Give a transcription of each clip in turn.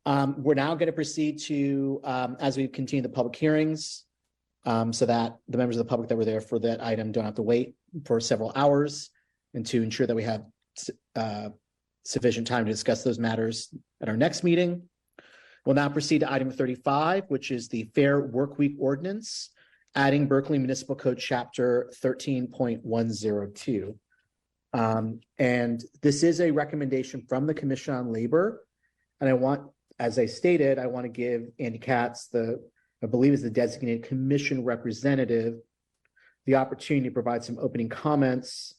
We're now going to proceed to, as we continue the public hearings, so that the members of the public that were there for that item don't have to wait for several hours, and to ensure that we have sufficient time to discuss those matters at our next meeting. We'll now proceed to item 35, which is the Fair Workweek Ordinance, adding Berkeley Municipal Code Chapter 13.102. And this is a recommendation from the Commission on Labor. And I want, as I stated, I want to give Andy Katz, I believe is the designated commission representative, the opportunity to provide some opening comments.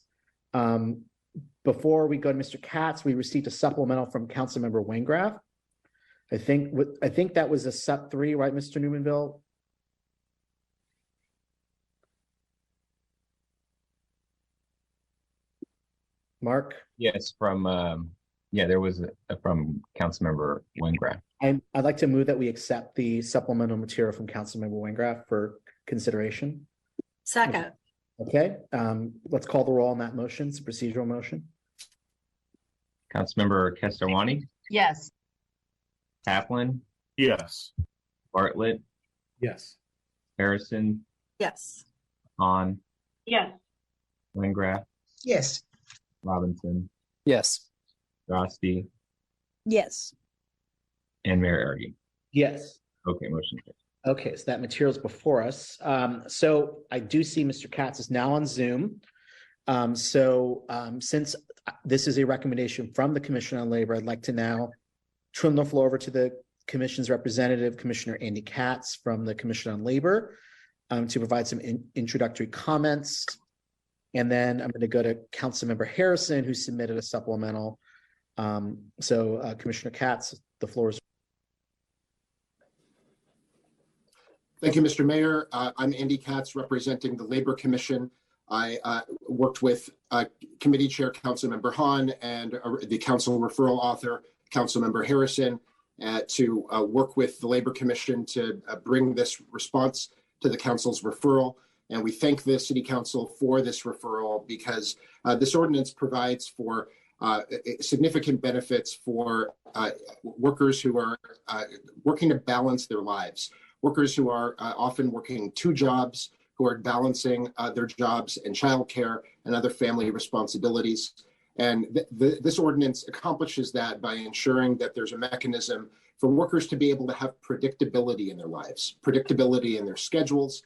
Before we go to Mr. Katz, we received a supplemental from Councilmember Wengraf. I think that was a SUP 3, right, Mr. Newmanville? Mark? Yes, from there was from Councilmember Wengraf. I'd like to move that we accept the supplemental material from Councilmember Wengraf for consideration. Second. Okay, let's call the roll on that motion. It's a procedural motion. Councilmember Kesarwani? Yes. Kaplan? Yes. Bartlett? Yes. Harrison? Yes. Hahn? Yes. Wengraf? Yes. Robinson? Yes. Rosti? Yes. And Mayor Argy? Yes. Okay, motion carries. Okay, so that material is before us. So I do see Mr. Katz is now on Zoom. Since this is a recommendation from the Commission on Labor, I'd like to now turn the floor over to the Commission's representative, Commissioner Andy Katz from the Commission on Labor, to provide some introductory comments. And then I'm going to go to Councilmember Harrison, who submitted a supplemental. Commissioner Katz, the floor is. Thank you, Mr. Mayor. I'm Andy Katz, representing the Labor Commission. I worked with Committee Chair Councilmember Hahn and the Council Referral Author, Councilmember Harrison, to work with the Labor Commission to bring this response to the Council's referral. And we thank the City Council for this referral because this ordinance provides for significant benefits for workers who are working to balance their lives. Workers who are often working two jobs, who are balancing their jobs and childcare and other family responsibilities. And this ordinance accomplishes that by ensuring that there's a mechanism for workers to be able to have predictability in their lives, predictability in their schedules,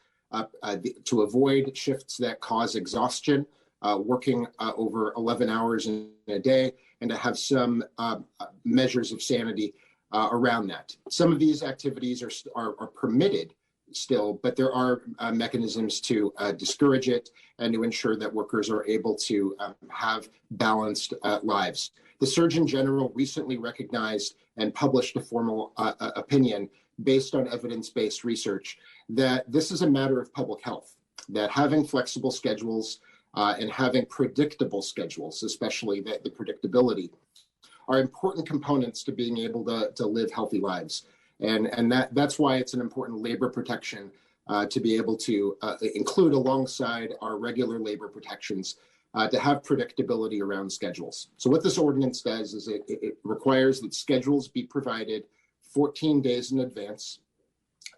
to avoid shifts that cause exhaustion, working over 11 hours in a day, and to have some measures of sanity around that. Some of these activities are permitted still, but there are mechanisms to discourage it and to ensure that workers are able to have balanced lives. The Surgeon General recently recognized and published a formal opinion based on evidence-based research that this is a matter of public health, that having flexible schedules and having predictable schedules, especially the predictability, are important components to being able to live healthy lives. And that's why it's an important labor protection to be able to include alongside our regular labor protections to have predictability around schedules. So what this ordinance does is it requires that schedules be provided 14 days in advance.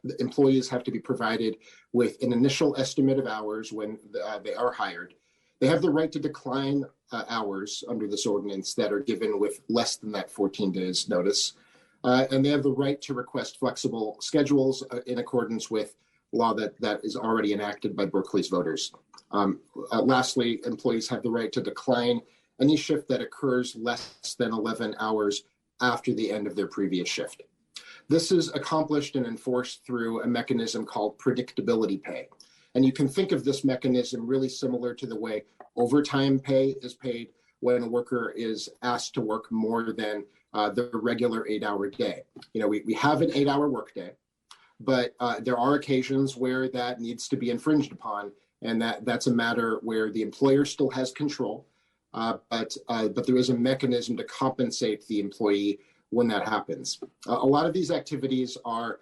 The employees have to be provided with an initial estimate of hours when they are hired. They have the right to decline hours under this ordinance that are given with less than that 14 days notice. And they have the right to request flexible schedules in accordance with law that is already enacted by Berkeley's voters. Lastly, employees have the right to decline any shift that occurs less than 11 hours after the end of their previous shift. This is accomplished and enforced through a mechanism called predictability pay. And you can think of this mechanism really similar to the way overtime pay is paid when a worker is asked to work more than the regular 8-hour day. You know, we have an 8-hour workday, but there are occasions where that needs to be infringed upon, and that's a matter where the employer still has control, but there is a mechanism to compensate the employee when that happens. A lot of these activities are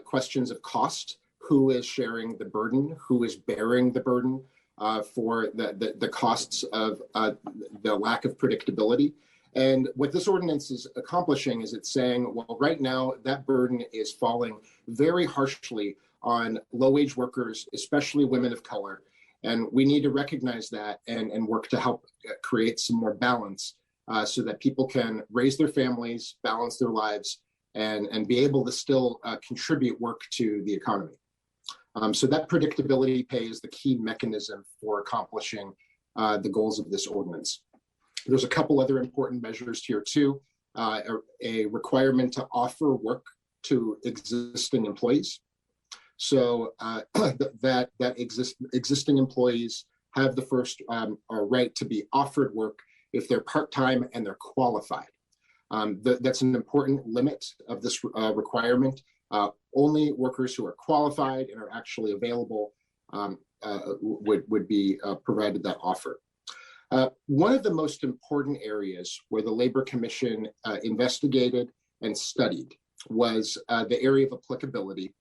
questions of cost. Who is sharing the burden? Who is bearing the burden for the costs of the lack of predictability? And what this ordinance is accomplishing is it's saying, well, right now that burden is falling very harshly on low-wage workers, especially women of color. And we need to recognize that and work to help create some more balance so that people can raise their families, balance their lives, and be able to still contribute work to the economy. So that predictability pay is the key mechanism for accomplishing the goals of this ordinance. There's a couple other important measures here too. A requirement to offer work to existing employees. So existing employees have the first right to be offered work if they're part-time and they're qualified. That's an important limit of this requirement. Only workers who are qualified and are actually available would be provided that offer. One of the most important areas where the Labor Commission investigated and studied was the area of applicability.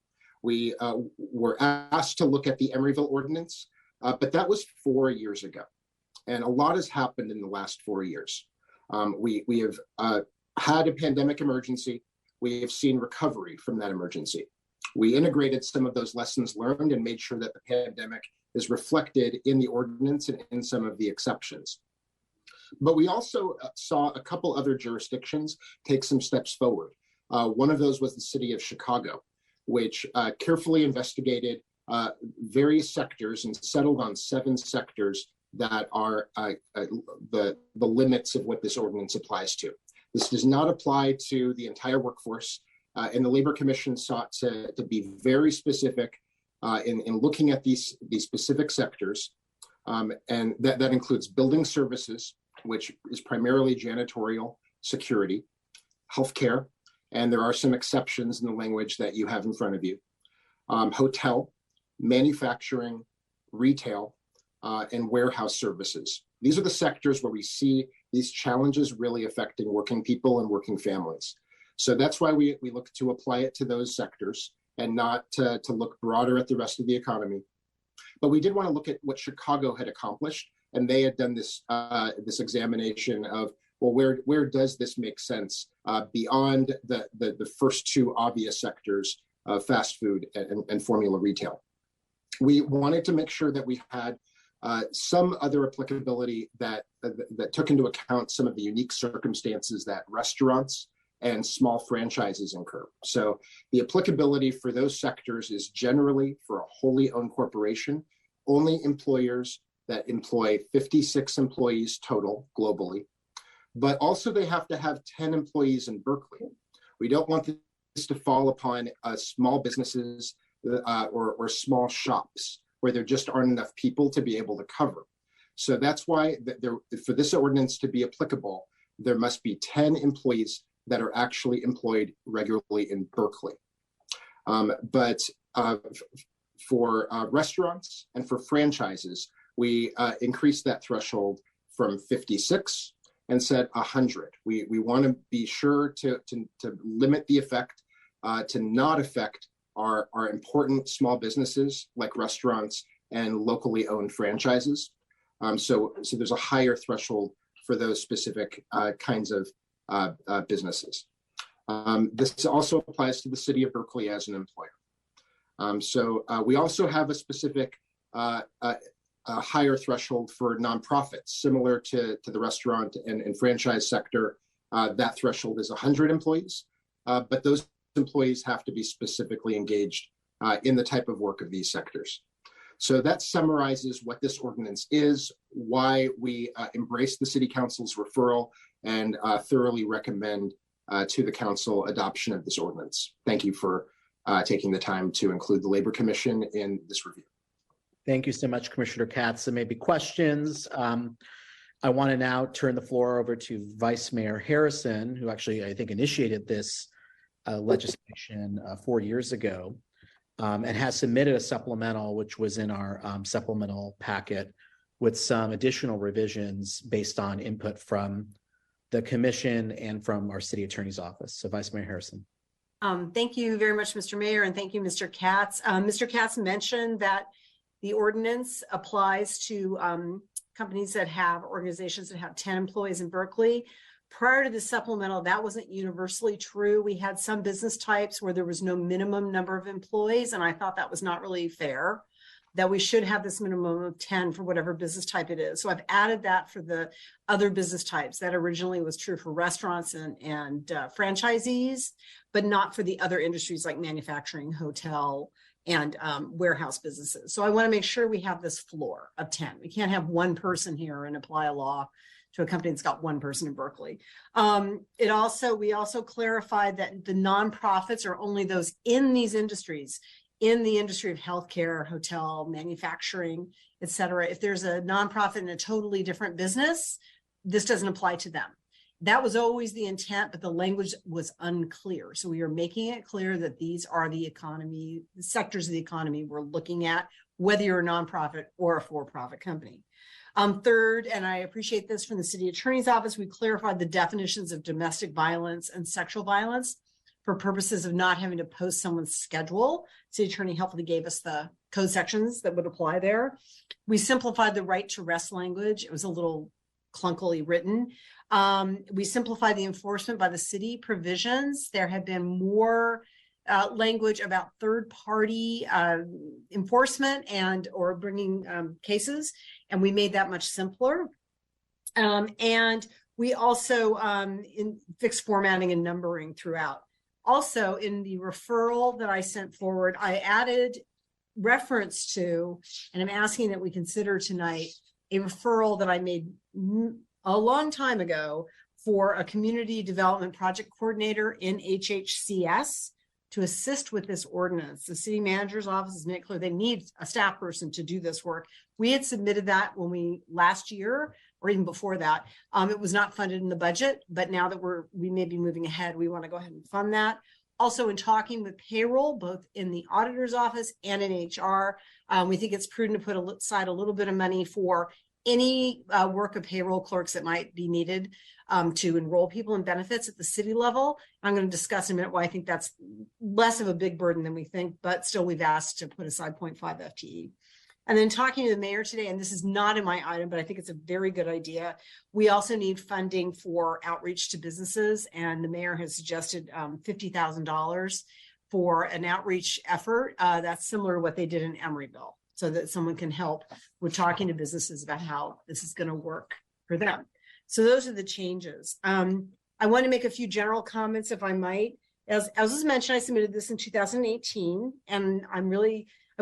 We were asked to look at the Emeryville Ordinance, but that was 4 years ago. And a lot has happened in the last 4 years. We have had a pandemic emergency. We have seen recovery from that emergency. We integrated some of those lessons learned and made sure that the pandemic is reflected in the ordinance and in some of the exceptions. But we also saw a couple other jurisdictions take some steps forward. One of those was the city of Chicago, which carefully investigated various sectors and settled on 7 sectors that are the limits of what this ordinance applies to. This does not apply to the entire workforce, and the Labor Commission sought to be very specific in looking at these specific sectors, and that includes building services, which is primarily janitorial, security, healthcare, and there are some exceptions in the language that you have in front of you, hotel, manufacturing, retail, and warehouse services. These are the sectors where we see these challenges really affecting working people and working families. So that's why we look to apply it to those sectors and not to look broader at the rest of the economy. But we did want to look at what Chicago had accomplished, and they had done this this examination of, well, where does this make sense beyond the first 2 obvious sectors of fast food and formula retail. We wanted to make sure that we had some other applicability that took into account some of the unique circumstances that restaurants and small franchises incur. So the applicability for those sectors is generally for a wholly owned corporation, only employers that employ 56 employees total globally, but also they have to have 10 employees in Berkeley. We don't want this to fall upon small businesses or small shops where there just aren't enough people to be able to cover. So that's why for this ordinance to be applicable, there must be 10 employees that are actually employed regularly in Berkeley. But for restaurants and for franchises, we increased that threshold from 56 and said 100. We want to be sure to limit the effect, to not affect our important small businesses like restaurants and locally owned franchises. So there's a higher threshold for those specific kinds of businesses. This also applies to the city of Berkeley as an employer. So we also have a specific higher threshold for nonprofits, similar to the restaurant and franchise sector. That threshold is 100 employees, but those employees have to be specifically engaged in the type of work of these sectors. So that summarizes what this ordinance is, why we embrace the City Council's referral and thoroughly recommend to the Council adoption of this ordinance. Thank you for taking the time to include the Labor Commission in this review. Thank you so much, Commissioner Katz. So maybe questions. I want to now turn the floor over to Vice Mayor Harrison, who actually, I think, initiated this legislation 4 years ago and has submitted a supplemental, which was in our supplemental packet with some additional revisions based on input from the commission and from our city attorney's office. So Vice Mayor Harrison. Thank you very much, Mr. Mayor, and thank you, Mr. Katz. Mr. Katz mentioned that the ordinance applies to companies that have organizations that have 10 employees in Berkeley. Prior to the supplemental, that wasn't universally true. We had some business types where there was no minimum number of employees, and I thought that was not really fair, that we should have this minimum of 10 for whatever business type it is. So I've added that for the other business types. That originally was true for restaurants and franchisees, but not for the other industries like manufacturing, hotel, and warehouse businesses. So I want to make sure we have this floor of 10. We can't have one person here and apply a law to a company that's got one person in Berkeley. We also clarified that the nonprofits are only those in these industries, in the industry of healthcare, hotel, manufacturing, et cetera. If there's a nonprofit in a totally different business, this doesn't apply to them. That was always the intent, but the language was unclear. So we are making it clear that these are the sectors of the economy we're looking at, whether you're a nonprofit or a for-profit company. Third, and I appreciate this from the city attorney's office, we clarified the definitions of domestic violence and sexual violence for purposes of not having to post someone's schedule. City attorney helpfully gave us the code sections that would apply there. We simplified the right to rest language. It was a little clunkily written. We simplified the enforcement by the city provisions. There had been more language about third-party enforcement or bringing cases, and we made that much simpler. And we also fixed formatting and numbering throughout. Also, in the referral that I sent forward, I added reference to, and I'm asking that we consider tonight, a referral that I made a long time ago for a community development project coordinator in HHCS to assist with this ordinance. The city manager's office has made it clear they need a staff person to do this work. We had submitted that last year, or even before that. It was not funded in the budget, but now that we may be moving ahead, we want to go ahead and fund that. Also, in talking with payroll, both in the auditor's office and in HR, we think it's prudent to put aside a little bit of money for any work of payroll clerks that might be needed to enroll people in benefits at the city level. I'm going to discuss in a minute why I think that's less of a big burden than we think, but still we've asked to put aside 0.5 FTE. And then talking to the mayor today, and this is not in my item, but I think it's a very good idea. We also need funding for outreach to businesses, and the mayor has suggested $50,000 for an outreach effort. That's similar to what they did in Emeryville, so that someone can help with talking to businesses about how this is going to work for them. So those are the changes. I want to make a few general comments, if I might. As was mentioned, I submitted this in 2018, and I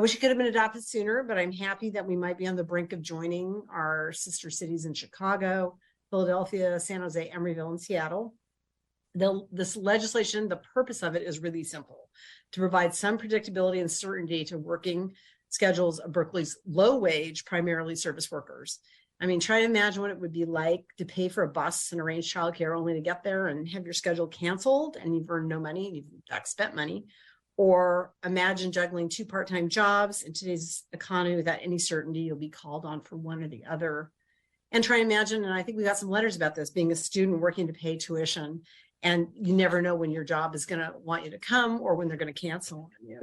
wish it could have been adopted sooner, but I'm happy that we might be on the brink of joining our sister cities in Chicago, Philadelphia, San Jose, Emeryville, and Seattle. This legislation, the purpose of it is really simple: to provide some predictability and certainty to working schedules of Berkeley's low-wage, primarily service workers. I mean, try to imagine what it would be like to pay for a bus and arrange childcare only to get there and have your schedule canceled and you've earned no money and you've in fact spent money. Or imagine juggling 2 part-time jobs in today's economy without any certainty you'll be called on for one or the other. And try to imagine, and I think we got some letters about this, being a student working to pay tuition, and you never know when your job is going to want you to come or when they're going to cancel on you.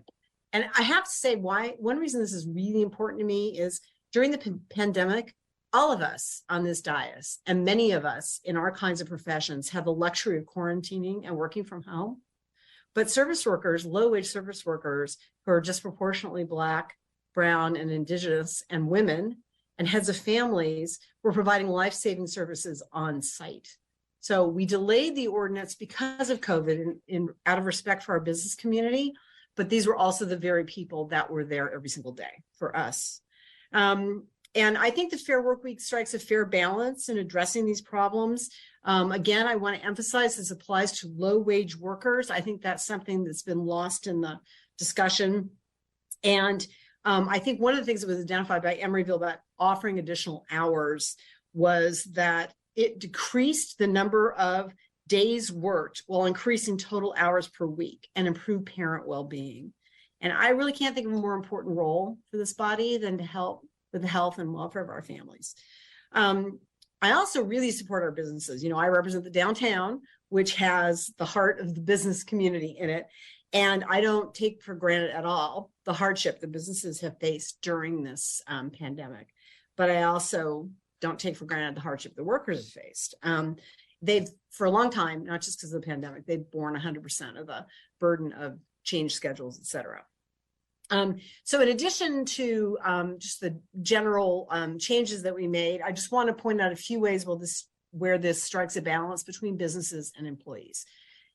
And I have to say one reason this is really important to me is during the pandemic, all of us on this dais and many of us in our kinds of professions have the luxury of quarantining and working from home. But service workers, low-wage service workers who are disproportionately Black, Brown, and Indigenous, and women, and heads of families, were providing life-saving services on site. So we delayed the ordinance because of COVID out of respect for our business community, but these were also the very people that were there every single day for us. And I think the Fair Workweek strikes a fair balance in addressing these problems. Again, I want to emphasize this applies to low-wage workers. I think that's something that's been lost in the discussion. And I think one of the things that was identified by Emeryville about offering additional hours was that it decreased the number of days worked while increasing total hours per week and improved parent well-being. And I really can't think of a more important role for this body than to help with the health and welfare of our families. I also really support our businesses. You know, I represent the downtown, which has the heart of the business community in it. And I don't take for granted at all the hardship the businesses have faced during this pandemic. But I also don't take for granted the hardship the workers have faced. they've, for a long time, not just because of the pandemic, they've borne 100% of the burden of change schedules, et cetera. So in addition to just the general changes that we made, I just want to point out a few ways where this strikes a balance between businesses and employees.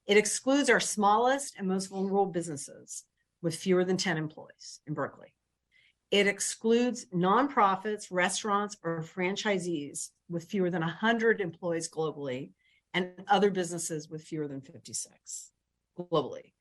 It excludes our smallest and most vulnerable businesses with fewer than 10 employees in Berkeley. It excludes nonprofits, restaurants, or franchisees with fewer than 100 employees globally, and other businesses with fewer than 56 globally.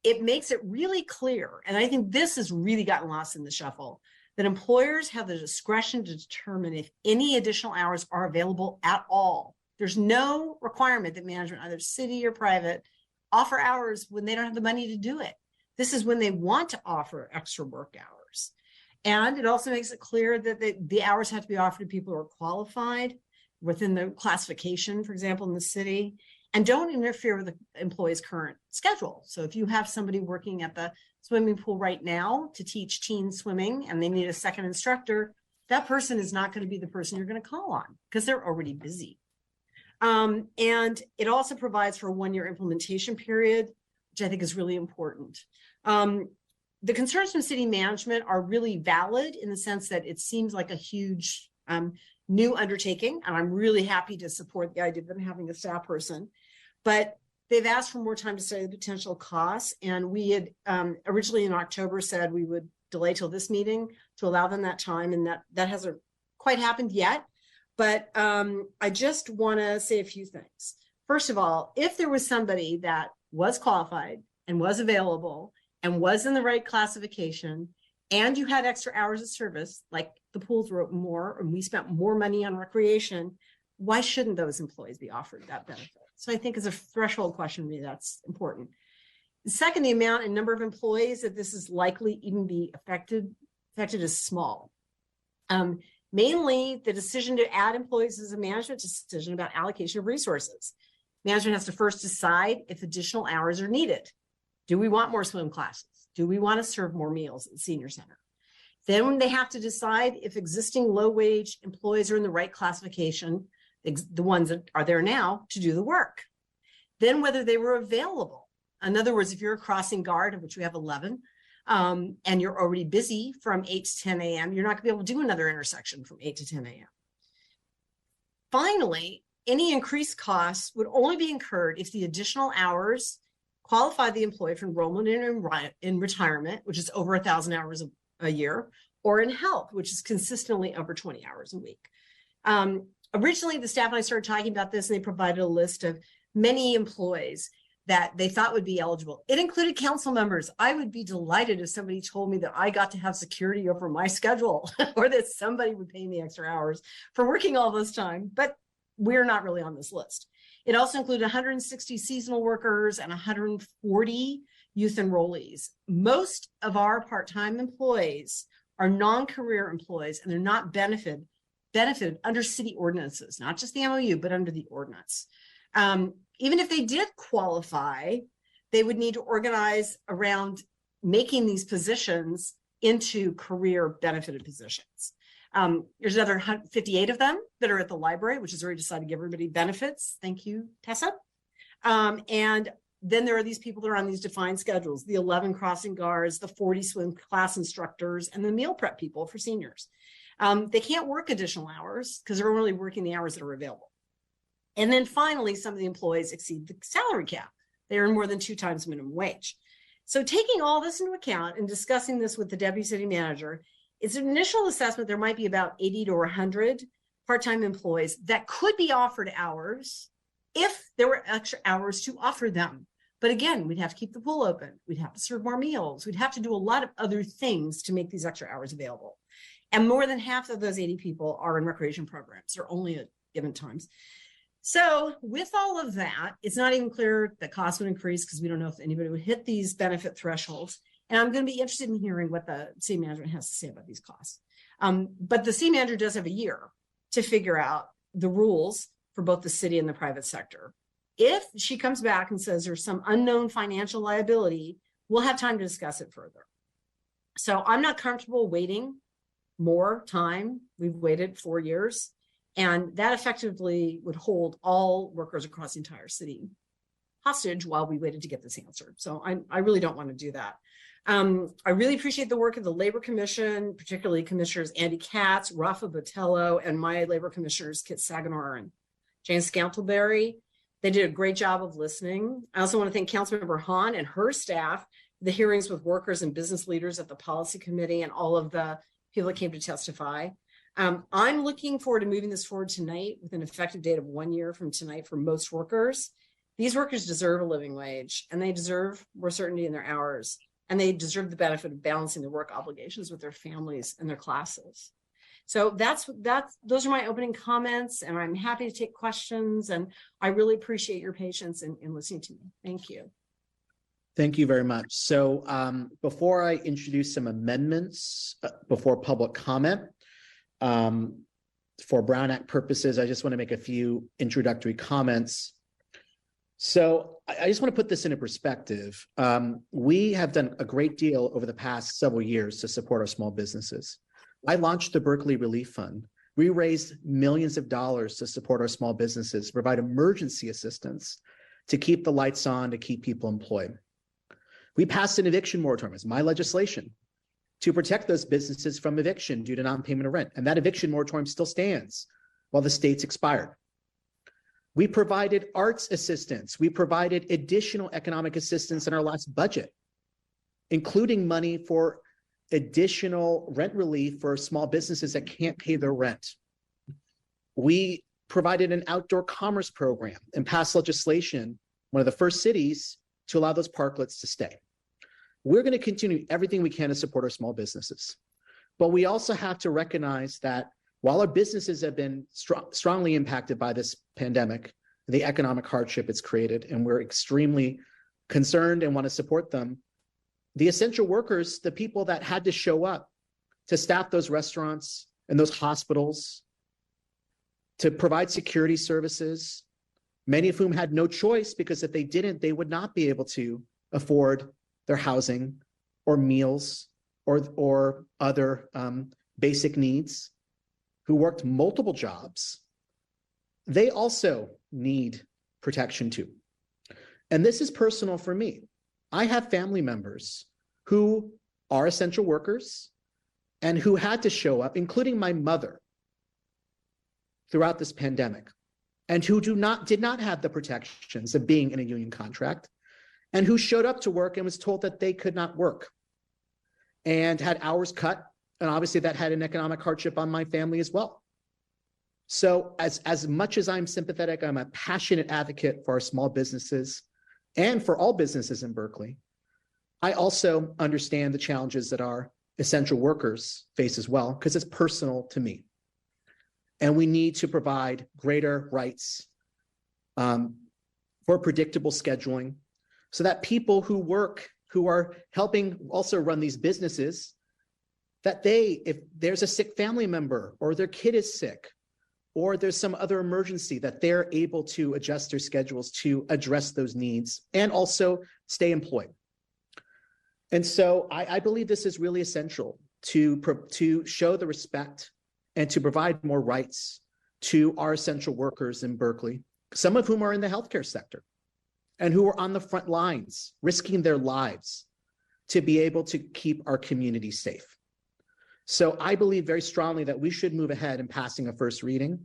It makes it really clear, and I think this has really gotten lost in the shuffle, that employers have the discretion to determine if any additional hours are available at all. There's no requirement that management, either city or private, offer hours when they don't have the money to do it. This is when they want to offer extra work hours. And it also makes it clear that the hours have to be offered to people who are qualified within the classification, for example, in the city, and don't interfere with the employee's current schedule. So if you have somebody working at the swimming pool right now to teach teen swimming and they need a second instructor, that person is not going to be the person you're going to call on because they're already busy. And it also provides for a 1-year implementation period, which I think is really important. The concerns from city management are really valid in the sense that it seems like a huge new undertaking, and I'm really happy to support the idea of them having a staff person. But they've asked for more time to study the potential costs, and we had originally in October said we would delay till this meeting to allow them that time, and that hasn't quite happened yet. But I just want to say a few things. First of all, if there was somebody that was qualified and was available and was in the right classification, and you had extra hours of service, like the pools were open more and we spent more money on recreation, why shouldn't those employees be offered that benefit? So I think as a threshold question to me, that's important. Second, the amount and number of employees that this is likely even be affected is small. Mainly, the decision to add employees is a management decision about allocation of resources. Management has to first decide if additional hours are needed. Do we want more swim classes? Do we want to serve more meals at the senior center? Then they have to decide if existing low-wage employees are in the right classification, the ones that are there now, to do the work. Then whether they were available. In other words, if you're a crossing guard, of which we have 11, and you're already busy from 8 to 10 a.m., you're not going to be able to do another intersection from 8 to 10 a.m. Finally, any increased costs would only be incurred if the additional hours qualify the employee for enrollment in retirement, which is over 1,000 hours a year, or in health, which is consistently over 20 hours a week. Originally, the staff and I started talking about this, and they provided a list of many employees that they thought would be eligible. It included council members. I would be delighted if somebody told me that I got to have security over my schedule or that somebody would pay me extra hours for working all this time, but we're not really on this list. It also included 160 seasonal workers and 140 youth enrollees. Most of our part-time employees are non-career employees, and they're not benefited under city ordinances, not just the MOU, but under the ordinance. Even if they did qualify, they would need to organize around making these positions into career benefited positions. There's another 58 of them that are at the library, which has already decided to give everybody benefits. Thank you, Tessa. And then there are these people that are on these defined schedules, the 11 crossing guards, the 40 swim class instructors, and the meal prep people for seniors. They can't work additional hours because they're only working the hours that are available. And then finally, some of the employees exceed the salary cap. They earn more than 2 times minimum wage. So taking all this into account and discussing this with the deputy city manager, it's an initial assessment there might be about 80 to 100 part-time employees that could be offered hours if there were extra hours to offer them. But again, we'd have to keep the pool open. We'd have to serve more meals. We'd have to do a lot of other things to make these extra hours available. And more than half of those 80 people are in recreation programs or only at given times. So with all of that, it's not even clear that costs would increase because we don't know if anybody would hit these benefit thresholds. And I'm going to be interested in hearing what the city management has to say about these costs. But the city manager does have a year to figure out the rules for both the city and the private sector. If she comes back and says there's some unknown financial liability, we'll have time to discuss it further. So I'm not comfortable waiting more time. We've waited 4 years. And that effectively would hold all workers across the entire city hostage while we waited to get this answer. So I really don't want to do that. I really appreciate the work of the Labor Commission, particularly Commissioners Andy Katz, Rafa Botello, and my Labor Commissioners Kit Saganor and Jane Scantleberry. They did a great job of listening. I also want to thank Councilmember Hahn and her staff, the hearings with workers and business leaders at the policy committee, and all of the people that came to testify. I'm looking forward to moving this forward tonight with an effective date of 1 year from tonight for most workers. These workers deserve a living wage, and they deserve more certainty in their hours, and they deserve the benefit of balancing their work obligations with their families and their classes. So those are my opening comments, and I'm happy to take questions, and I really appreciate your patience in listening to me. Thank you. Thank you very much. So before I introduce some amendments before public comment, for Brown Act purposes, I just want to make a few introductory comments. So I just want to put this into perspective. We have done a great deal over the past several years to support our small businesses. I launched the Berkeley Relief Fund. We raised millions of dollars to support our small businesses, to provide emergency assistance, to keep the lights on, to keep people employed. We passed an eviction moratorium, it's my legislation, to protect those businesses from eviction due to non-payment of rent. And that eviction moratorium still stands while the state's expired. We provided arts assistance. We provided additional economic assistance in our last budget, including money for additional rent relief for small businesses that can't pay their rent. We provided an outdoor commerce program and passed legislation, one of the first cities to allow those parklets to stay. We're going to continue everything we can to support our small businesses. But we also have to recognize that while our businesses have been strongly impacted by this pandemic, the economic hardship it's created, and we're extremely concerned and want to support them, the essential workers, the people that had to show up to staff those restaurants and those hospitals, to provide security services, many of whom had no choice because if they didn't, they would not be able to afford their housing or meals or other basic needs, who worked multiple jobs, they also need protection too. And this is personal for me. I have family members who are essential workers and who had to show up, including my mother, throughout this pandemic, and who did not have the protections of being in a union contract, and who showed up to work and was told that they could not work and had hours cut. And obviously that had an economic hardship on my family as well. So as much as I'm sympathetic, I'm a passionate advocate for our small businesses and for all businesses in Berkeley. I also understand the challenges that our essential workers face as well, because it's personal to me. And we need to provide greater rights for predictable scheduling so that people who work, who are helping also run these businesses, that if there's a sick family member or their kid is sick, or there's some other emergency, that they're able to adjust their schedules to address those needs and also stay employed. And so I believe this is really essential to show the respect and to provide more rights to our essential workers in Berkeley, some of whom are in the healthcare sector and who are on the front lines, risking their lives to be able to keep our community safe. So I believe very strongly that we should move ahead in passing a first reading.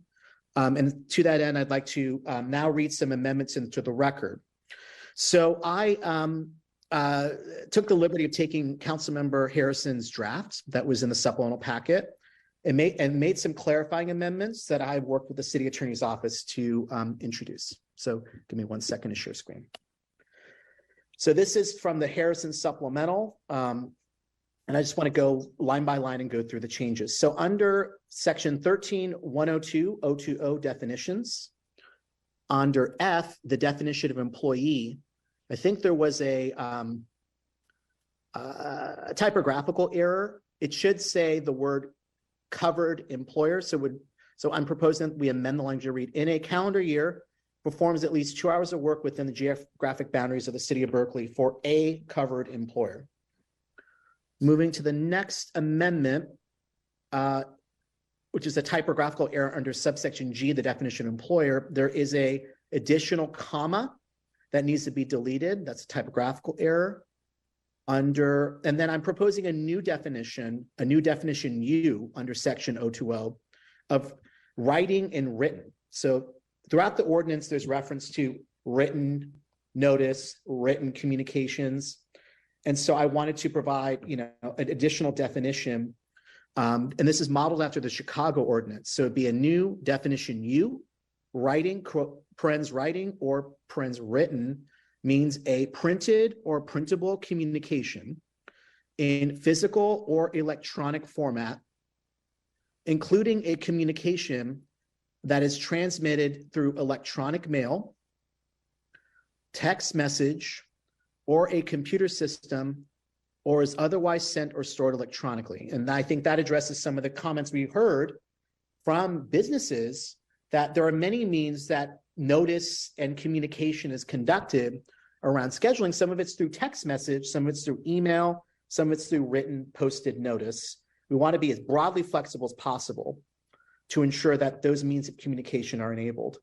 And to that end, I'd like to now read some amendments into the record. So I took the liberty of taking Councilmember Harrison's draft that was in the supplemental packet and made some clarifying amendments that I've worked with the city attorney's office to introduce. So give me 1 second to share screen. So this is from the Harrison supplemental. And I just want to go line by line and go through the changes. So under section 13-102-020 definitions, under F, the definition of employee, I think there was a typographical error. It should say the word covered employer. So I'm proposing we amend the language to read, in a calendar year, performs at least 2 hours of work within the geographic boundaries of the city of Berkeley for a covered employer. Moving to the next amendment, which is a typographical error under subsection G, the definition of employer, there is a additional comma that needs to be deleted. That's a typographical error. And then I'm proposing a new definition U under section 020 of writing and written. So throughout the ordinance, there's reference to written notice, written communications. And so I wanted to provide, an additional definition. And this is modeled after the Chicago ordinance. So it'd be a new definition U, writing, parens writing or parens written, means a printed or printable communication in physical or electronic format, including a communication that is transmitted through electronic mail, text message, or a computer system, or is otherwise sent or stored electronically. And I think that addresses some of the comments we heard from businesses that there are many means that notice and communication is conducted around scheduling. Some of it's through text message, some of it's through email, some of it's through written posted notice. We want to be as broadly flexible as possible to ensure that those means of communication are enabled.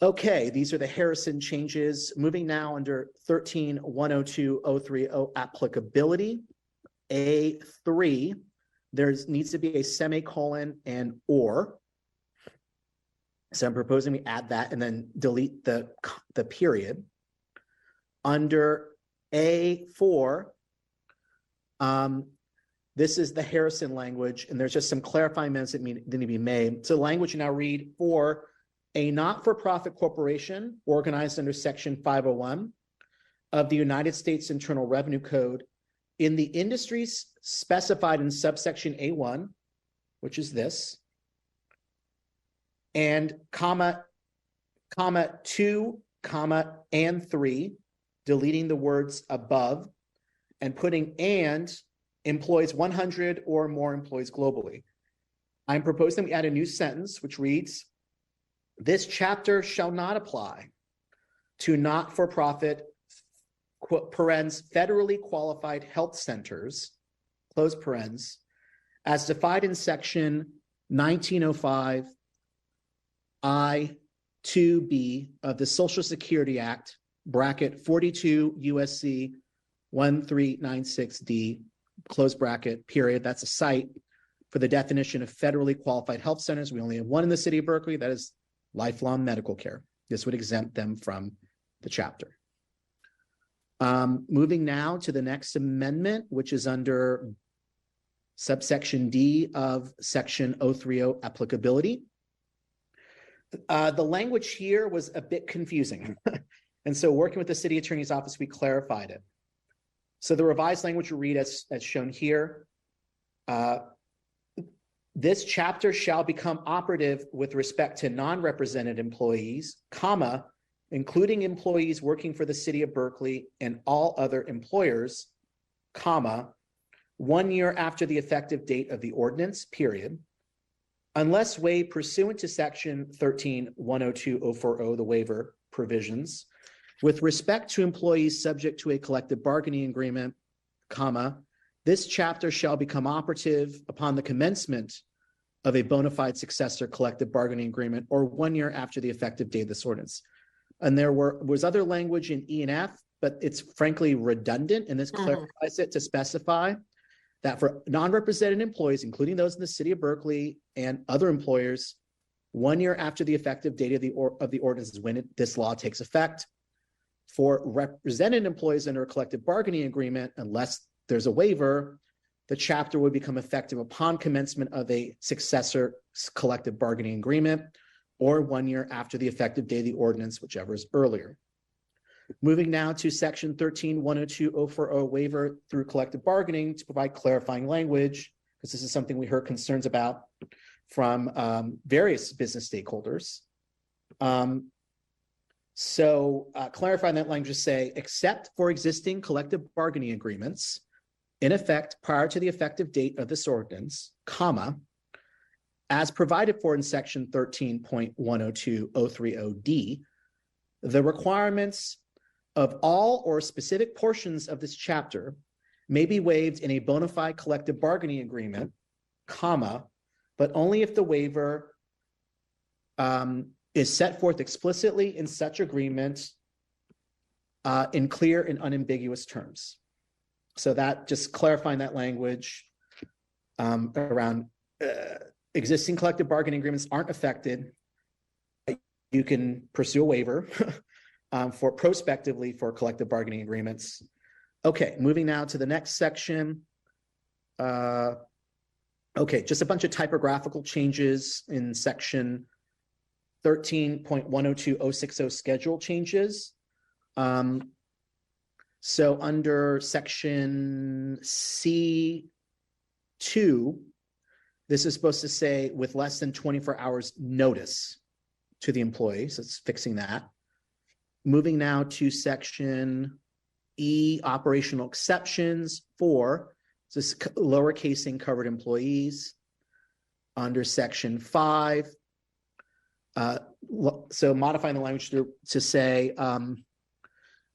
Okay, these are the Harrison changes. Moving now under 13-102-030 applicability. A3, there needs to be a semicolon and or. So I'm proposing we add that and then delete the period. Under A4, this is the Harrison language, and there's just some clarifying amendments that need to be made. So language now read for a not-for-profit corporation organized under Section 501 of the United States Internal Revenue Code in the industries specified in subsection A1, which is this, and comma 2, and 3, deleting the words above and putting and employs 100 or more employees globally. I'm proposing we add a new sentence which reads, this chapter shall not apply to not-for-profit parens federally qualified health centers, close parens, as defined in section 1905 I-2B of the Social Security Act, bracket 42 USC 1396D, close bracket, period. That's a site for the definition of federally qualified health centers. We only have one in the city of Berkeley, that is lifelong medical care. This would exempt them from the chapter. Moving now to the next amendment, which is under subsection D of section 030 applicability. The language here was a bit confusing. And so working with the city attorney's office, we clarified it. So the revised language will read as shown here. This chapter shall become operative with respect to non-represented employees, comma, including employees working for the city of Berkeley and all other employers, comma, 1 year after the effective date of the ordinance, period, unless waived pursuant to section 13-102-040, the waiver provisions, with respect to employees subject to a collective bargaining agreement, comma, this chapter shall become operative upon the commencement of a bona fide successor collective bargaining agreement or 1 year after the effective date of this ordinance. And there was other language in E and F, but it's frankly redundant, and this clarifies it to specify that for non-represented employees, including those in the city of Berkeley and other employers, 1 year after the effective date of the ordinance is when this law takes effect. For represented employees under a collective bargaining agreement, unless there's a waiver, the chapter would become effective upon commencement of a successor collective bargaining agreement or 1 year after the effective date of the ordinance, whichever is earlier. Moving now to section 13-102-040 waiver through collective bargaining to provide clarifying language, because this is something we heard concerns about from various business stakeholders. Clarifying that language to say, except for existing collective bargaining agreements in effect prior to the effective date of this ordinance, comma, as provided for in section 13.102-030D, the requirements of all or specific portions of this chapter may be waived in a bona fide collective bargaining agreement, comma, but only if the waiver is set forth explicitly in such agreement in clear and unambiguous terms. So that just clarifying that language around existing collective bargaining agreements aren't affected. You can pursue a waiver for prospectively for collective bargaining agreements. Okay, moving now to the next section. Okay, just a bunch of typographical changes in section 13.102.060 schedule changes. So under section C2, this is supposed to say with less than 24 hours notice to the employee. So it's fixing that. Moving now to section E, operational exceptions for this lowercasing covered employees. Under section 5, so modifying the language to say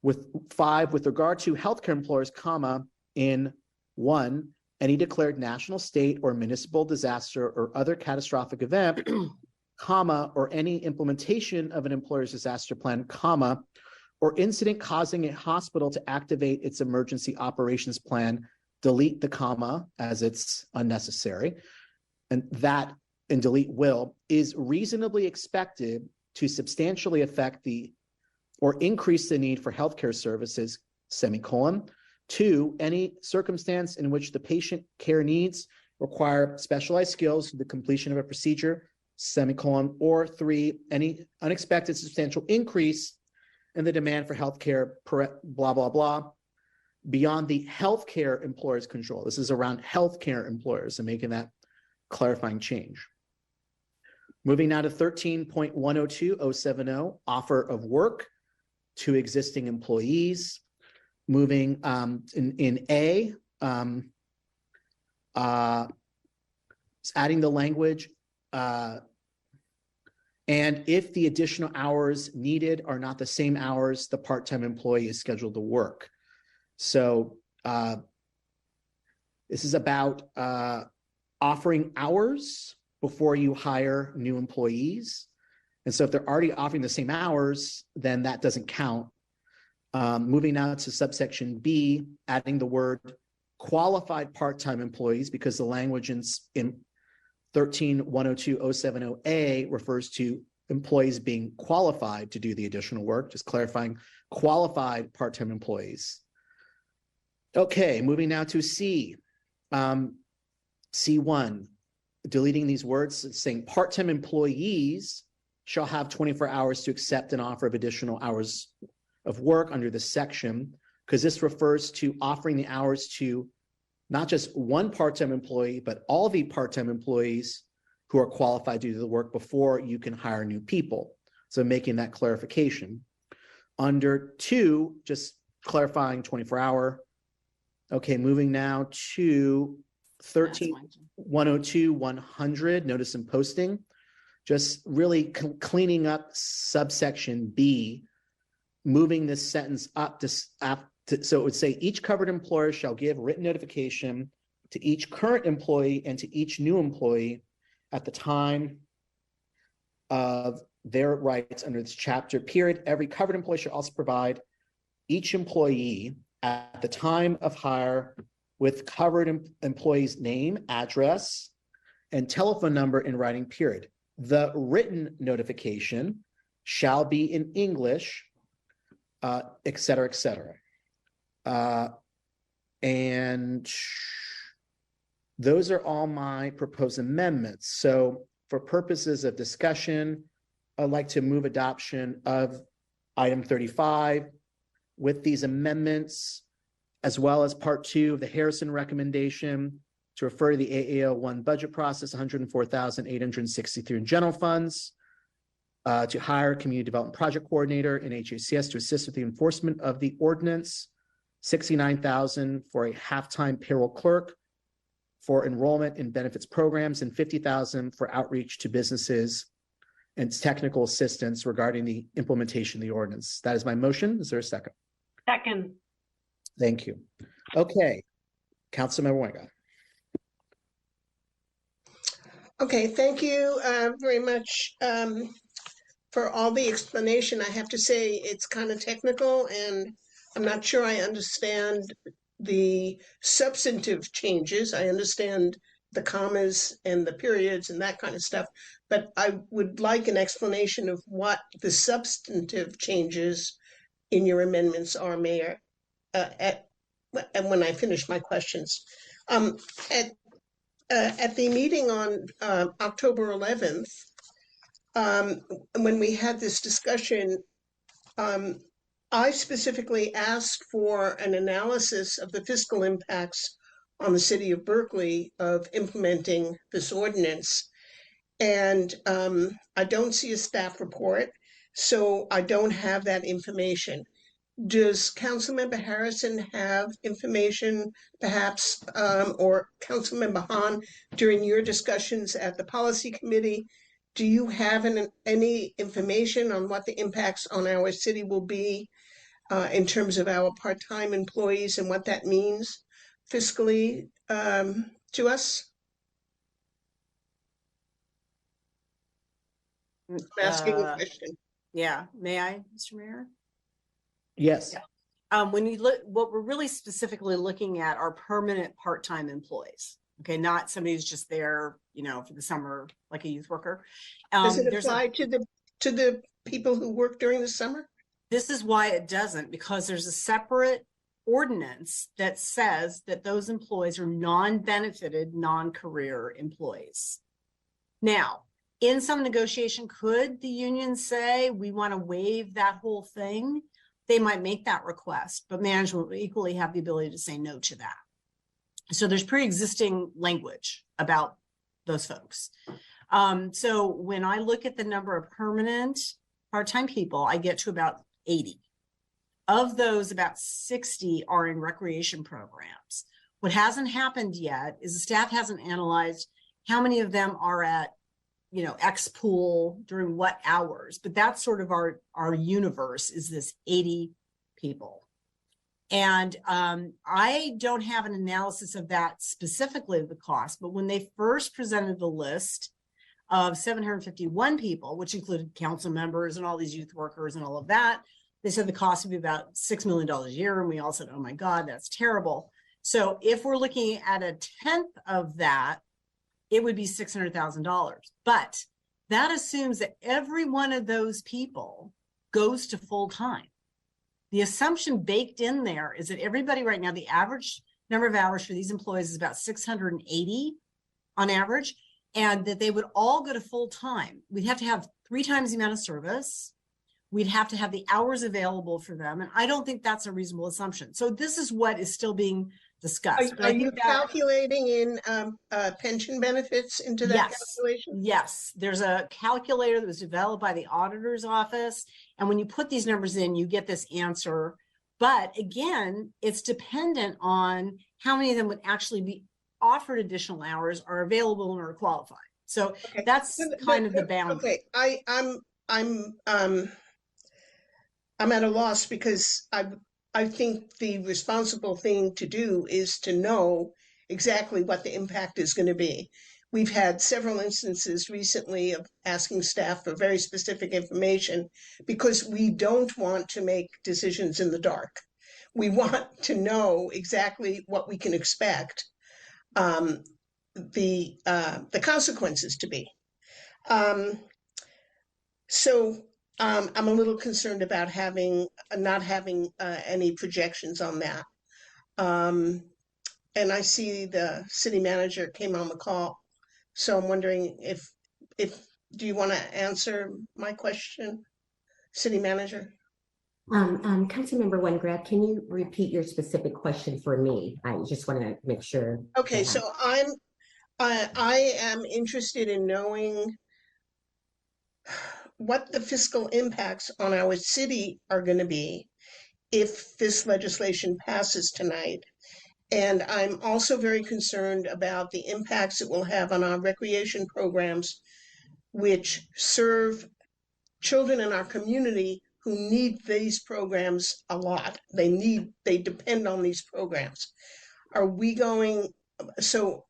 with regard to healthcare employers, comma, in 1, any declared national, state, or municipal disaster or other catastrophic event, comma, or any implementation of an employer's disaster plan, comma, or incident causing a hospital to activate its emergency operations plan, delete the comma as it's unnecessary, and that and delete will, is reasonably expected to substantially affect the or increase the need for healthcare services, semicolon. 2, any circumstance in which the patient care needs require specialized skills for the completion of a procedure, semicolon. Or 3, any unexpected substantial increase in the demand for healthcare, blah, blah, blah, beyond the healthcare employer's control. This is around healthcare employers and making that clarifying change. Moving now to 13.102.070, offer of work to existing employees. Moving in A, adding the language, and if the additional hours needed are not the same hours the part-time employee is scheduled to work. So this is about offering hours before you hire new employees. And so if they're already offering the same hours, then that doesn't count. Moving now to subsection B, adding the word qualified part-time employees, because the language in 13.102.070A refers to employees being qualified to do the additional work, just clarifying qualified part-time employees. Okay, moving now to C. C1, deleting these words, saying part-time employees shall have 24 hours to accept an offer of additional hours of work under this section, because this refers to offering the hours to not just one part-time employee, but all the part-time employees who are qualified to do the work before you can hire new people. So making that clarification. Under 2, just clarifying 24-hour. Okay, moving now to 13.102.100, notice and posting. Just really cleaning up subsection B, moving this sentence up to so it would say each covered employer shall give written notification to each current employee and to each new employee at the time of their rights under this chapter, period. Every covered employee should also provide each employee at the time of hire with covered employee's name, address, and telephone number in writing, period. The written notification shall be in English, et cetera, et cetera. And those are all my proposed amendments. So for purposes of discussion, I'd like to move adoption of item 35 with these amendments, as well as part 2 of the Harrison recommendation to refer to the AAO1 budget process, $104,863 in general funds, to hire a community development project coordinator in HACS to assist with the enforcement of the ordinance, $69,000 for a half-time payroll clerk for enrollment in benefits programs, and $50,000 for outreach to businesses and technical assistance regarding the implementation of the ordinance. That is my motion. Is there a second? Second. Thank you. Okay, Councilmember Weingart. Okay, thank you very much for all the explanation. I have to say it's kind of technical and I'm not sure I understand the substantive changes. I understand the commas and the periods and that kind of stuff, but I would like an explanation of what the substantive changes in your amendments are, Mayor, and when I finish my questions. Um, at at the meeting on October 11th, when we had this discussion, I specifically asked for an analysis of the fiscal impacts on the city of Berkeley of implementing this ordinance. And I don't see a staff report, so I don't have that information. Does Councilmember Harrison have information, perhaps, or Councilmember Hahn, during your discussions at the policy committee? Do you have any information on what the impacts on our city will be in terms of our part-time employees and what that means fiscally to us? I'm asking a question. Yeah, may I, Mr. Mayor? Yes. When you look, what we're really specifically looking at are permanent part-time employees. Okay, not somebody who's just there, you know, for the summer, like a youth worker. Does it apply to the people who work during the summer? This is why it doesn't, because there's a separate ordinance that says that those employees are non-benefited, non-career employees. Now, in some negotiation, could the union say we want to waive that whole thing? They might make that request, but management will equally have the ability to say no to that. So there's pre-existing language about those folks. So when I look at the number of permanent part-time people, I get to about 80. Of those, about 60 are in recreation programs. What hasn't happened yet is the staff hasn't analyzed how many of them are at, you know, X pool during what hours, but that's sort of our universe is this 80 people. And I don't have an analysis of that specifically of the cost, but when they first presented the list of 751 people, which included council members and all these youth workers and all of that, they said the cost would be about $6 million a year. And we all said, oh my God, that's terrible. So if we're looking at a 10th of that, it would be $600,000. But that assumes that every one of those people goes to full time. The assumption baked in there is that everybody right now, the average number of hours for these employees is about 680 on average, and that they would all go to full time. We'd have to have 3 times the amount of service. We'd have to have the hours available for them. And I don't think that's a reasonable assumption. So this is what is still being discussed. Are you calculating in pension benefits into that calculation? Yes, there's a calculator that was developed by the auditor's office. And when you put these numbers in, you get this answer. But again, it's dependent on how many of them would actually be offered additional hours, are available, and are qualified. So that's kind of the boundary. Okay, I'm at a loss because I think the responsible thing to do is to know exactly what the impact is going to be. We've had several instances recently of asking staff for very specific information because we don't want to make decisions in the dark. We want to know exactly what we can expect the consequences to be. So I'm a little concerned about not having any projections on that. And I see the city manager came on the call. So I'm wondering if do you want to answer my question, city manager? Councilmember Wengraf, can you repeat your specific question for me? I just want to make sure. Okay, so I am interested in knowing what the fiscal impacts on our city are going to be if this legislation passes tonight. And I'm also very concerned about the impacts it will have on our recreation programs, which serve children in our community who need these programs a lot. They depend on these programs. Are we going, so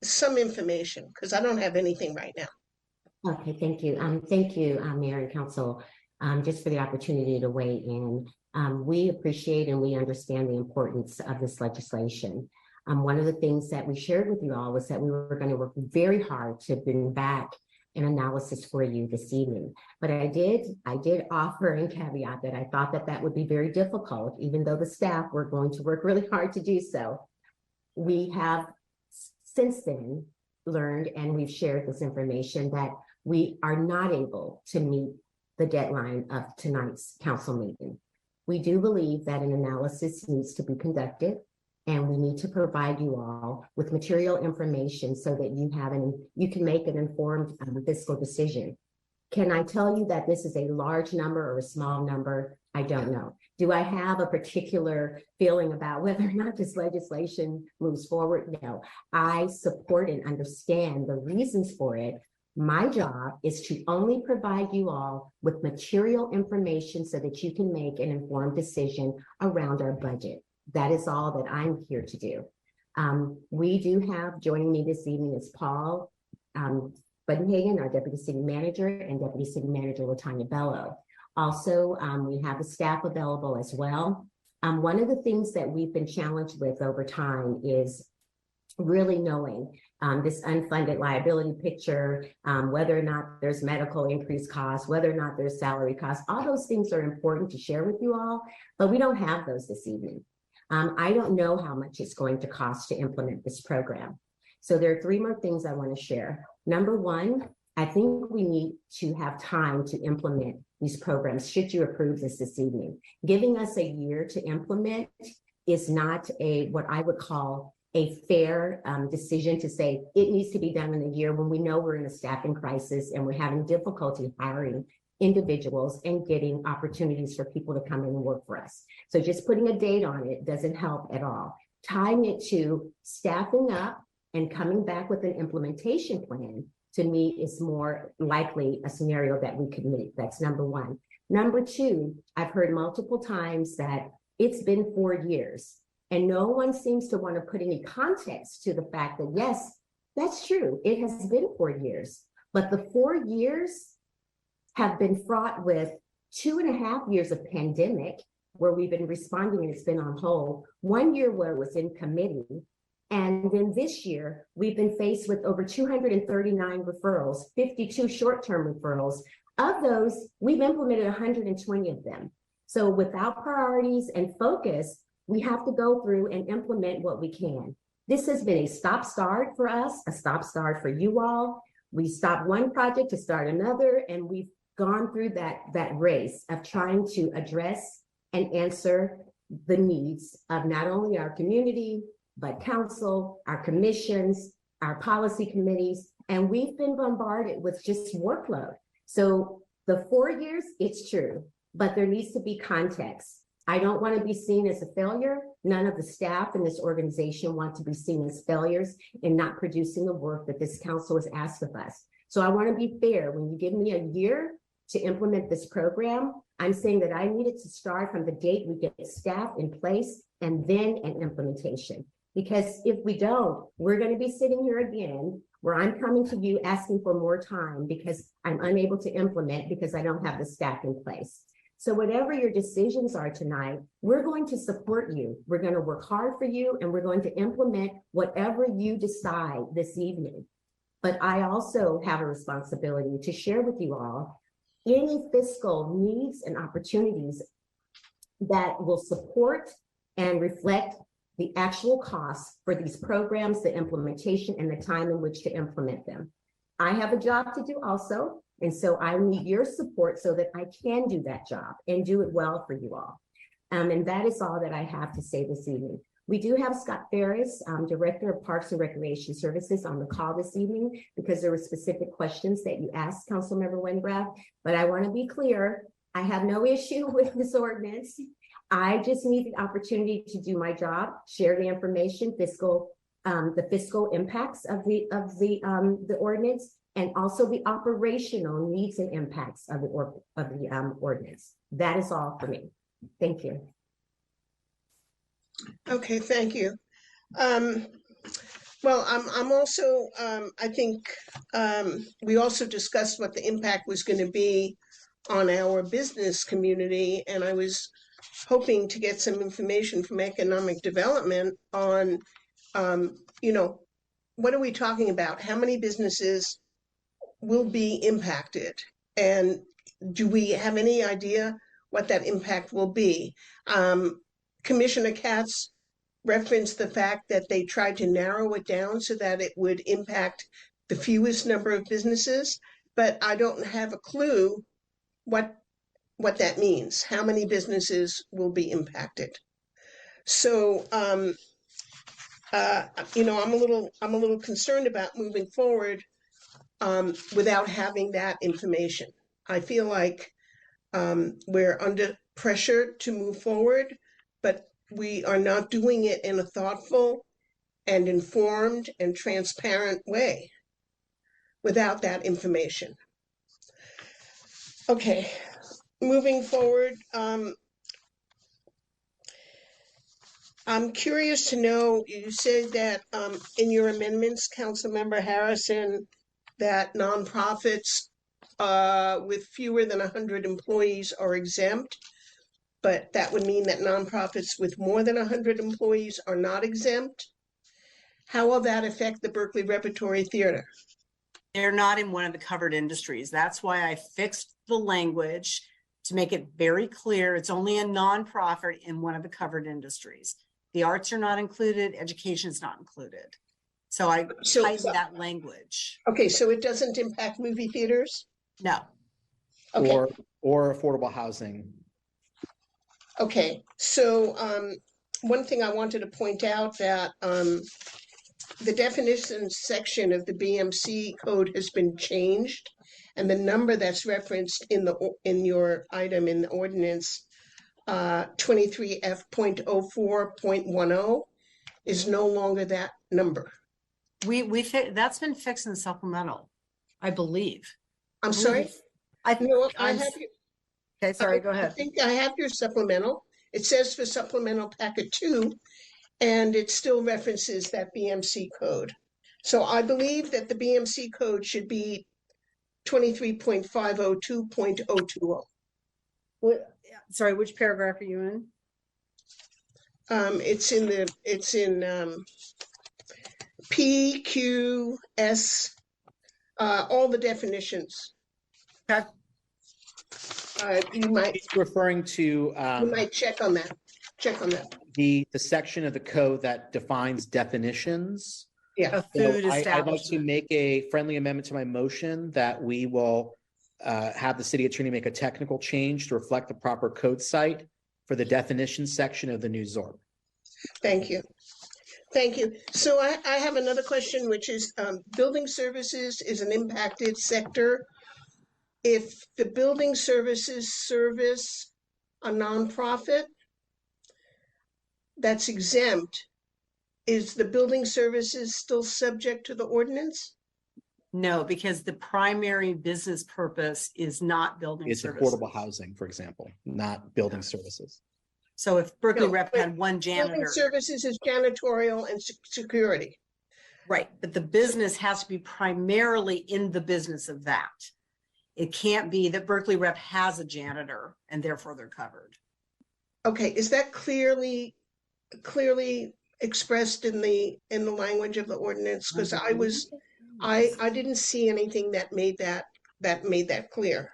some information, because I don't have anything right now. Okay, thank you. Thank you, Mayor and Council, just for the opportunity to weigh in. We appreciate and we understand the importance of this legislation. One of the things that we shared with you all was that we were going to work very hard to bring back an analysis for you this evening. But I did offer and caveat that I thought that that would be very difficult, even though the staff were going to work really hard to do so. We have since then learned, and we've shared this information, that we are not able to meet the deadline of tonight's council meeting. We do believe that an analysis needs to be conducted, and we need to provide you all with material information so that you can make an informed fiscal decision. Can I tell you that this is a large number or a small number? I don't know. Do I have a particular feeling about whether or not this legislation moves forward? No. I support and understand the reasons for it. My job is to only provide you all with material information so that you can make an informed decision around our budget. That is all that I'm here to do. We do have, joining me this evening is Paul Budenhagen, our Deputy City Manager, and Deputy City Manager Latanya Bello. Also, we have the staff available as well. One of the things that we've been challenged with over time is really knowing this unfunded liability picture, whether or not there's medical increase costs, whether or not there's salary costs. All those things are important to share with you all, but we don't have those this evening. I don't know how much it's going to cost to implement this program. So there are three more things I want to share. Number one, I think we need to have time to implement these programs should you approve this evening. Giving us a year to implement is not what I would call a fair decision to say it needs to be done in a year when we know we're in a staffing crisis and we're having difficulty hiring individuals and getting opportunities for people to come in and work for us. So just putting a date on it doesn't help at all. Tying it to staffing up and coming back with an implementation plan, to me, is more likely a scenario that we could meet. That's number one. Number two, I've heard multiple times that it's been 4 years, and no one seems to want to put any context to the fact that, yes, that's true. It has been 4 years, but the 4 years have been fraught with 2.5 years of pandemic where we've been responding and it's been on hold. 1 year where it was in committee. And then this year, we've been faced with over 239 referrals, 52 short-term referrals. Of those, we've implemented 120 of them. So without priorities and focus, we have to go through and implement what we can. This has been a stop-start for us, a stop-start for you all. We stopped one project to start another, and we've gone through that race of trying to address and answer the needs of not only our community, but council, our commissions, our policy committees, and we've been bombarded with just workload. So the 4 years, it's true, but there needs to be context. I don't want to be seen as a failure. None of the staff in this organization want to be seen as failures in not producing the work that this council has asked of us. So I want to be fair. When you give me a year to implement this program, I'm saying that I need it to start from the date we get staff in place and then an implementation. Because if we don't, we're going to be sitting here again where I'm coming to you asking for more time because I'm unable to implement because I don't have the staff in place. So whatever your decisions are tonight, we're going to support you. We're going to work hard for you, and we're going to implement whatever you decide this evening. But I also have a responsibility to share with you all any fiscal needs and opportunities that will support and reflect the actual costs for these programs, the implementation, and the time in which to implement them. I have a job to do also, and so I need your support so that I can do that job and do it well for you all. And that is all that I have to say this evening. We do have Scott Ferris, Director of Parks and Recreation Services, on the call this evening because there were specific questions that you asked, Councilmember Wengraf, but I want to be clear, I have no issue with this ordinance. I just need the opportunity to do my job, share the information, the fiscal impacts of the ordinance, and also the operational needs and impacts of the ordinance. That is all for me. Thank you. Well, I'm also, I think, we also discussed what the impact was going to be on our business community, and I was hoping to get some information from economic development on, you know, what are we talking about? How many businesses will be impacted? And do we have any idea what that impact will be? Commissioner Katz referenced the fact that they tried to narrow it down so that it would impact the fewest number of businesses, but I don't have a clue what that means. How many businesses will be impacted? So, you know, I'm a little concerned about moving forward without having that information. I feel like we're under pressure to move forward, but we are not doing it in a thoughtful and informed and transparent way without that information. Okay, moving forward, I'm curious to know, you said that in your amendments, Councilmember Harrison, that nonprofits with fewer than 100 employees are exempt, but that would mean that nonprofits with more than 100 employees are not exempt. How will that affect the Berkeley Repertory Theater? They're not in one of the covered industries. That's why I fixed the language to make it very clear. It's only a nonprofit in one of the covered industries. The arts are not included, education is not included. So I tightened that language. Okay, so it doesn't impact movie theaters? No. Okay. Or affordable housing. Okay, so one thing I wanted to point out that the definitions section of the BMC code has been changed, and the number that's referenced in your item in the ordinance 23F.04.10 is no longer that number. That's been fixed in the supplemental, I believe. I'm sorry? I have your, okay, sorry, go ahead. I think I have your supplemental. It says for supplemental packet 2, and it still references that BMC code. So I believe that the BMC code should be 23.502.020. Sorry, which paragraph are you in? It's in P, Q, S, all the definitions. Okay. You might It's referring to check on that. the section of the code that defines definitions. Yeah. A food So I'd like to establishment. make a friendly amendment to my motion that we will have the city attorney make a technical change to reflect the proper code site for the definition section of the new ZORP. Thank you. Thank you. So I have another question, which is building services is an impacted sector. If the building services service a nonprofit that's exempt, is the building services still subject to the ordinance? No, because the primary business purpose is not building It's services. affordable housing, for example, not building services. So if Berkeley No, Rep but had one Building janitor, services is janitorial and security. right, but the business has to be primarily in the business of that. It can't be that Berkeley Rep has a janitor and therefore they're covered. Okay, is that clearly expressed in the language of the ordinance? Because I didn't see anything that made that clear.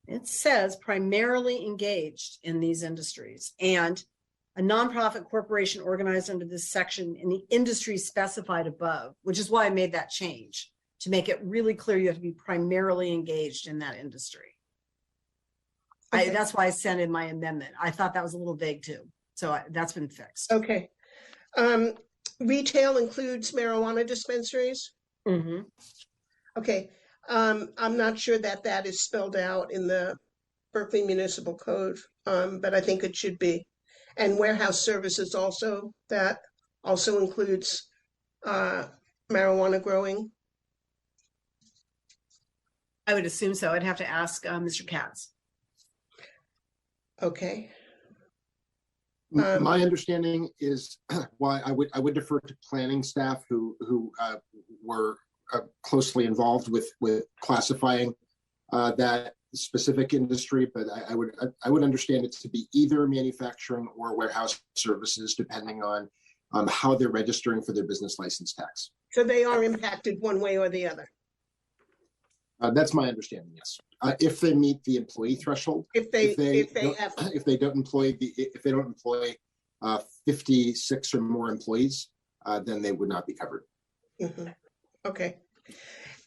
It says primarily engaged in these industries, and a nonprofit corporation organized under this section in the industry specified above, which is why I made that change to make it really clear you have to be primarily engaged in that industry. Okay. That's why I sent in my amendment. I thought that was a little vague too. So that's been fixed. Okay. Retail includes marijuana dispensaries? Mm-hmm. Okay. I'm not sure that is spelled out in the Berkeley Municipal Code, but I think it should be. And warehouse services also, that also includes marijuana growing? I would assume so. I'd have to ask Mr. Katz. Okay. My understanding is why I would defer to planning staff who were closely involved with classifying that specific industry, but I would understand it to be either manufacturing or warehouse services, depending on how they're registering for their business license tax. So they are impacted one way or the other. That's my understanding. Yes, if they meet the employee threshold, If they don't employ 56 or more employees, then they would not be covered. Mhm. Okay.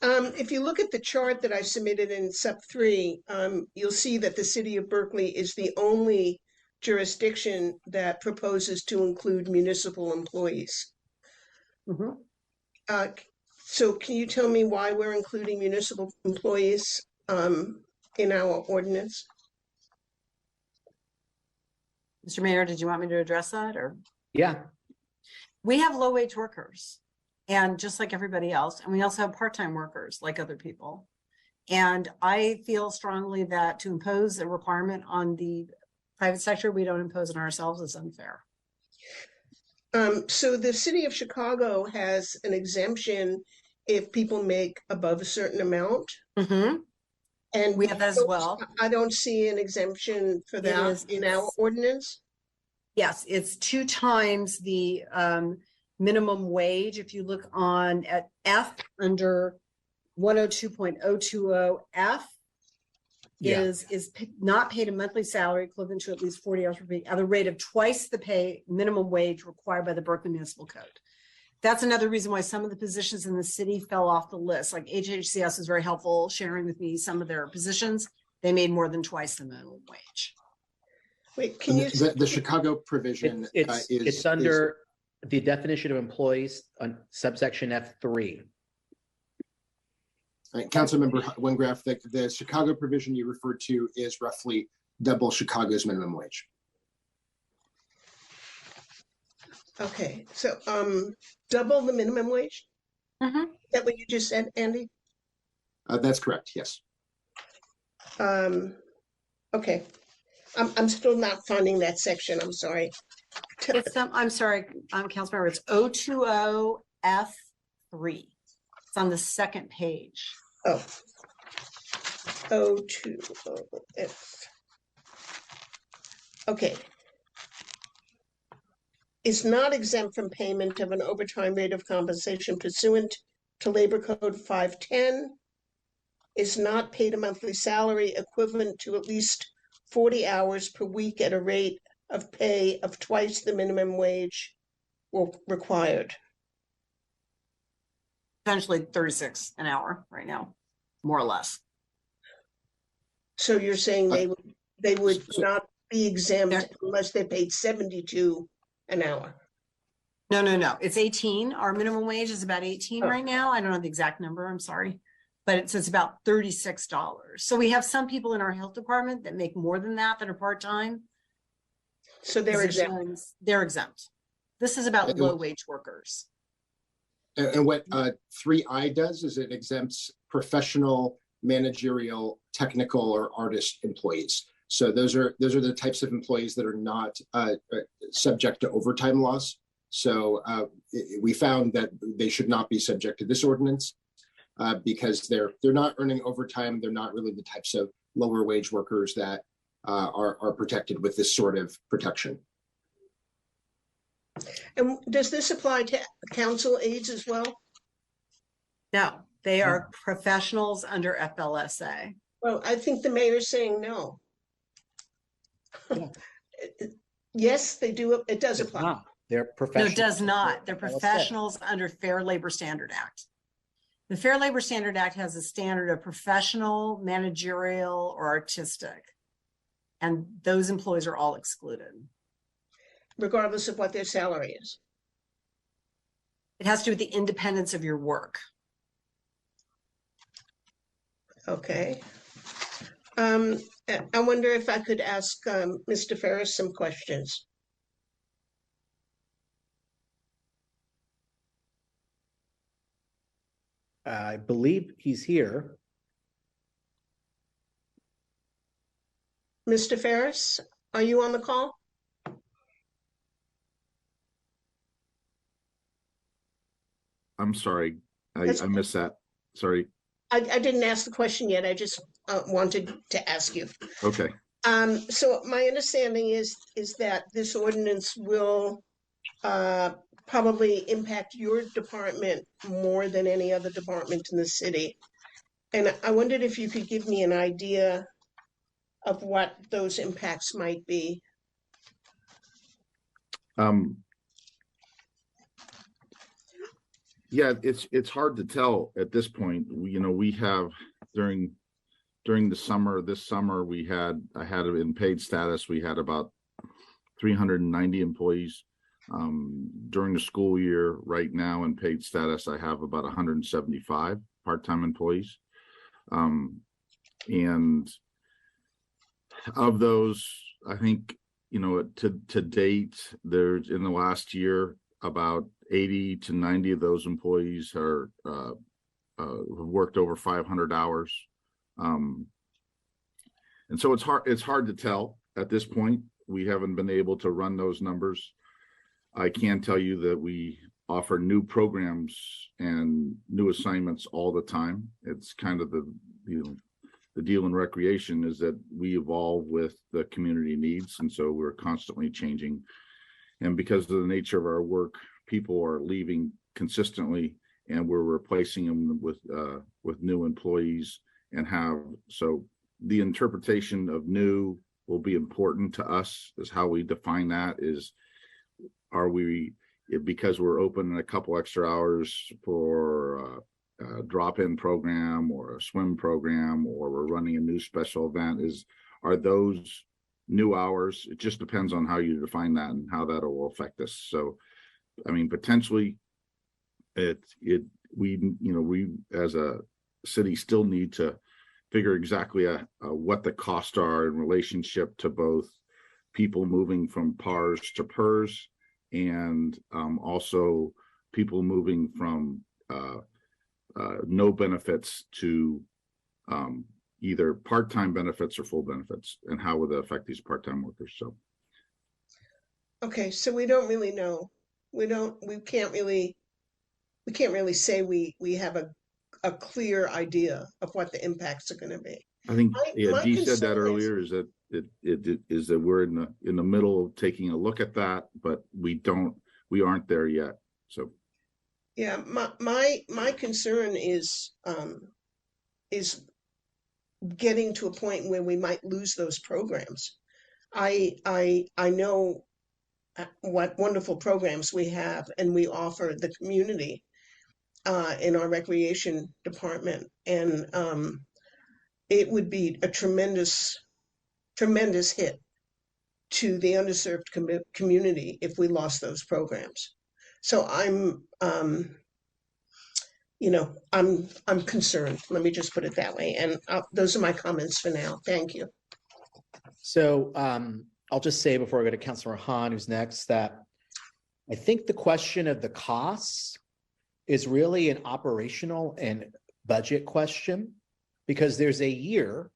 If you look at the chart that I submitted in sub 3, you'll see that the city of Berkeley is the only jurisdiction that proposes to include municipal employees. Mhm. So can you tell me why we're including municipal employees in our ordinance? Mr. Mayor, did you want me to address that, or? Yeah, We have low wage workers, and just like everybody else, and we also have part-time workers like other people. And I feel strongly that to impose a requirement on the private sector, we don't impose on ourselves, is unfair. So the city of Chicago has an exemption if people make above a certain amount. Mhm. And We have that as well. I don't see an exemption for that in our ordinance. Yes, it's 2 times the minimum wage. If you look on at F under 102.020 F Yeah. is not paid a monthly salary equivalent to at least 40 hours per week at a rate of twice the pay minimum wage required by the Berkeley Municipal Code. That's another reason why some of the positions in the city fell off the list. Like HHCS is very helpful sharing with me some of their positions. They made more than twice the minimum wage. Wait, can you? The Chicago provision it's under the definition of employees on subsection F3. Councilmember Wengraf, the Chicago provision you referred to is roughly double Chicago's minimum wage. Okay, so double the minimum wage? Mhm. Is that what you just said, Andy? That's correct, yes. Okay. I'm still not finding that section, I'm sorry. It's I'm sorry, Councilmember, it's 020 F3. It's on the second page. Oh. 020 F. Okay. Is not exempt from payment of an overtime rate of compensation pursuant to Labor Code 510. Is not paid a monthly salary equivalent to at least 40 hours per week at a rate of pay of twice the minimum wage required. Essentially 36 an hour right now, more or less. So you're saying they would not be exempt unless they paid 72 an hour? No. It's 18. Our minimum wage is about 18 right now. I don't know the exact number. I'm sorry. But it's about $36. So we have some people in our health department that make more than that are part-time. So they're exempt. They're exempt. This is about low wage workers. And what 3I does is it exempts professional, managerial, technical, or artist employees. So those are the types of employees that are not subject to overtime laws. So we found that they should not be subject to this ordinance because they're not earning overtime. They're not really the types of lower wage workers that are protected with this sort of protection. And does this apply to council aides as well? No, they are professionals under FLSA. Well, I think the mayor's saying no. Yeah. Yes, they do. It does It's apply. not. They're No, professionals. it does not. They're FLSA. professionals under Fair Labor Standard Act. The Fair Labor Standard Act has a standard of professional, managerial, or artistic. And those employees are all excluded. Regardless of what their salary is. It has to do with the independence of your work. Okay. I wonder if I could ask Mr. Ferris some questions. I believe he's here. Mr. Ferris, are you on the call? I'm sorry. That's- I missed that. Sorry. I didn't ask the question yet. I just wanted to ask you. Okay. So my understanding is that this ordinance will probably impact your department more than any other department in the city. And I wondered if you could give me an idea of what those impacts might be. Yeah, it's hard to tell at this point. We have during the summer, this summer, I had it in paid status. We had about 390 employees. During the school year right now in paid status, I have about 175 part-time employees. And of those, I think, to date, there's in the last year, about 80 to 90 of those employees are have worked over 500 hours. And so it's hard to tell at this point. We haven't been able to run those numbers. I can tell you that we offer new programs and new assignments all the time. It's kind of the deal in recreation is that we evolve with the community needs. And so we're constantly changing. And because of the nature of our work, people are leaving consistently and we're replacing them with new employees so the interpretation of new will be important to us. Is how we define that is, because we're open a couple extra hours for a drop-in program or a swim program, or we're running a new special event, are those new hours? It just depends on how you define that and how that will affect us. So, I mean, potentially we as a city still need to figure exactly what the costs are in relationship to both people moving from PARs to PERS and also people moving from no benefits to either part-time benefits or full benefits, and how would that affect these part-time workers? So Okay, so we don't really know. We can't really say we have a clear idea of what the impacts are going to be. I think My Dee said that concern earlier, is that is that we're in the middle of taking a look at that, but we aren't there yet. So yeah, my concern is getting to a point where we might lose those programs. I know what wonderful programs we have and we offer the community in our recreation department, and it would be a tremendous hit to the underserved community if we lost those programs. So I'm concerned. Let me just put it that way. And those are my comments for now. Thank you. So I'll just say before I go to Councilor Hahn, who's next, that I think the question of the costs is really an operational and budget question, because there's a year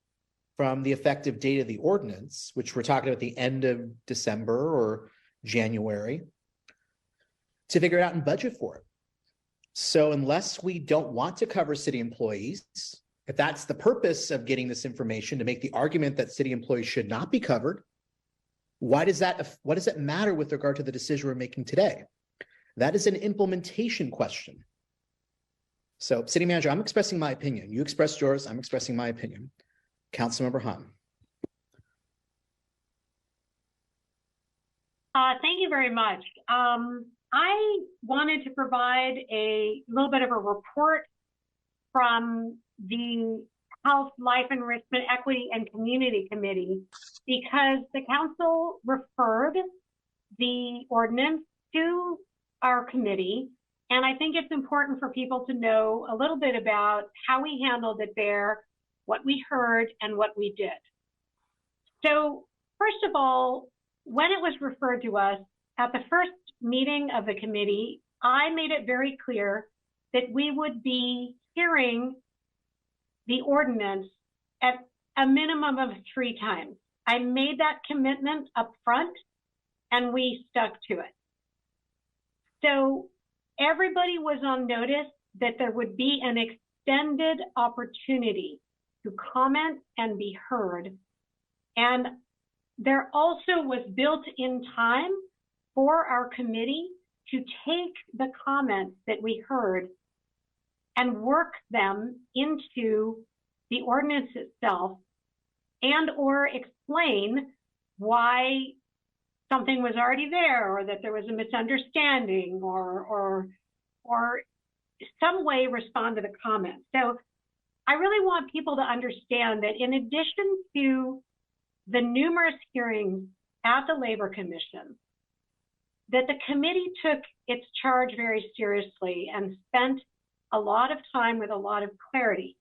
from the effective date of the ordinance, which we're talking about the end of December or January, to figure it out and budget for it. So unless we don't want to cover city employees, if that's the purpose of getting this information, to make the argument that city employees should not be covered, what does that matter with regard to the decision we're making today? That is an implementation question. So, City Manager, I'm expressing my opinion. You expressed yours. I'm expressing my opinion. Councilmember Hahn. Thank you very much. I wanted to provide a little bit of a report from the Health, Life Enrichment, Equity, and Community Committee, because the council referred the ordinance to our committee. And I think it's important for people to know a little bit about how we handled it there, what we heard, and what we did. So first of all, when it was referred to us at the first meeting of the committee, I made it very clear that we would be hearing the ordinance at a minimum of 3 times. I made that commitment up front and we stuck to it. So everybody was on notice that there would be an extended opportunity to comment and be heard. And there also was built-in time for our committee to take the comments that we heard and work them into the ordinance itself, and or explain why something was already there, or that there was a misunderstanding, or some way respond to the comments. So I really want people to understand that in addition to the numerous hearings at the Labor Commission, that the committee took its charge very seriously and spent a lot of time with a lot of clarity.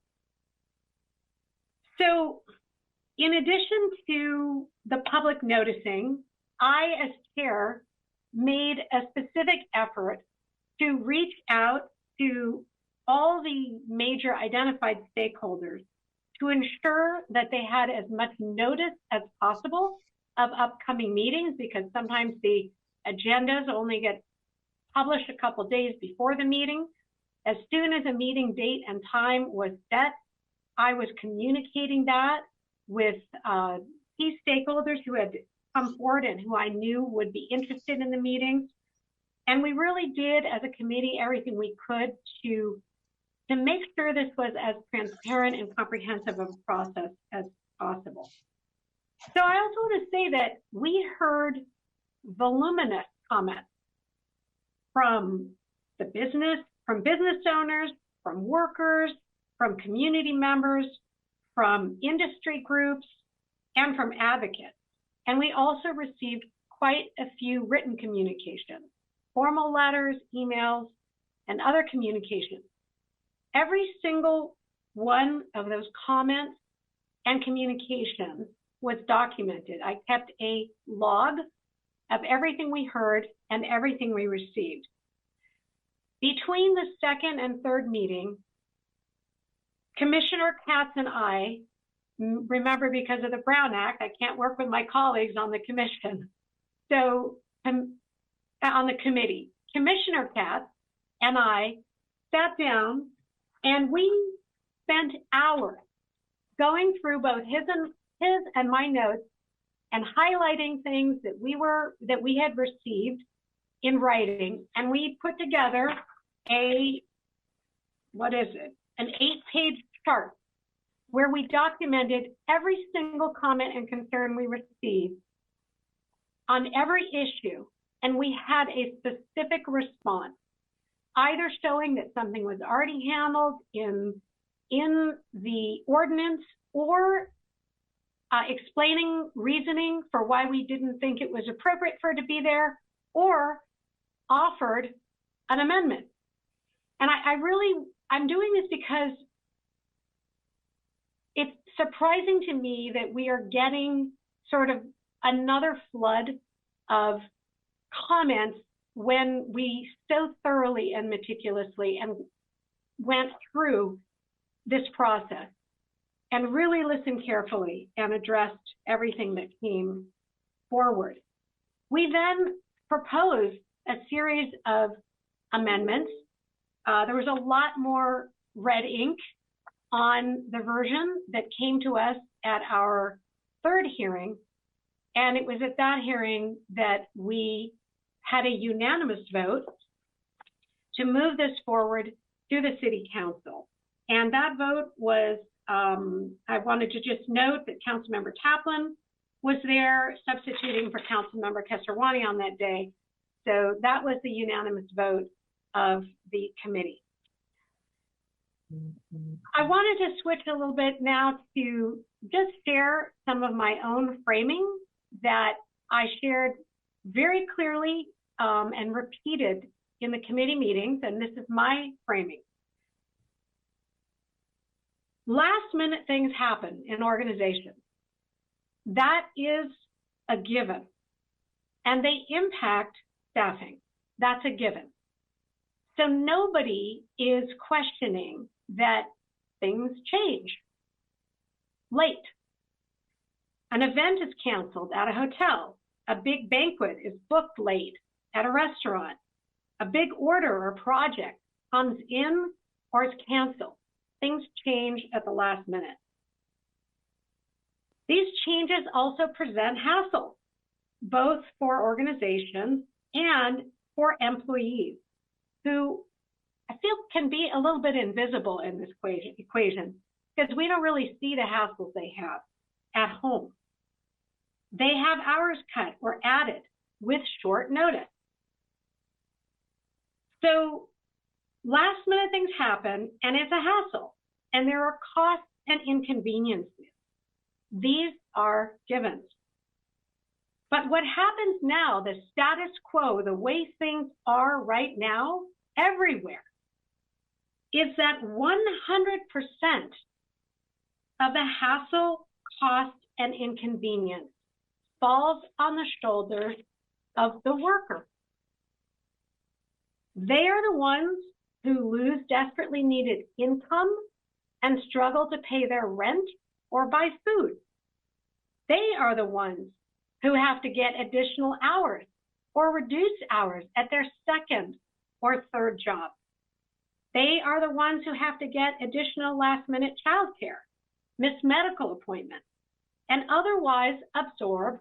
So in addition to the public noticing, I, as chair, made a specific effort to reach out to all the major identified stakeholders to ensure that they had as much notice as possible of upcoming meetings, because sometimes the agendas only get published a couple days before the meeting. As soon as a meeting date and time was set, I was communicating that with key stakeholders who had come forward and who I knew would be interested in the meeting. And we really did, as a committee, everything we could to make sure this was as transparent and comprehensive of a process as possible. So I also want to say that we heard voluminous comments from business owners, from workers, from community members, from industry groups, and from advocates. And we also received quite a few written communications, formal letters, emails, and other communications. Every single one of those comments and communications was documented. I kept a log of everything we heard and everything we received. Between the second and third meeting, Commissioner Katz and I, remember, because of the Brown Act, I can't work with my colleagues on the commission. So on the committee, Commissioner Katz and I sat down and we spent hours going through both his and my notes and highlighting things that we had received in writing. And we put together an 8-page chart where we documented every single comment and concern we received on every issue. And we had a specific response, either showing that something was already handled in the ordinance, or explaining reasoning for why we didn't think it was appropriate for it to be there, or offered an amendment. And I'm doing this because it's surprising to me that we are getting sort of another flood of comments when we so thoroughly and meticulously and went through this process and really listened carefully and addressed everything that came forward. We then proposed a series of amendments. There was a lot more red ink on the version that came to us at our third hearing. And it was at that hearing that we had a unanimous vote to move this forward to the City Council. And that vote was, I wanted to just note that Councilmember Taplin was there substituting for Councilmember Kesarwani on that day. So that was the unanimous vote of the committee. I wanted to switch a little bit now to just share some of my own framing that I shared very clearly and repeated in the committee meetings, and this is my framing. Last minute things happen in organizations. That is a given, and they impact staffing. That's a given. So nobody is questioning that things change. Late. An event is canceled at a hotel. A big banquet is booked late at a restaurant. a big order or project comes in or is canceled, things change at the last minute. These changes also present hassle, both for organizations and for employees, who I feel can be a little bit invisible in this equation because we don't really see the hassles they have at home. They have hours cut or added with short notice. So last minute things happen and it's a hassle, and there are costs and inconveniences. These are givens. But what happens now, the status quo, the way things are right now, everywhere, is that 100% of the hassle, cost, and inconvenience falls on the shoulders of the worker. They are the ones who lose desperately needed income and struggle to pay their rent or buy food. They are the ones who have to get additional hours or reduce hours at their second or third job. They are the ones who have to get additional last-minute childcare, miss medical appointments, and otherwise absorb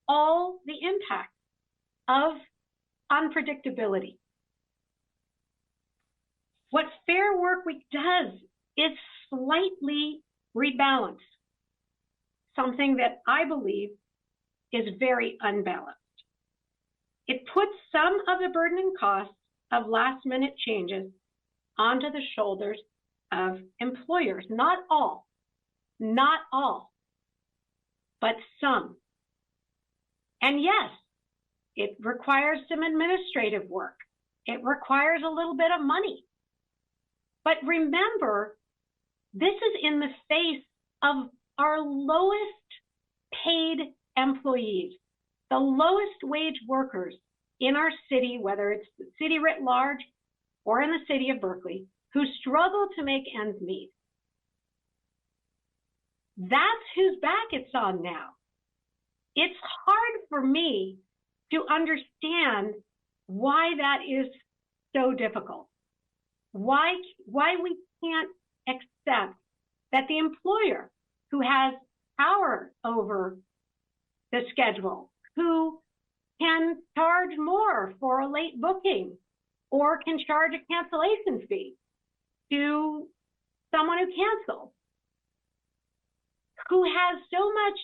all the impacts of unpredictability. What Fair Workweek does is slightly rebalance something that I believe is very unbalanced. It puts some of the burden and costs of last-minute changes onto the shoulders of employers. Not all, but some. And yes, it requires some administrative work. It requires a little bit of money. But remember, this is in the face of our lowest paid employees, the lowest wage workers in our city, whether it's the city writ large or in the city of Berkeley, who struggle to make ends meet. That's whose back it's on now. It's hard for me to understand why that is so difficult. Why we can't accept that the employer who has power over the schedule, who can charge more for a late booking or can charge a cancellation fee to someone who cancels, who has so much,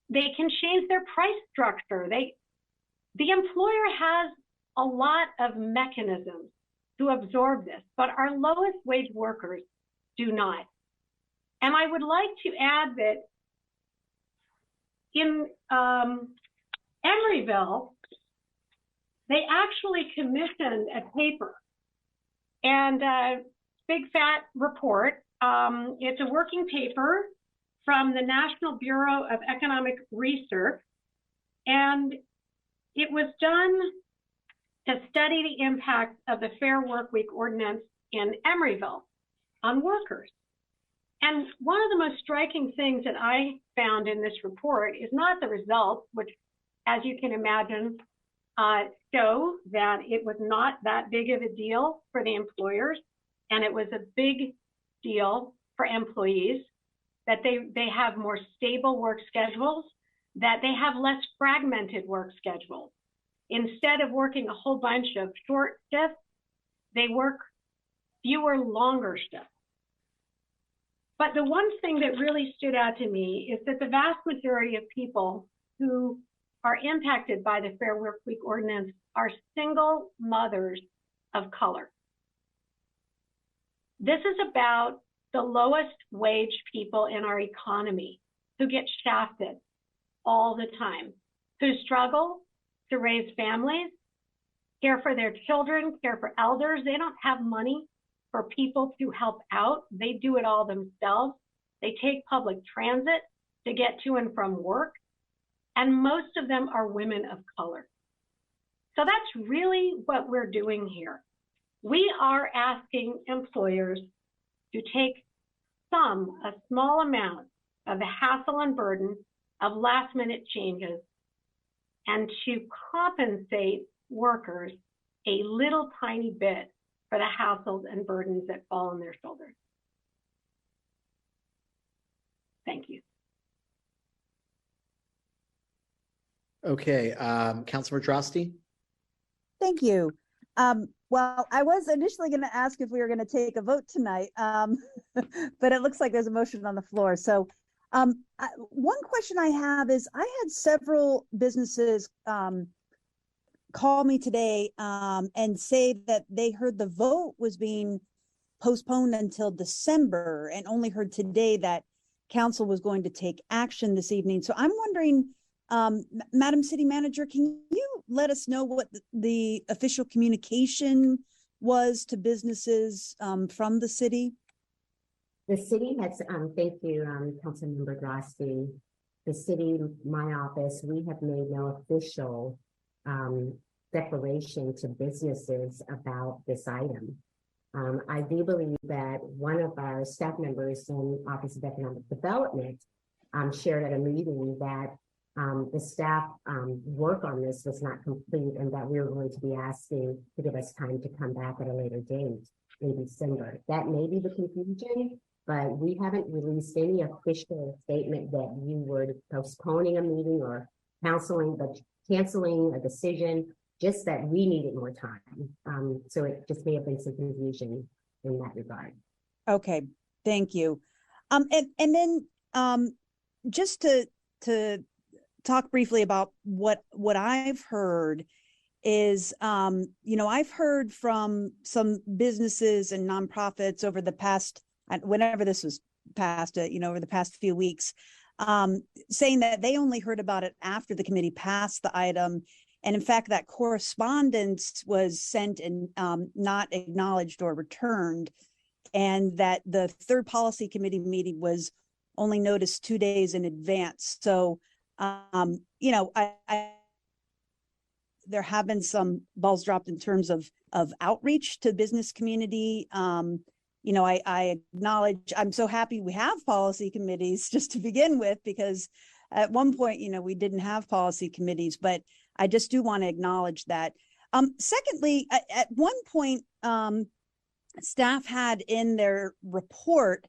they can change their price structure. The employer has a lot of mechanisms to absorb this, but our lowest wage workers do not. And I would like to add that in Emeryville, they actually commissioned a paper and a big fat report. It's a working paper from the National Bureau of Economic Research, and it was done to study the impact of the Fair Workweek Ordinance in Emeryville on workers. And one of the most striking things that I found in this report is not the results, which, as you can imagine, show that it was not that big of a deal for the employers, and it was a big deal for employees, that they have more stable work schedules, that they have less fragmented work schedules. Instead of working a whole bunch of short shifts, they work fewer longer shifts. But the one thing that really stood out to me is that the vast majority of people who are impacted by the Fair Workweek Ordinance are single mothers of color. This is about the lowest wage people in our economy who get shafted all the time, who struggle to raise families, care for their children, care for elders. They don't have money for people to help out. They do it all themselves. They take public transit to get to and from work. And most of them are women of color. So that's really what we're doing here. We are asking employers to take a small amount of the hassle and burden of last-minute changes and to compensate workers a little tiny bit for the households and burdens that fall on their shoulders. Thank you. Okay, Councilor Drosty? Thank you. Well, I was initially going to ask if we were going to take a vote tonight, but it looks like there's a motion on the floor. So one question I have is I had several businesses call me today and say that they heard the vote was being postponed until December and only heard today that council was going to take action this evening. So I'm wondering, Madam City Manager, can you let us know what the official communication was to businesses from the city? The city has, thank you, Councilmember Drosty. The city, my office, we have made no official declaration to businesses about this item. I do believe that one of our staff members in Office of Economic Development shared at a meeting that the staff work on this was not complete and that we were going to be asking to give us time to come back at a later date in December. That may be the confusion, but we haven't released any official statement that you were postponing a meeting or canceling a decision, just that we needed more time. So it just may have been some confusion in that regard. Okay, thank you. And then just to talk briefly about what I've heard is, I've heard from some businesses and nonprofits over the past, whenever this was passed, over the past few weeks, saying that they only heard about it after the committee passed the item. And in fact, that correspondence was sent and not acknowledged or returned. And that the third policy committee meeting was only noticed 2 days in advance. So, there have been some balls dropped in terms of outreach to business community. I acknowledge, I'm so happy we have policy committees just to begin with, because at one point, we didn't have policy committees, but I just do want to acknowledge that. Secondly, at one point, staff had in their report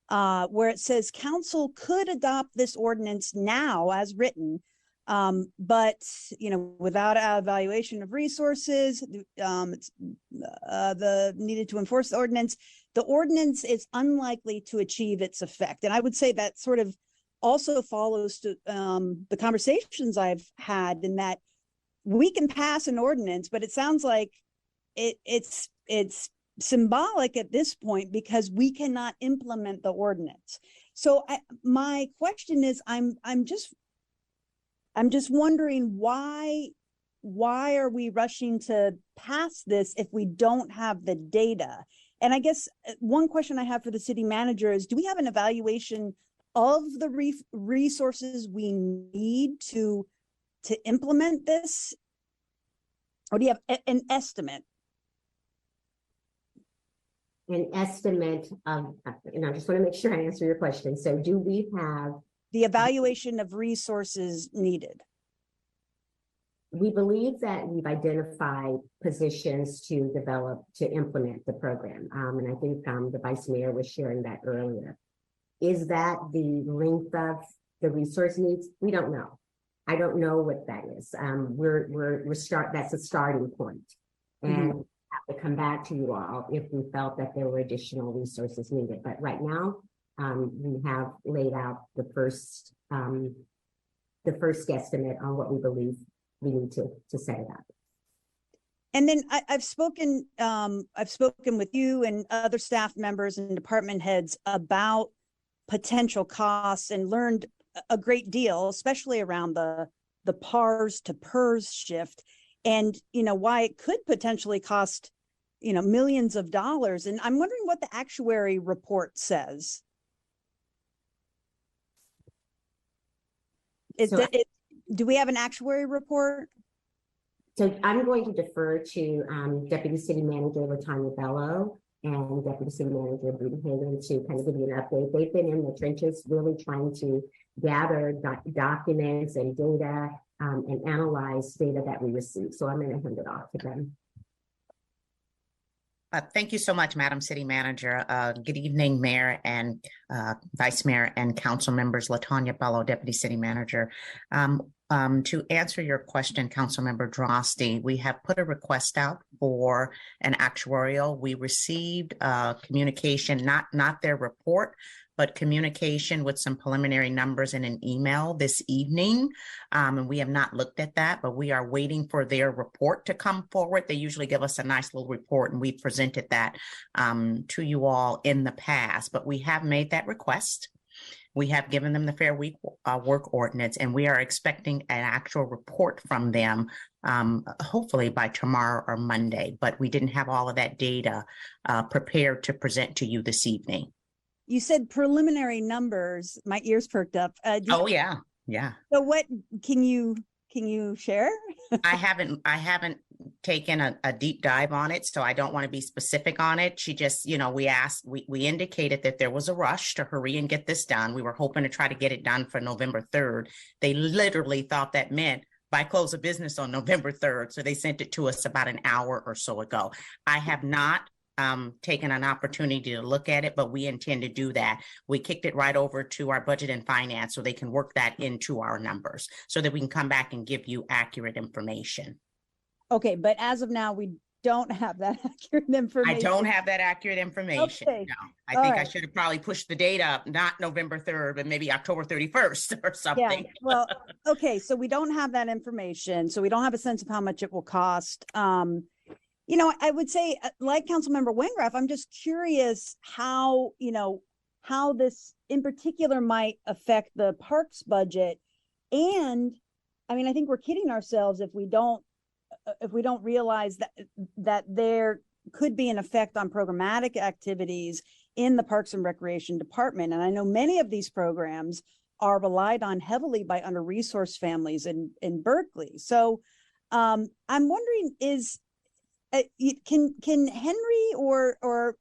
where it says council could adopt this ordinance now as written, but without evaluation of resources, the needed to enforce the ordinance is unlikely to achieve its effect. And I would say that sort of also follows to the conversations I've had, in that we can pass an ordinance, but it sounds like it's symbolic at this point because we cannot implement the ordinance. So my question is, I'm just wondering why are we rushing to pass this if we don't have the data? And I guess one question I have for the city manager is, do we have an evaluation of the resources we need to implement this? Or do you have an estimate? An estimate of, and I just want to make sure I answer your question. So do we have the evaluation of resources needed? We believe that we've identified positions to implement the program. And I think the Vice Mayor was sharing that earlier. Is that the length of the resource needs? We don't know. I don't know what that is. That's a starting point. And have to come back to you all if we felt that there were additional resources needed. But right now, we have laid out the first guesstimate on what we believe we need to set it up. And then I've spoken with you and other staff members and department heads about potential costs and learned a great deal, especially around the PARS to PERS shift, and why it could potentially cost millions of dollars. And I'm wondering what the actuary report says. Do we have an actuary report? So I'm going to defer to Deputy City Manager Latanya Bello and Deputy City Manager Bruton Hagan to kind of give you an update. They've been in the trenches really trying to gather documents and data and analyze data that we receive. So I'm going to hand it off to them. Thank you so much, Madam City Manager. Good evening, Mayor and Vice Mayor and Council members. Latanya Bello, Deputy City Manager. To answer your question, Councilmember Droste, we have put a request out for an actuarial. We received communication, not their report, but communication with some preliminary numbers in an email this evening. And we have not looked at that, but we are waiting for their report to come forward. They usually give us a nice little report, and we presented that to you all in the past, but we have made that request. We have given them the Fair Week Work Ordinance, and we are expecting an actual report from them, hopefully by tomorrow or Monday, but we didn't have all of that data prepared to present to you this evening. You said preliminary numbers. My ears perked up. Oh yeah. So what can you share? I haven't taken a deep dive on it, so I don't want to be specific on it. She just, we indicated that there was a rush to hurry and get this done. We were hoping to try to get it done for November 3rd. They literally thought that meant by close of business on November 3rd. So they sent it to us about an hour or so ago. I have not taken an opportunity to look at it, but we intend to do that. We kicked it right over to our budget and finance so they can work that into our numbers so that we can come back and give you accurate information. Okay, but as of now, we don't have that accurate information. I don't have that accurate information. Okay. No, I think I should have probably pushed the date up, not November 3rd, but maybe October 31st or something. Yeah, well, okay, so we don't have that information. So we don't have a sense of how much it will cost. I would say, like Councilmember Wengraf, I'm just curious how this in particular might affect the parks budget. And I mean, I think we're kidding ourselves if we don't realize that there could be an effect on programmatic activities in the Parks and Recreation Department. And I know many of these programs are relied on heavily by under-resourced families in Berkeley. So I'm wondering, can Henry or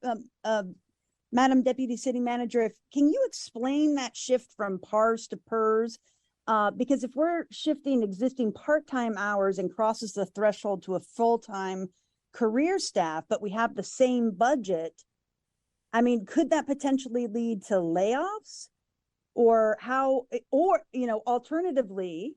Madam Deputy City Manager, can you explain that shift from PARS to PERS? Because if we're shifting existing part-time hours and crosses the threshold to a full-time career staff, but we have the same budget, I mean, could that potentially lead to layoffs? Or alternatively,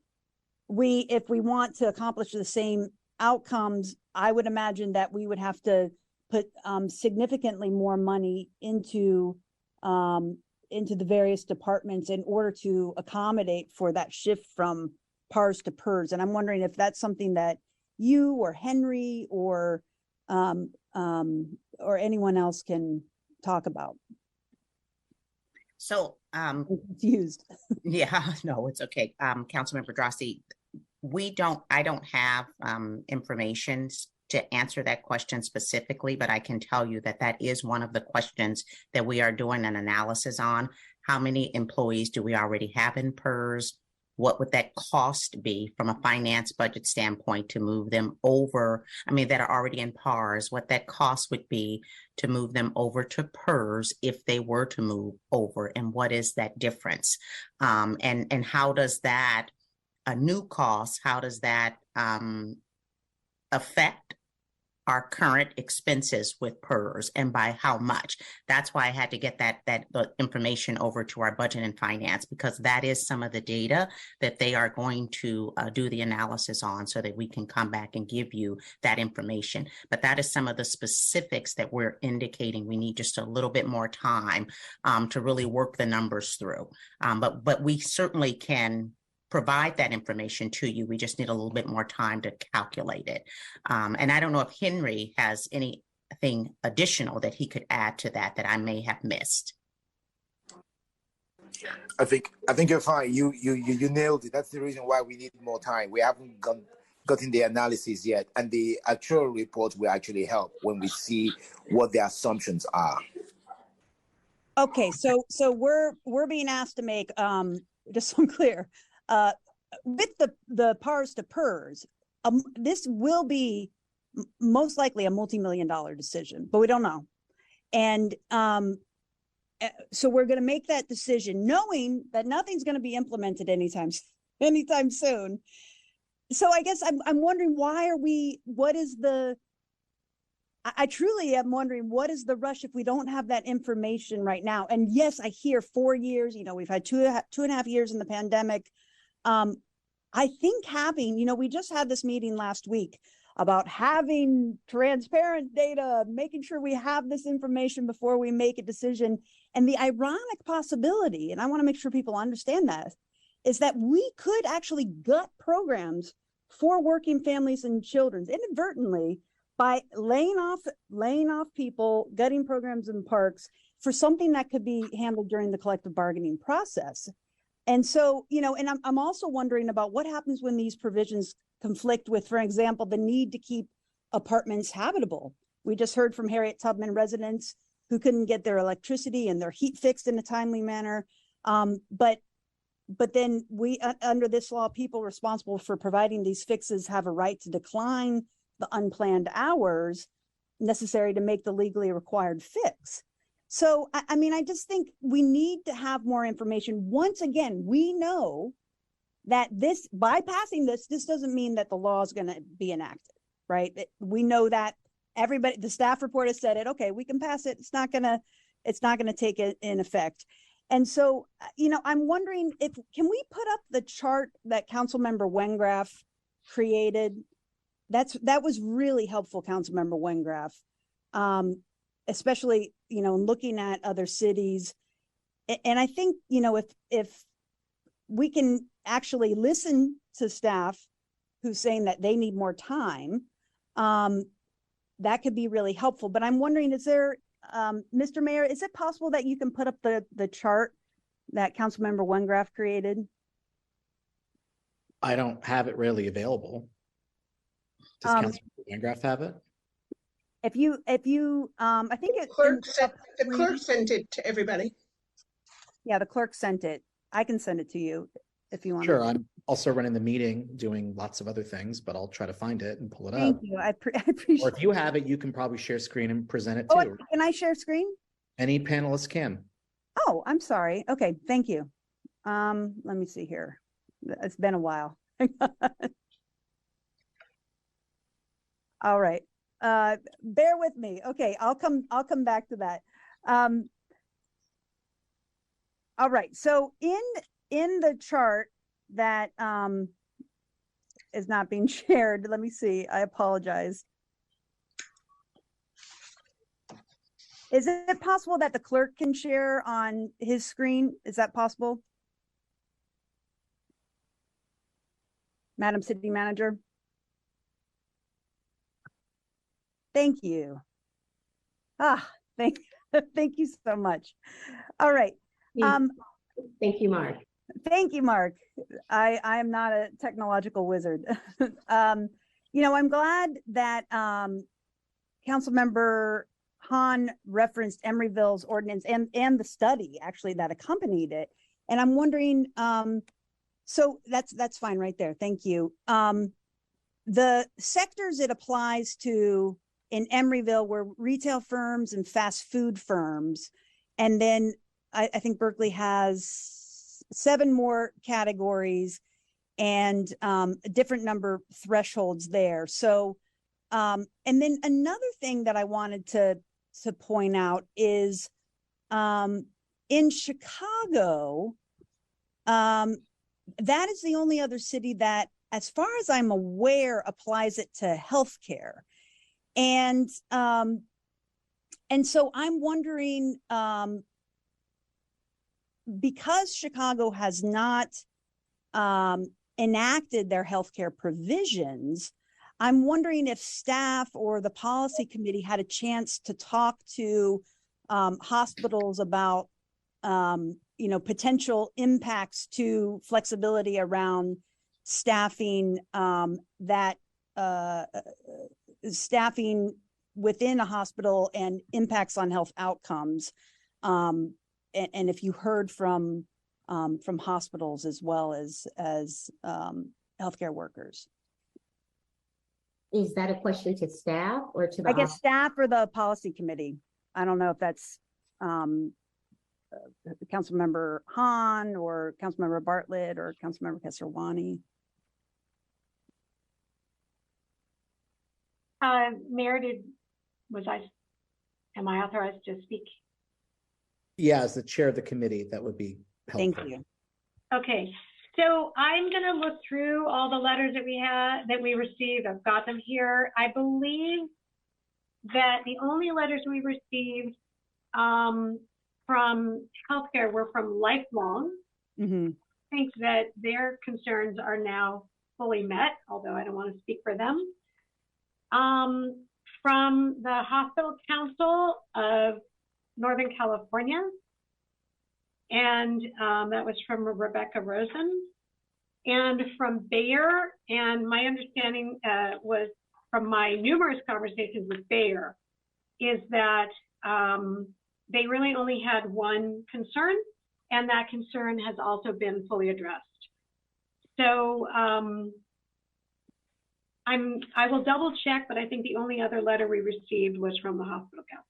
if we want to accomplish the same outcomes, I would imagine that we would have to put significantly more money into the various departments in order to accommodate for that shift from PARS to PERS. And I'm wondering if that's something that you or Henry or anyone else can talk about. So I'm confused. Yeah, no, it's okay. Councilmember Droste, I don't have information to answer that question specifically, but I can tell you that is one of the questions that we are doing an analysis on. How many employees do we already have in PERS? What would that cost be from a finance budget standpoint to move them over? I mean, that are already in PARS, what that cost would be to move them over to PERS if they were to move over, and what is that difference? And how does that, a new cost, how does that affect our current expenses with PERS, and by how much? That's why I had to get that information over to our budget and finance, because that is some of the data that they are going to do the analysis on, so that we can come back and give you that information. But that is some of the specifics that we're indicating we need just a little bit more time to really work the numbers through. But we certainly can provide that information to you. We just need a little bit more time to calculate it. And I don't know if Henry has anything additional that he could add to that I may have missed. I think you're fine. You nailed it. That's the reason why we need more time. We haven't gotten the analysis yet, and the actual report will actually help when we see what the assumptions are. Okay, so we're being asked to make just so I'm clear. With the PARS to PERS, this will be most likely a multi-million-dollar decision, but we don't know. And so we're going to make that decision knowing that nothing's going to be implemented anytime soon. So I guess I'm wondering, what is the I truly am wondering, what is the rush if we don't have that information right now? And yes, I hear 4 years, we've had two and a half years in the pandemic. I think having, we just had this meeting last week about having transparent data, making sure we have this information before we make a decision. And the ironic possibility, and I want to make sure people understand that, is that we could actually gut programs for working families and children inadvertently by laying off people, gutting programs in parks for something that could be handled during the collective bargaining process. And so, and I'm also wondering about what happens when these provisions conflict with, for example, the need to keep apartments habitable. We just heard from Harriet Tubman residents who couldn't get their electricity and their heat fixed in a timely manner. But then we, under this law, people responsible for providing these fixes have a right to decline the unplanned hours necessary to make the legally required fix. So, I just think we need to have more information. Once again, we know that by passing this doesn't mean that the law is going to be enacted, right? We know that the staff report has said it, okay, we can pass it. It's not going to take it in effect. And so, I'm wondering can we put up the chart that Councilmember Wengraf created? That was really helpful, Councilmember Wengraf. Especially, looking at other cities. And I think, if we can actually listen to staff who's saying that they need more time, that could be really helpful. But I'm wondering, is there, Mr. Mayor, is it possible that you can put up the chart that Councilmember Wengraf created? I don't have it readily available. Does Councilmember Wengraf have it? If you, I think the clerk sent it to everybody. Yeah, the clerk sent it. I can send it to you if you want. Sure, I'm also running the meeting, doing lots of other things, but I'll try to find it and pull it up. Thank you. I appreciate. Or if you have it, you can probably share screen and present it too. Can I share screen? Any panelist can. Oh, I'm sorry. Okay, thank you. Let me see here. It's been a while. All right. Bear with me. Okay, I'll come back to that. All right. So in the chart that is not being shared, let me see. I apologize. Is it possible that the clerk can share on his screen? Is that possible? Madam City Manager? Thank you. Thank you so much. All right. Thank you, Mark. Thank you, Mark. I am not a technological wizard. I'm glad that Councilmember Hahn referenced Emeryville's ordinance and the study actually that accompanied it. And I'm wondering, so that's fine right there. Thank you. The sectors it applies to in Emeryville were retail firms and fast food firms. And then I think Berkeley has 7 more categories and a different number thresholds there. So, and then another thing that I wanted to point out is in Chicago, that is the only other city that, as far as I'm aware, applies it to healthcare. And so I'm wondering, because Chicago has not enacted their healthcare provisions, I'm wondering if staff or the policy committee had a chance to talk to hospitals about potential impacts to flexibility around staffing, staffing within a hospital and impacts on health outcomes. And if you heard from hospitals as well as healthcare workers. Is that a question to staff or to the? I guess staff or the policy committee. I don't know if that's Councilmember Hahn or Councilmember Bartlett or Councilmember Kesarwani. Mayor, am I authorized to speak? Yeah, as the chair of the committee, that would be helpful. Thank you. Okay, so I'm gonna look through all the letters that we received. I've got them here. I believe that the only letters we received from healthcare were from Lifelong. Mm-hmm. I think that their concerns are now fully met, although I don't want to speak for them. From the Hospital Council of Northern California, and that was from Rebecca Rosen, and from Bayer, and my understanding was from my numerous conversations with Bayer, is that they really only had one concern, and that concern has also been fully addressed. So I will double check, but I think the only other letter we received was from the Hospital Council.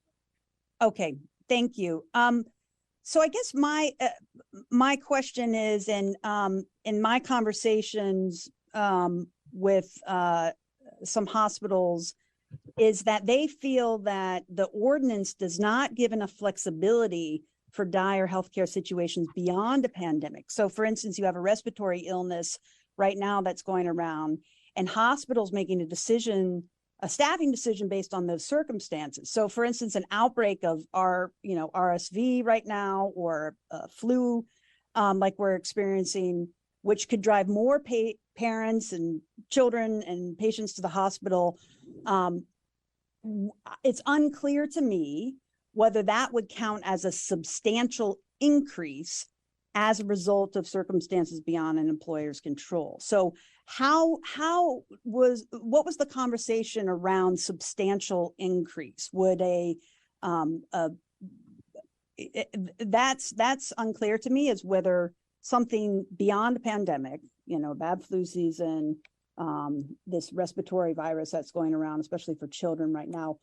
Okay, thank you. So I guess my question is, in my conversations with some hospitals, is that they feel that the ordinance does not give enough flexibility for dire healthcare situations beyond a pandemic. So for instance, you have a respiratory illness right now that's going around, and hospitals making a staffing decision based on those circumstances. So for instance, an outbreak of RSV right now, or flu like we're experiencing, which could drive more parents and children and patients to the hospital. It's unclear to me whether that would count as a substantial increase as a result of circumstances beyond an employer's control. So what was the conversation around substantial increase? Would that's unclear to me, as whether something beyond a pandemic, bad flu season, this respiratory virus that's going around, especially for children right now,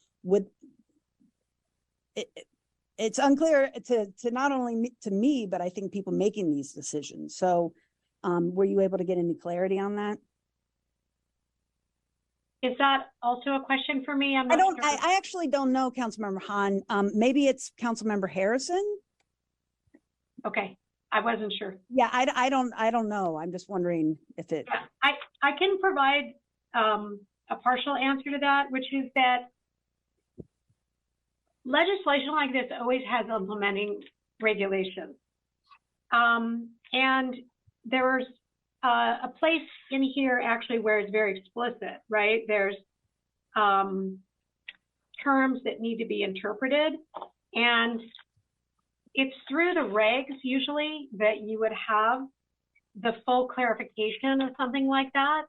it's unclear to not only to me, but I think people making these decisions. So were you able to get any clarity on that? Is that also a question for me? I actually don't know, Councilmember Hahn. Maybe it's Councilmember Harrison. Okay, I wasn't sure. Yeah, I don't know. I'm just wondering if it. Yeah, I can provide a partial answer to that, which is that legislation like this always has implementing regulations. And there's a place in here actually where it's very explicit, right? There's terms that need to be interpreted, and it's through the regs usually that you would have the full clarification of something like that.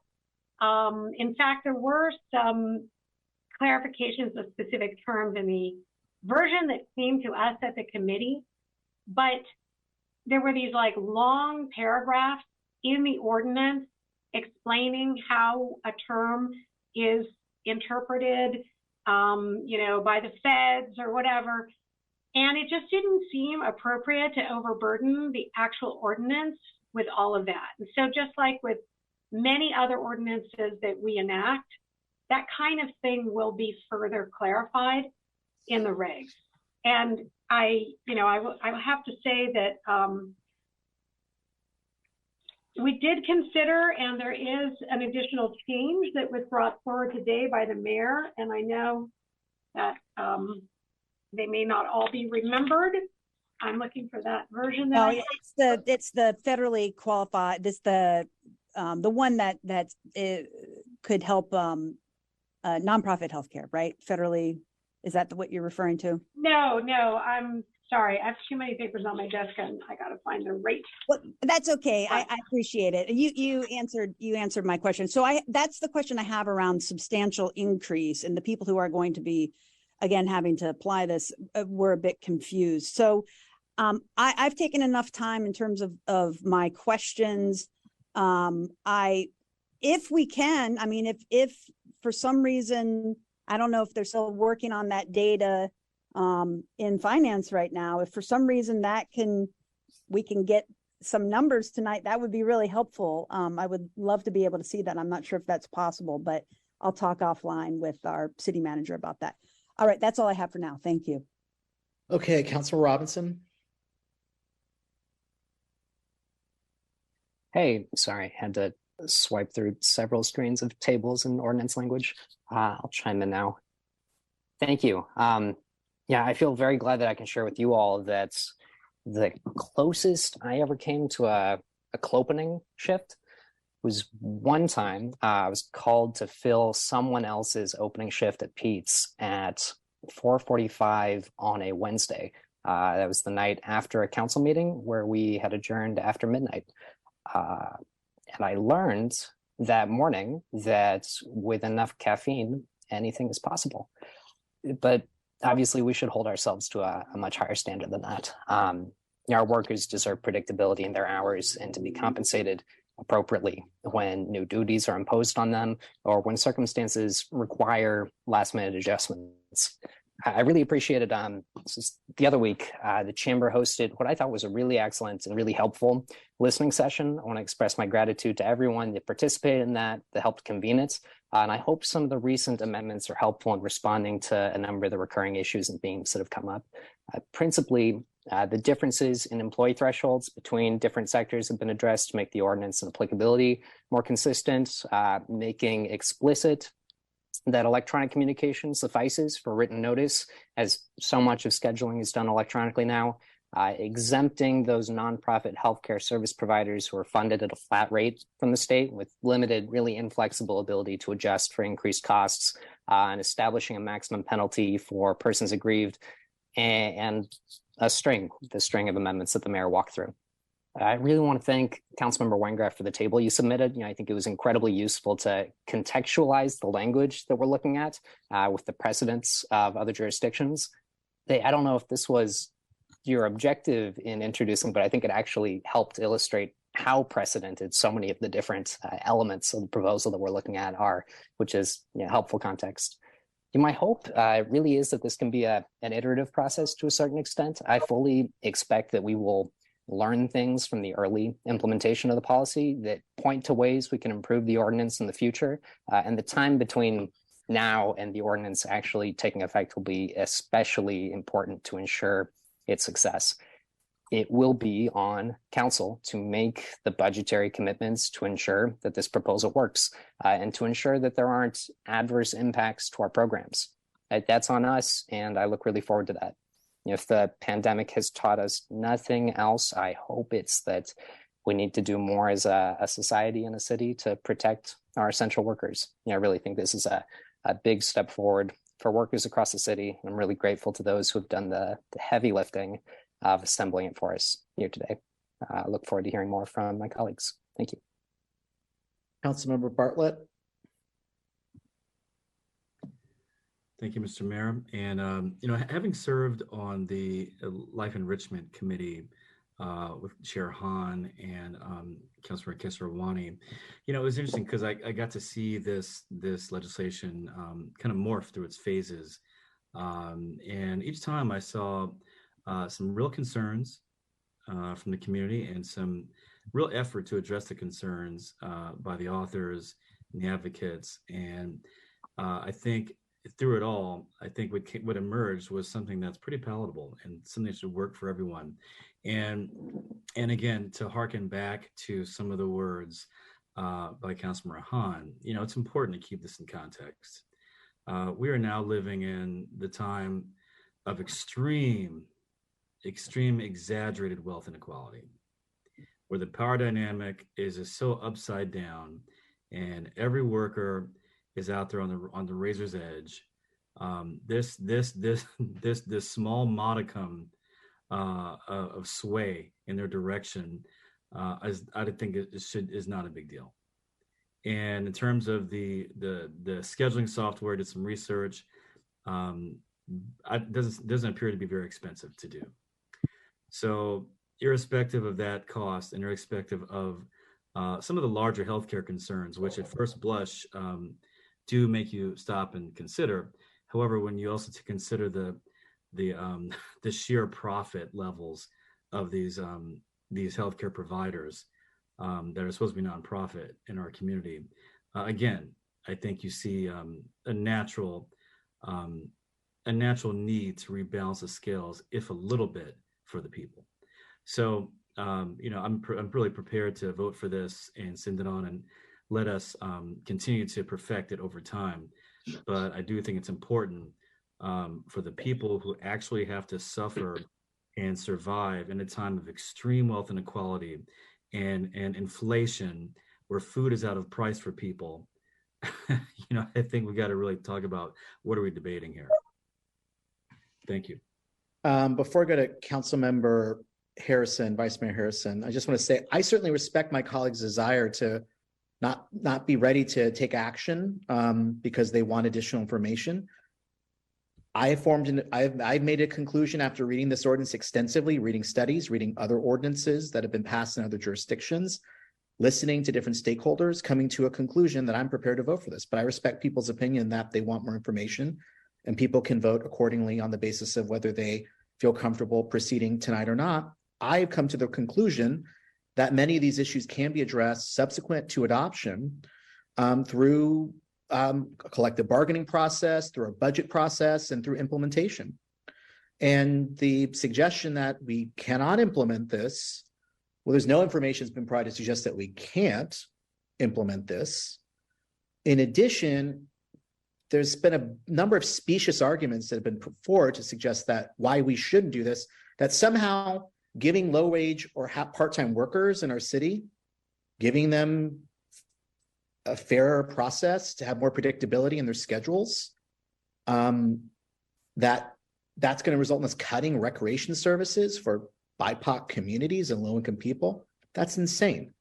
In fact, there were some clarifications of specific terms in the version that came to us at the committee, but there were these like long paragraphs in the ordinance explaining how a term is interpreted, by the feds or whatever. And it just didn't seem appropriate to overburden the actual ordinance with all of that. And so just like with many other ordinances that we enact, that kind of thing will be further clarified in the regs. And I have to say that we did consider, and there is an additional change that was brought forward today by the mayor, and I know that they may not all be remembered. I'm looking for that version. It's the federally qualified. This the one that could help nonprofit healthcare, right? Federally, is that what you're referring to? No, I'm sorry. I have too many papers on my desk, and I got to find the rate. Well, that's okay. I appreciate it. You answered my question. So that's the question I have around substantial increase, and the people who are going to be, again, having to apply this were a bit confused. So I've taken enough time in terms of my questions. If we can, I mean, if for some reason, I don't know if they're still working on that data in finance right now. If for some reason we can get some numbers tonight, that would be really helpful. I would love to be able to see that. I'm not sure if that's possible, but I'll talk offline with our city manager about that. All right, that's all I have for now. Thank you. Okay, Councilor Robinson. Hey, sorry, had to swipe through several screens of tables in ordinance language. I'll chime in now. Thank you. Yeah, I feel very glad that I can share with you all that the closest I ever came to a clopening shift was one time I was called to fill someone else's opening shift at Pete's at 4:45 on a Wednesday. That was the night after a council meeting where we had adjourned after midnight. And I learned that morning that with enough caffeine, anything is possible. But obviously, we should hold ourselves to a much higher standard than that. Our workers deserve predictability in their hours and to be compensated appropriately when new duties are imposed on them or when circumstances require last-minute adjustments. I really appreciated the other week, the chamber hosted what I thought was a really excellent and really helpful listening session. I want to express my gratitude to everyone that participated in that helped convene it. And I hope some of the recent amendments are helpful in responding to a number of the recurring issues and themes that have come up. Principally, the differences in employee thresholds between different sectors have been addressed to make the ordinance and applicability more consistent, making explicit that electronic communication suffices for written notice, as so much of scheduling is done electronically now, exempting those nonprofit healthcare service providers who are funded at a flat rate from the state with limited, really inflexible ability to adjust for increased costs, and establishing a maximum penalty for persons aggrieved, and the string of amendments that the mayor walked through. I really want to thank Councilmember Wengraff for the table you submitted. I think it was incredibly useful to contextualize the language that we're looking at with the precedents of other jurisdictions. I don't know if this was your objective in introducing, but I think it actually helped illustrate how precedented so many of the different elements of the proposal that we're looking at are, which is helpful context. My hope really is that this can be an iterative process to a certain extent. I fully expect that we will learn things from the early implementation of the policy that point to ways we can improve the ordinance in the future. And the time between now and the ordinance actually taking effect will be especially important to ensure its success. It will be on council to make the budgetary commitments to ensure that this proposal works and to ensure that there aren't adverse impacts to our programs. That's on us, and I look really forward to that. If the pandemic has taught us nothing else, I hope it's that we need to do more as a society and a city to protect our essential workers. I really think this is a big step forward for workers across the city. I'm really grateful to those who have done the heavy lifting of assembling it for us here today. I look forward to hearing more from my colleagues. Thank you. Councilmember Bartlett. Thank you, Mr. Mayor. And, having served on the Life Enrichment Committee with Chair Hahn and Councilor Kesarwani, it was interesting because I got to see this legislation kind of morph through its phases. And each time I saw some real concerns from the community and some real effort to address the concerns by the authors and the advocates. And I think through it all, I think what emerged was something that's pretty palatable and something that should work for everyone. And again, to harken back to some of the words by Councilmember Hahn, it's important to keep this in context. We are now living in the time of extreme exaggerated wealth inequality, where the power dynamic is so upside down, and every worker is out there on the razor's edge. This small modicum of sway in their direction, as I think is not a big deal. And in terms of the scheduling software, did some research. Doesn't appear to be very expensive to do. So irrespective of that cost and irrespective of some of the larger healthcare concerns, which at first blush do make you stop and consider. However, when you also consider the sheer profit levels of these healthcare providers that are supposed to be nonprofit in our community, again, I think you see a natural a natural need to rebalance the scales, if a little bit, for the people. So, I'm really prepared to vote for this and send it on and let us continue to perfect it over time. But I do think it's important for the people who actually have to suffer and survive in a time of extreme wealth inequality and inflation, where food is out of price for people. I think we got to really talk about what are we debating here. Thank you. Before I go to Councilmember Harrison, Vice Mayor Harrison, I just want to say I certainly respect my colleagues' desire to not be ready to take action because they want additional information. I've made a conclusion after reading this ordinance extensively, reading studies, reading other ordinances that have been passed in other jurisdictions, listening to different stakeholders, coming to a conclusion that I'm prepared to vote for this. But I respect people's opinion that they want more information, and people can vote accordingly on the basis of whether they feel comfortable proceeding tonight or not. I've come to the conclusion that many of these issues can be addressed subsequent to adoption through a collective bargaining process, through a budget process, and through implementation. And the suggestion that we cannot implement this, well, there's no information that's been provided to suggest that we can't implement this. In addition, there's been a number of specious arguments that have been put forward to suggest that why we shouldn't do this, that somehow giving low wage or part-time workers in our city, giving them a fairer process to have more predictability in their schedules, that's going to result in us cutting recreation services for BIPOC communities and low-income people. That's insane.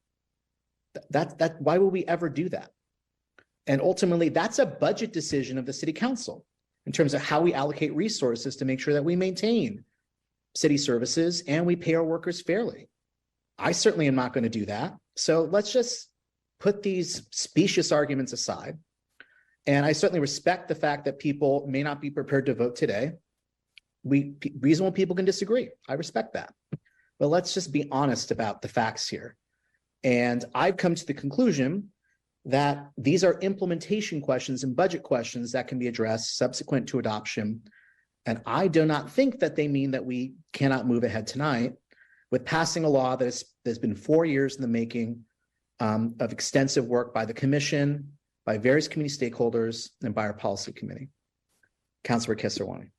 Why would we ever do that? And ultimately, that's a budget decision of the city council in terms of how we allocate resources to make sure that we maintain city services and we pay our workers fairly. I certainly am not going to do that. So let's just put these specious arguments aside. And I certainly respect the fact that people may not be prepared to vote today. Reasonable people can disagree. I respect that. But let's just be honest about the facts here. And I've come to the conclusion that these are implementation questions and budget questions that can be addressed subsequent to adoption. And I do not think that they mean that we cannot move ahead tonight with passing a law that has been 4 years in the making of extensive work by the commission, by various community stakeholders, and by our policy committee. Councilor Kesarwani.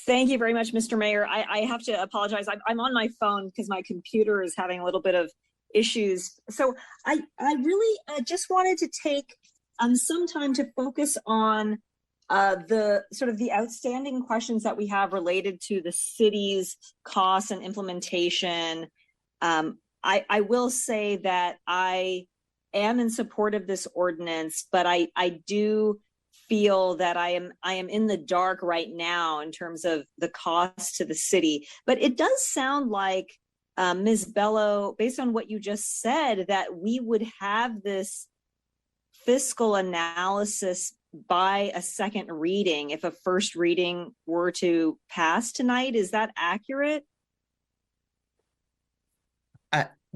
Thank you very much, Mr. Mayor. I have to apologize. I'm on my phone because my computer is having a little bit of issues. So I really just wanted to take some time to focus on the sort of the outstanding questions that we have related to the city's costs and implementation. I will say that I am in support of this ordinance, but I do feel that I am in the dark right now in terms of the cost to the city. But it does sound like, Ms. Bello, based on what you just said, that we would have this fiscal analysis by a second reading if a first reading were to pass tonight. Is that accurate?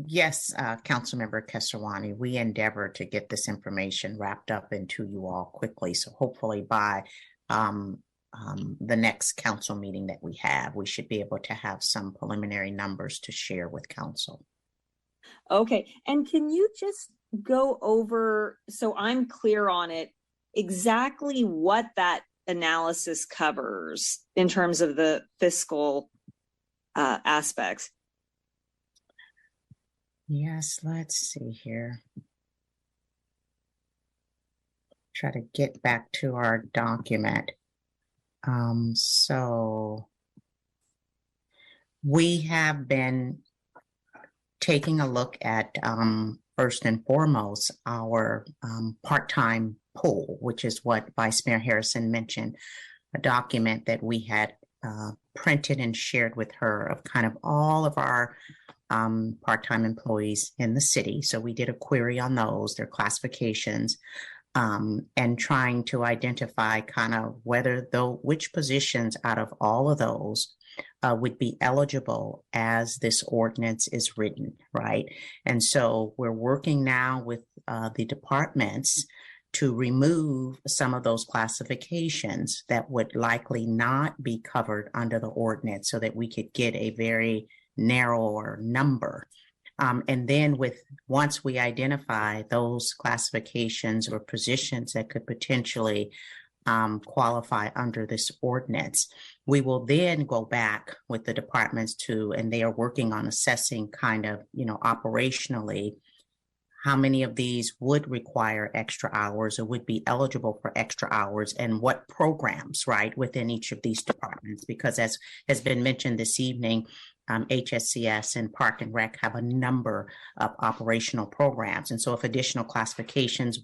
Yes, Councilmember Kesarwani, we endeavor to get this information wrapped up into you all quickly. So hopefully by the next council meeting that we have, we should be able to have some preliminary numbers to share with council. Okay, and can you just go over, so I'm clear on it, exactly what that analysis covers in terms of the fiscal aspects? Yes, let's see here. Try to get back to our document. So we have been taking a look at, first and foremost, our part-time pool, which is what Vice Mayor Harrison mentioned, a document that we had printed and shared with her of kind of all of our part-time employees in the city. So we did a query on those, their classifications, and trying to identify kind of which positions out of all of those would be eligible as this ordinance is written, right? And so we're working now with the departments to remove some of those classifications that would likely not be covered under the ordinance so that we could get a very narrower number. And then once we identify those classifications or positions that could potentially qualify under this ordinance, we will then go back with the departments and they are working on assessing kind of, operationally, how many of these would require extra hours or would be eligible for extra hours, and what programs, right, within each of these departments. Because as has been mentioned this evening, HSCS and Park and Rec have a number of operational programs. And so if additional classifications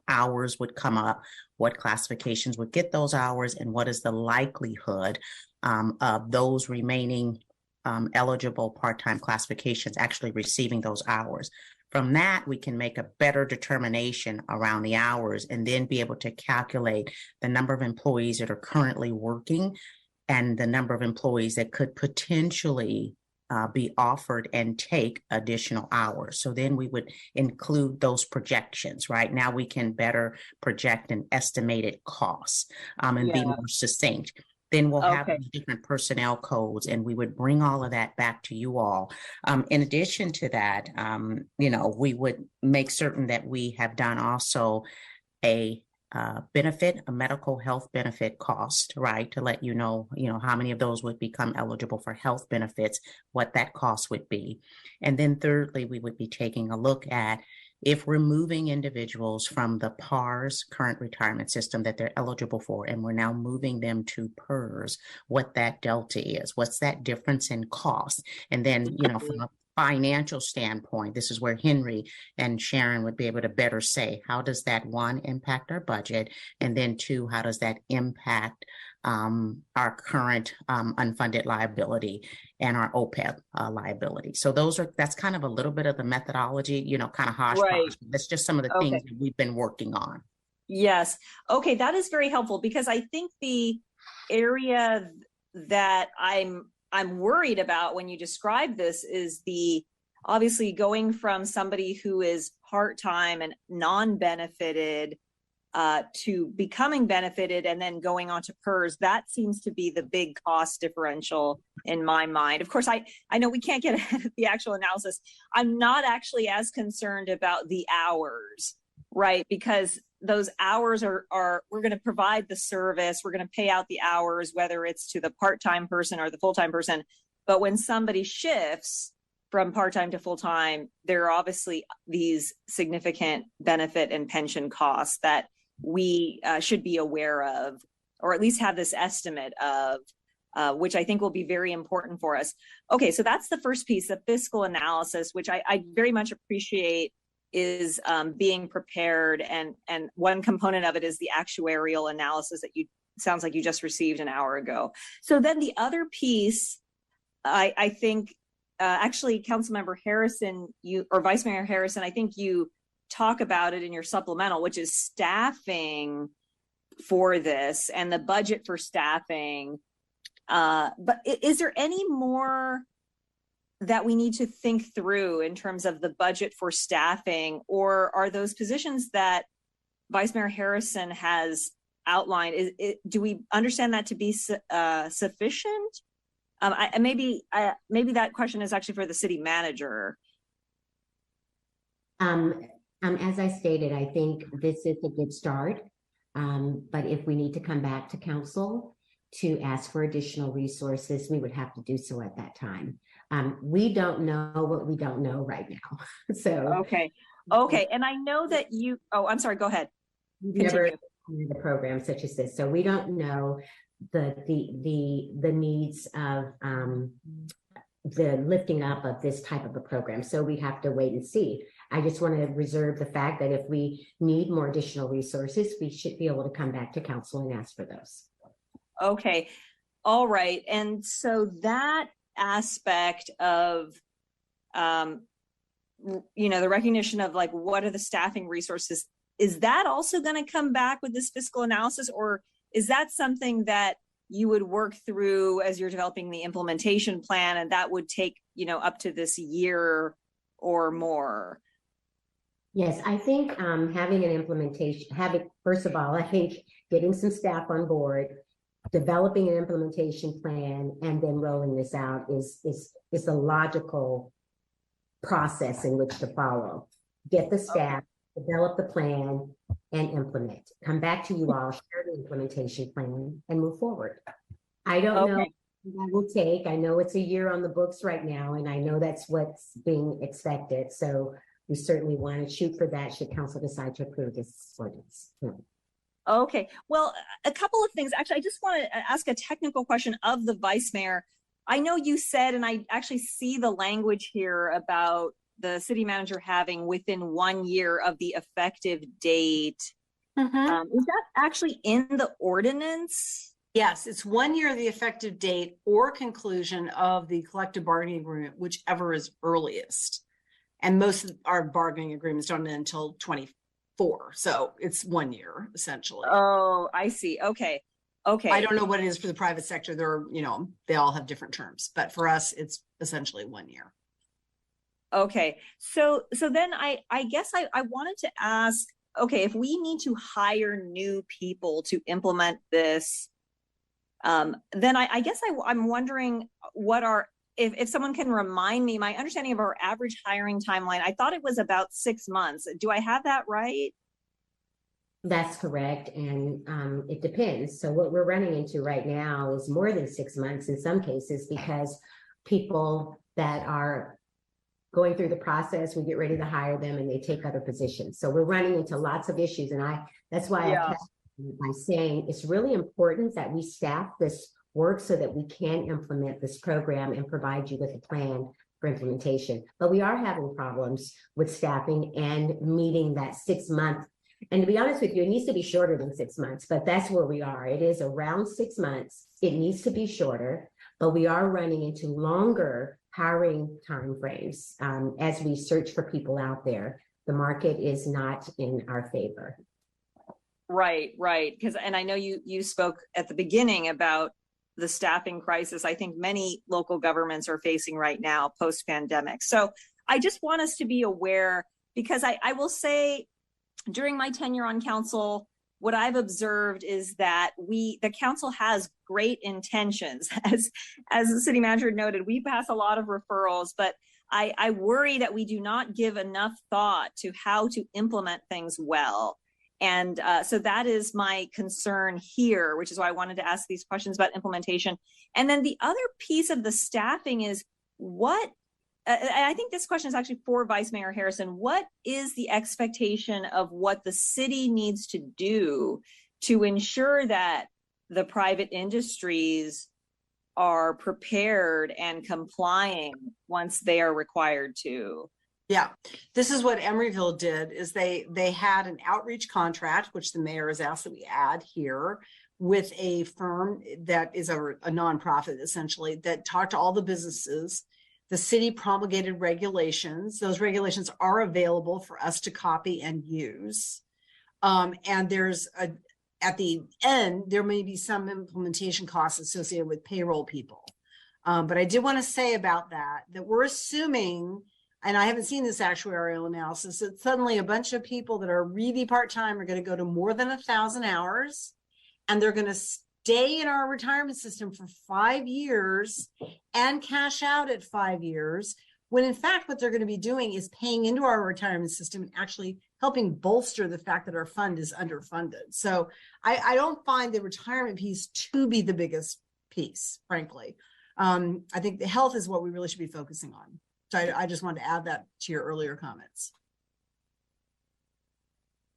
hours would come up, what classifications would get those hours, and what is the likelihood of those remaining eligible part-time classifications actually receiving those hours. From that, we can make a better determination around the hours and then be able to calculate the number of employees that are currently working and the number of employees that could potentially be offered and take additional hours. So then we would include those projections. Right now, we can better project an estimated cost and be more succinct. Then we'll have different personnel codes, and we would bring all of that back to you all. In addition to that, we would make certain that we have done also a medical health benefit cost, right? To let you know how many of those would become eligible for health benefits, what that cost would be. And then thirdly, we would be taking a look at if removing individuals from the PARS current retirement system that they're eligible for, and we're now moving them to PERS, what that delta is, what's that difference in cost? And then, from a financial standpoint, this is where Henry and Sharon would be able to better say, how does that, one, impact our budget? And then two, how does that impact our current unfunded liability and our OPEB liability? So that's kind of a little bit of the methodology, kind of hodgepodge. Right. That's just some of the things that we've been working on. Yes. Okay. That is very helpful, because I think the area that I'm worried about when you describe this is obviously going from somebody who is part-time and non-benefited to becoming benefited and then going on to PERS. That seems to be the big cost differential in my mind. Of course, I know we can't get ahead of the actual analysis. I'm not actually as concerned about the hours, right? Because those hours are we're going to provide the service, we're going to pay out the hours, whether it's to the part-time person or the full-time person. But when somebody shifts from part-time to full-time, there are obviously these significant benefit and pension costs that we should be aware of, or at least have this estimate of, which I think will be very important for us. Okay, so that's the first piece, the fiscal analysis, which I very much appreciate is being prepared. And one component of it is the actuarial analysis that sounds like you just received an hour ago. So then the other piece, I think, actually, Councilmember Harrison, or Vice Mayor Harrison, I think you talk about it in your supplemental, which is staffing for this and the budget for staffing. But is there any more that we need to think through in terms of the budget for staffing, or are those positions that Vice Mayor Harrison has outlined, do we understand that to be sufficient? Maybe that question is actually for the city manager. As I stated, I think this is a good start, but if we need to come back to council to ask for additional resources, we would have to do so at that time. We don't know what we don't know right now. So okay, and I know that I'm sorry, go ahead. Never the program such as this, so we don't know the needs of the lifting up of this type of a program. So we have to wait and see. I just want to reserve the fact that if we need more additional resources, we should be able to come back to council and ask for those. Okay. All right. And so that aspect of, the recognition of like, what are the staffing resources? Is that also going to come back with this fiscal analysis, or is that something that you would work through as you're developing the implementation plan, and that would take, up to this year or more? Yes, I think having an implementation, first of all, I think getting some staff on board, developing an implementation plan, and then rolling this out is the logical process in which to follow. Get the staff, develop the plan, and implement. Come back to you all, share the implementation plan, and move forward. I don't know what that will take. I know it's a year on the books right now, and I know that's what's being expected. So we certainly want to shoot for that should council decide to approve this ordinance. Okay, well, a couple of things. Actually, I just want to ask a technical question of the vice mayor. I know you said, and I actually see the language here about the city manager having within 1 year of the effective date. Is that actually in the ordinance? Yes, it's 1 year of the effective date or conclusion of the collective bargaining agreement, whichever is earliest. And most of our bargaining agreements don't end until 24. So it's 1 year essentially. Oh, I see. Okay. Okay. I don't know what it is for the private sector. They're, they all have different terms, but for us, it's essentially 1 year. Okay. So then I guess I wanted to ask, okay, if we need to hire new people to implement this, then I guess I'm wondering what if someone can remind me, my understanding of our average hiring timeline, I thought it was about 6 months. Do I have that right? That's correct. And it depends. So what we're running into right now is more than 6 months in some cases, because people that are going through the process, we get ready to hire them and they take other positions. So we're running into lots of issues. And that's why I kept by saying it's really important that we staff this work so that we can implement this program and provide you with a plan for implementation. But we are having problems with staffing and meeting that 6 month. And to be honest with you, it needs to be shorter than 6 months, but that's where we are. It is around 6 months. It needs to be shorter, but we are running into longer hiring timeframes as we search for people out there. The market is not in our favor. Right. And I know you spoke at the beginning about the staffing crisis I think many local governments are facing right now post-pandemic. So I just want us to be aware, because I will say during my tenure on council, what I've observed is that the council has great intentions. As the city manager noted, we pass a lot of referrals, but I worry that we do not give enough thought to how to implement things well. And so that is my concern here, which is why I wanted to ask these questions about implementation. And then the other piece of the staffing is I think this question is actually for Vice Mayor Harrison. What is the expectation of what the city needs to do to ensure that the private industries are prepared and complying once they are required to? Yeah, this is what Emeryville did, is they had an outreach contract, which the mayor has asked that we add here, with a firm that is a nonprofit essentially, that talked to all the businesses. The city promulgated regulations. Those regulations are available for us to copy and use. And there's at the end, there may be some implementation costs associated with payroll people. But I did want to say about that we're assuming, and I haven't seen this actuarial analysis, that suddenly a bunch of people that are really part-time are going to go to more than 1,000 hours, and they're going to stay in our retirement system for 5 years and cash out at 5 years, when in fact, what they're going to be doing is paying into our retirement system and actually helping bolster the fact that our fund is underfunded. So I don't find the retirement piece to be the biggest piece, frankly. I think the health is what we really should be focusing on. So I just wanted to add that to your earlier comments.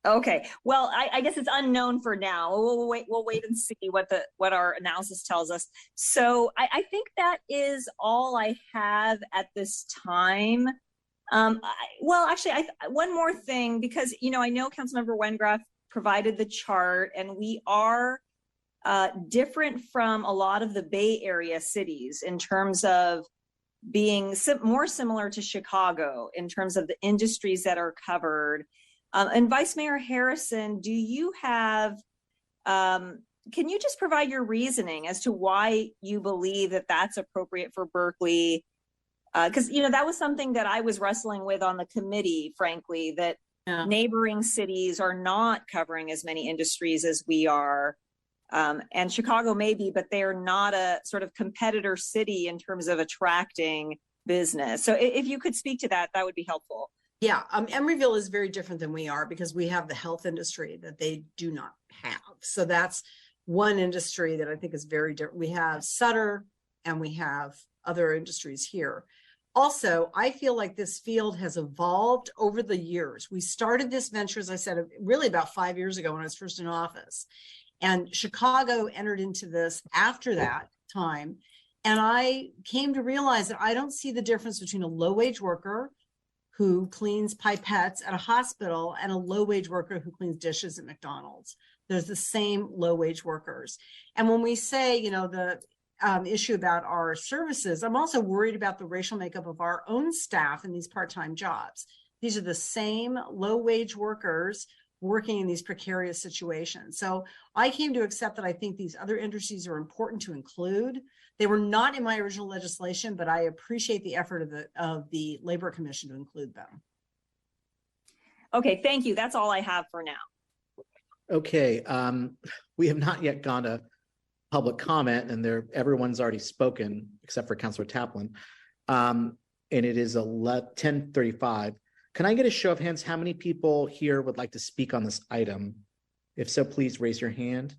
Okay, well, I guess it's unknown for now. We'll wait and see what our analysis tells us. So I think that is all I have at this time. Well, actually, one more thing, because I know Councilmember Wengraf provided the chart, and we are different from a lot of the Bay Area cities in terms of being more similar to Chicago in terms of the industries that are covered. And Vice Mayor Harrison, do you have, can you just provide your reasoning as to why you believe that that's appropriate for Berkeley? Because, that was something that I was wrestling with on the committee, frankly, that Yeah. Neighboring cities are not covering as many industries as we are. And Chicago maybe, but they're not a sort of competitor city in terms of attracting business. So if you could speak to that, that would be helpful. Yeah, Emeryville is very different than we are because we have the health industry that they do not have. So that's one industry that I think is very different. We have Sutter and we have other industries here. Also, I feel like this field has evolved over the years. We started this venture, as I said, really about 5 years ago when I was first in office. And Chicago entered into this after that time. And I came to realize that I don't see the difference between a low-wage worker who cleans pipettes at a hospital and a low-wage worker who cleans dishes at McDonald's. There's the same low-wage workers. And when we say, you know, the issue about our services, I'm also worried about the racial makeup of our own staff in these part-time jobs. These are the same low-wage workers working in these precarious situations. So I came to accept that I think these other industries are important to include. They were not in my original legislation, but I appreciate the effort of the Labor Commission to include them. Okay, thank you. That's all I have for now. Okay, we have not yet gone to public comment, and everyone's already spoken except for Councilor Taplin. And it is 10:35. Can I get a show of hands? How many people here would like to speak on this item? If so, please raise your hand.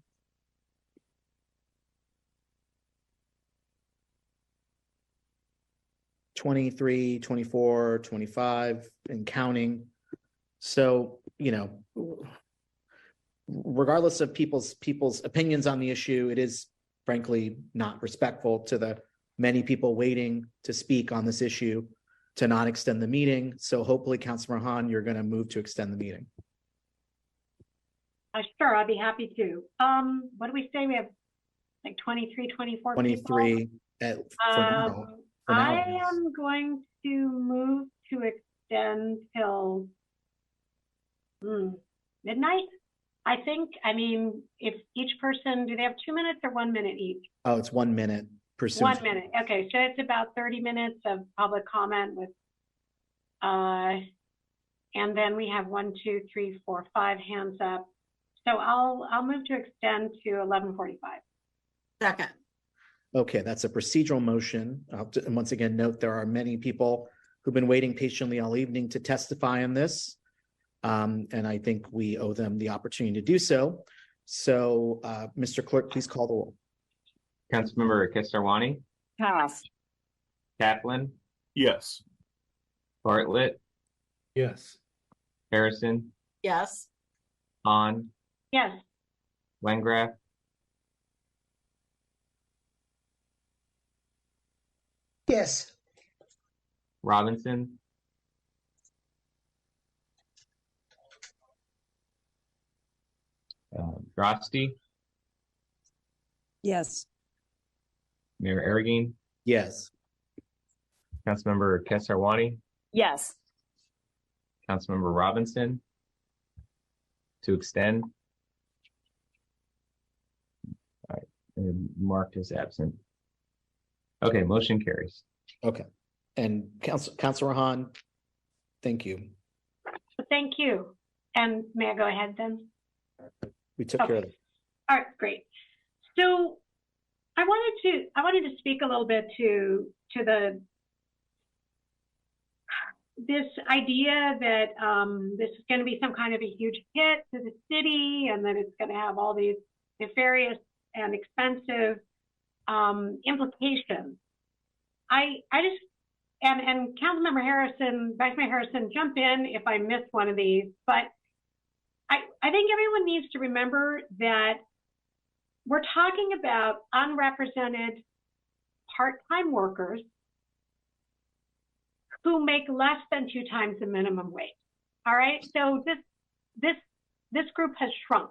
"23, 24, 25, and counting. So, you know, regardless of people's opinions on the issue, it is frankly not respectful to the many people waiting to speak on this issue to not extend the meeting. So hopefully, Councilor Hahn, you're going to move to extend the meeting. Sure, I'd be happy to. What do we say? We have like 23, 24 23 people? For now. I am going to move to extend till midnight, I think. I mean, if each person, do they have 2 minutes or 1 minute each? Oh, it's 1 minute. 1 minute. Okay, so it's about 30 minutes of public comment with, and then we have 1, 2, 3, 4, 5 hands up. So I'll move to extend to 11:45. Second. Okay, that's a procedural motion. And once again, note there are many people who've been waiting patiently all evening to testify on this. And I think we owe them the opportunity to do so. So, Mr. Clerk, please call the roll. Councilmember Kesarwani, Pass. Kaplan, Yes. Bartlett, Yes. Harrison, Yes. Hahn, Yes. Wengraf, Yes. Robinson, Drosty, Yes. Mayor Arreguín, Yes. Councilmember Kesarwani, Yes. Councilmember Robinson to extend. All right, and Mark is absent. Okay, motion carries. Okay. And Councilor Hahn, thank you. Thank you. And may I go ahead then? We took care of it. All right, great. So I wanted to speak a little bit to this idea that this is going to be some kind of a huge hit to the city, and that it's going to have all these nefarious and expensive implications. I just and Councilmember Harrison, Vice Mayor Harrison, jump in if I missed one of these, but I think everyone needs to remember that we're talking about unrepresented part-time workers who make less than 2 times the minimum wage. All right, so this group has shrunk.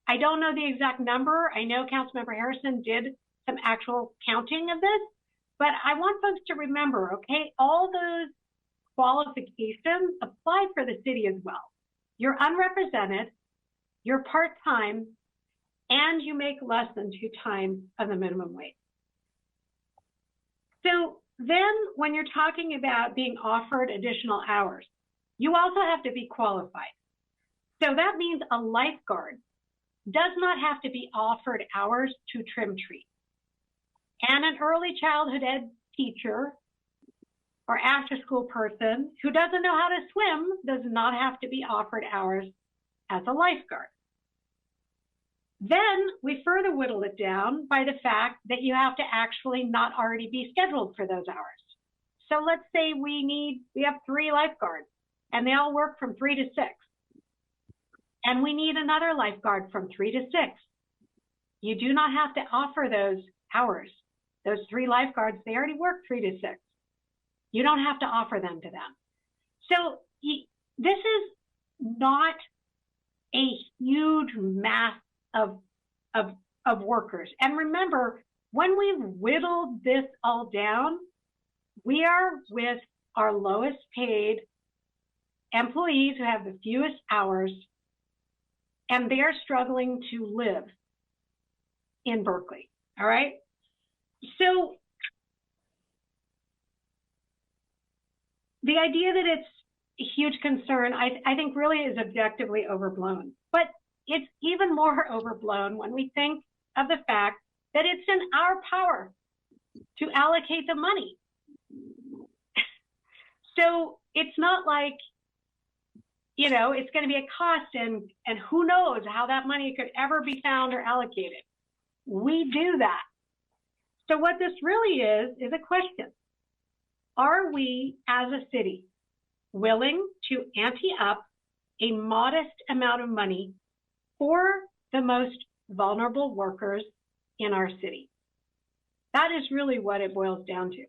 I don't know the exact number. I know Councilmember Harrison did some actual counting of this, but I want folks to remember, okay, all those qualifications apply for the city as well. You're unrepresented, you're part-time, and you make less than 2 times of the minimum wage. So then when you're talking about being offered additional hours, you also have to be qualified. So that means a lifeguard does not have to be offered hours to trim trees. And an early childhood ed teacher or after-school person who doesn't know how to swim does not have to be offered hours as a lifeguard. Then we further whittle it down by the fact that you have to actually not already be scheduled for those hours. So let's say we have 3 lifeguards and they all work from 3 to 6. And we need another lifeguard from 3 to 6. You do not have to offer those hours. Those 3 lifeguards, they already work 3 to 6. You don't have to offer them to them. So this is not a huge mass of workers. And remember, when we've whittled this all down, we are with our lowest paid employees who have the fewest hours, and they're struggling to live in Berkeley, all right? So the idea that it's a huge concern, I think really is objectively overblown. But it's even more overblown when we think of the fact that it's in our power to allocate the money. So it's not like, you know, it's going to be a cost and who knows how that money could ever be found or allocated. We do that. So what this really is a question. Are we as a city willing to ante up a modest amount of money for the most vulnerable workers in our city? That is really what it boils down to.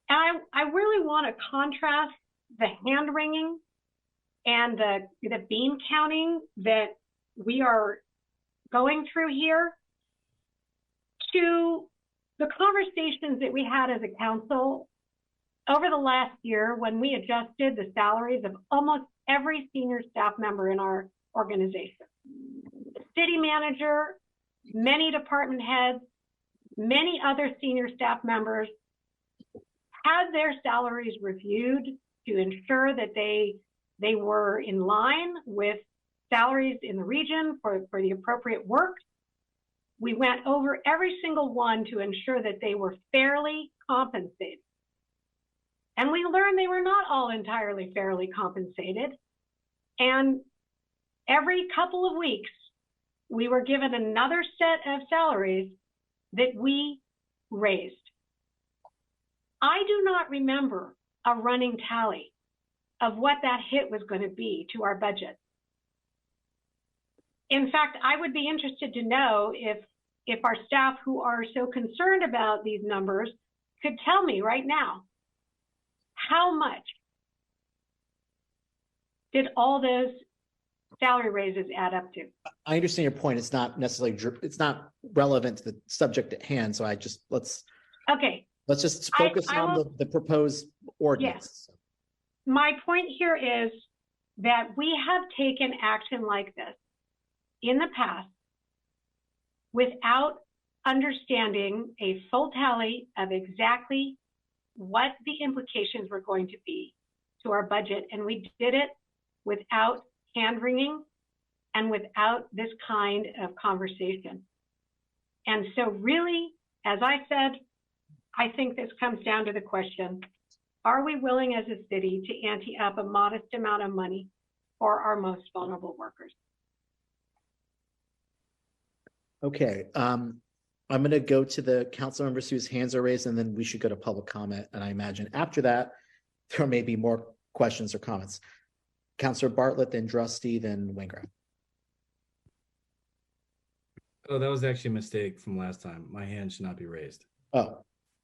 And I really want to contrast the hand wringing and the bean counting that we are going through here to the conversations that we had as a council over the last year when we adjusted the salaries of almost every senior staff member in our organization. The city manager, many department heads, many other senior staff members had their salaries reviewed to ensure that they were in line with salaries in the region for the appropriate work. We went over every single one to ensure that they were fairly compensated. And we learned they were not all entirely fairly compensated. And every couple of weeks, we were given another set of salaries that we raised. I do not remember a running tally of what that hit was going to be to our budget. In fact, I would be interested to know if our staff who are so concerned about these numbers could tell me right now, how much did all those salary raises add up to? I understand your point. It's not necessarily, it's not relevant to the subject at hand. So let's just focus on the proposed ordinance. Yes. My point here is that we have taken action like this in the past without understanding a full tally of exactly what the implications were going to be to our budget. And we did it without hand-wringing and without this kind of conversation. And so really, as I said, I think this comes down to the question, are we willing as a city to ante up a modest amount of money for our most vulnerable workers? Okay, I'm going to go to the council members whose hands are raised, and then we should go to public comment. And I imagine after that, there may be more questions or comments. Councilor Bartlett, then Drusty, then Wingrove. Oh, that was actually a mistake from last time. My hand should not be raised. Oh,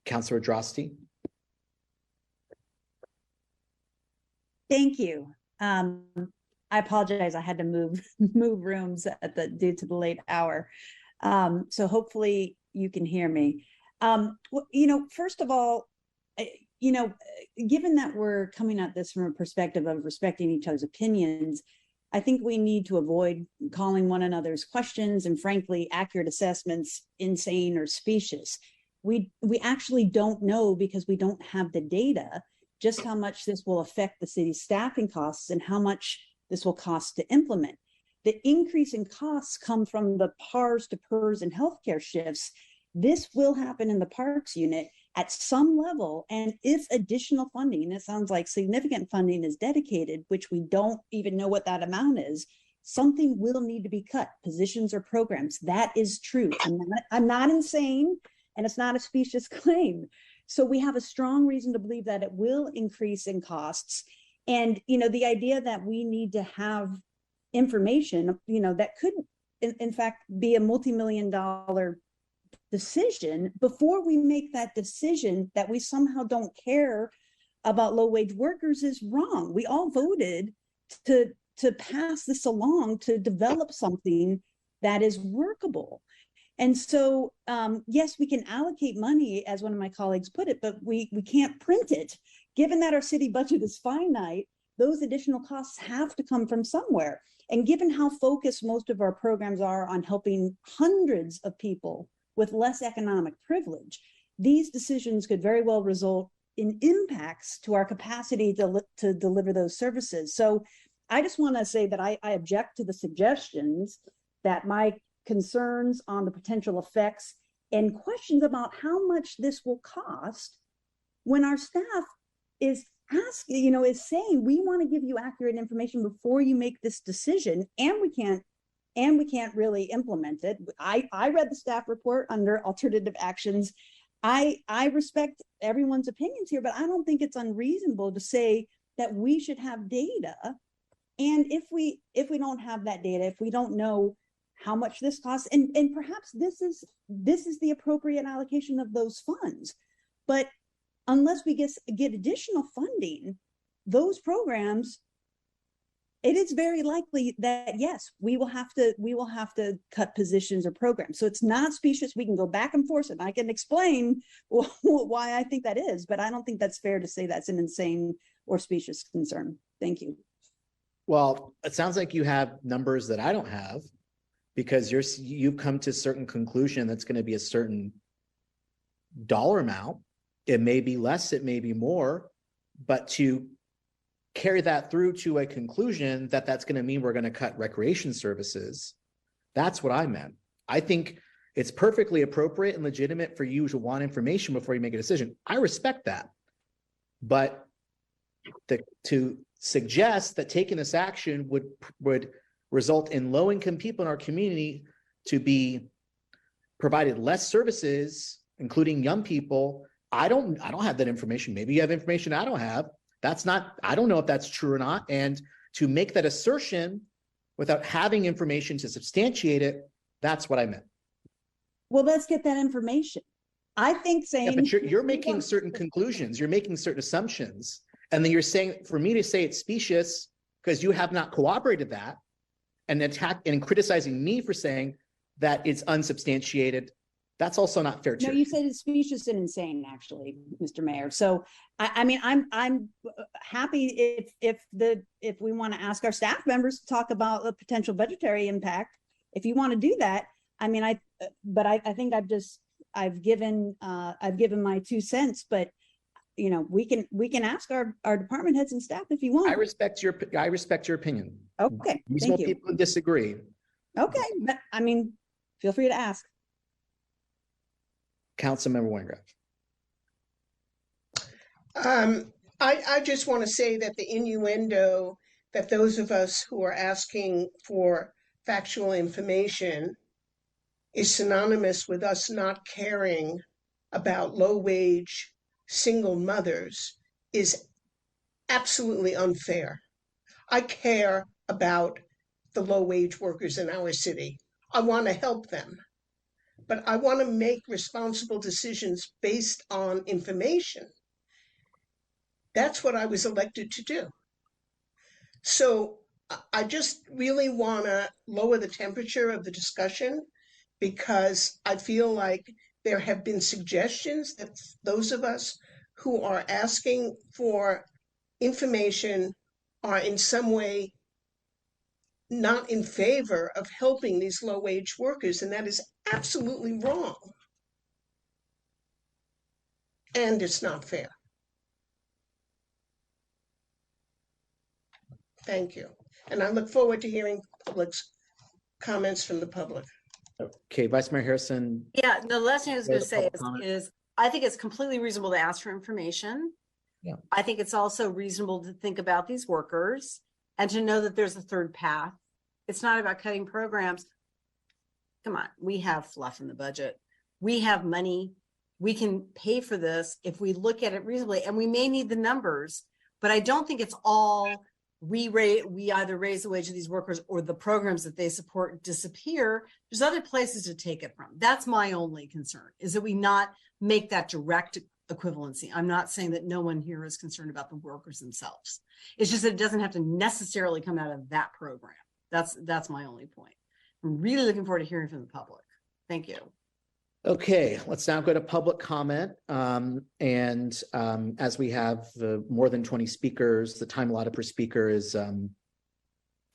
Councilor Drusty. Thank you. I apologize. I had to move rooms due to the late hour. So hopefully you can hear me. First of all, given that we're coming at this from a perspective of respecting each other's opinions, I think we need to avoid calling one another's questions and frankly, accurate assessments insane or specious. We actually don't know because we don't have the data just how much this will affect the city's staffing costs and how much this will cost to implement. The increase in costs come from the PARs to PERS and healthcare shifts. This will happen in the parks unit at some level. And if additional funding, and it sounds like significant funding is dedicated, which we don't even know what that amount is, something will need to be cut, positions or programs. That is true. I'm not insane, and it's not a specious claim. So we have a strong reason to believe that it will increase in costs. And, the idea that we need to have information, that could, in fact, be a multi-million-dollar decision. Before we make that decision that we somehow don't care about low-wage workers is wrong. We all voted to pass this along, to develop something that is workable. And so, yes, we can allocate money, as one of my colleagues put it, but we can't print it. Given that our city budget is finite, those additional costs have to come from somewhere. And given how focused most of our programs are on helping hundreds of people with less economic privilege, these decisions could very well result in impacts to our capacity to deliver those services. So I just want to say that I object to the suggestions that my concerns on the potential effects and questions about how much this will cost when our staff is asking, is saying, we want to give you accurate information before you make this decision, and we can't really implement it. I read the staff report under alternative actions. I respect everyone's opinions here, but I don't think it's unreasonable to say that we should have data. And if we don't have that data, if we don't know how much this costs, and perhaps this is the appropriate allocation of those funds, but unless we get additional funding, those programs, it is very likely that, yes, we will have to cut positions or programs. So it's not specious. We can go back and forth, and I can explain why I think that is, but I don't think that's fair to say that's an insane or specious concern. Thank you. Well, it sounds like you have numbers that I don't have, because you've come to a certain conclusion that's going to be a certain dollar amount. It may be less, it may be more, but to carry that through to a conclusion that that's going to mean we're going to cut recreation services, that's what I meant. I think it's perfectly appropriate and legitimate for you to want information before you make a decision. I respect that. But to suggest that taking this action would result in low-income people in our community to be provided less services, including young people, I don't have that information. Maybe you have information I don't have. I don't know if that's true or not. And to make that assertion without having information to substantiate it, that's what I meant. Well, let's get that information. I think saying— Yeah, but you're making certain conclusions. You're making certain assumptions. And then you're saying, for me to say it's specious because you have not corroborated that, and criticizing me for saying that it's unsubstantiated, that's also not fair too. No, you said it's specious and insane, actually, Mr. Mayor. So I mean, I'm happy if we want to ask our staff members to talk about the potential budgetary impact. If you want to do that, I mean, I think I've given my 2 cents, but we can ask our department heads and staff if you want. I respect your opinion. Okay, Reasonable thank you. people disagree. Okay, but I mean, feel free to ask. Councilmember Weingraff. I just want to say that the innuendo that those of us who are asking for factual information is synonymous with us not caring about low-wage single mothers is absolutely unfair. I care about the low-wage workers in our city. I want to help them, but I want to make responsible decisions based on information. That's what I was elected to do. So I just really want to lower the temperature of the discussion, because I feel like there have been suggestions that those of us who are asking for information are in some way not in favor of helping these low-wage workers, and that is absolutely wrong. And it's not fair. Thank you. And I look forward to hearing public's comments from the public. Okay, Vice Mayor Harrison. Yeah, the last thing I was going to Further say public comment? is I think it's completely reasonable to ask for information. Yeah. I think it's also reasonable to think about these workers and to know that there's a third path. It's not about cutting programs. Come on, we have fluff in the budget. We have money. We can pay for this if we look at it reasonably, and we may need the numbers, but I don't think it's all we either raise the wage of these workers or the programs that they support disappear. There's other places to take it from. That's my only concern, is that we not make that direct equivalency. I'm not saying that no one here is concerned about the workers themselves. It's just that it doesn't have to necessarily come out of that program. That's my only point. I'm really looking forward to hearing from the public. Thank you. Okay, let's now go to public comment. As we have more than 20 speakers, the time allotted per speaker is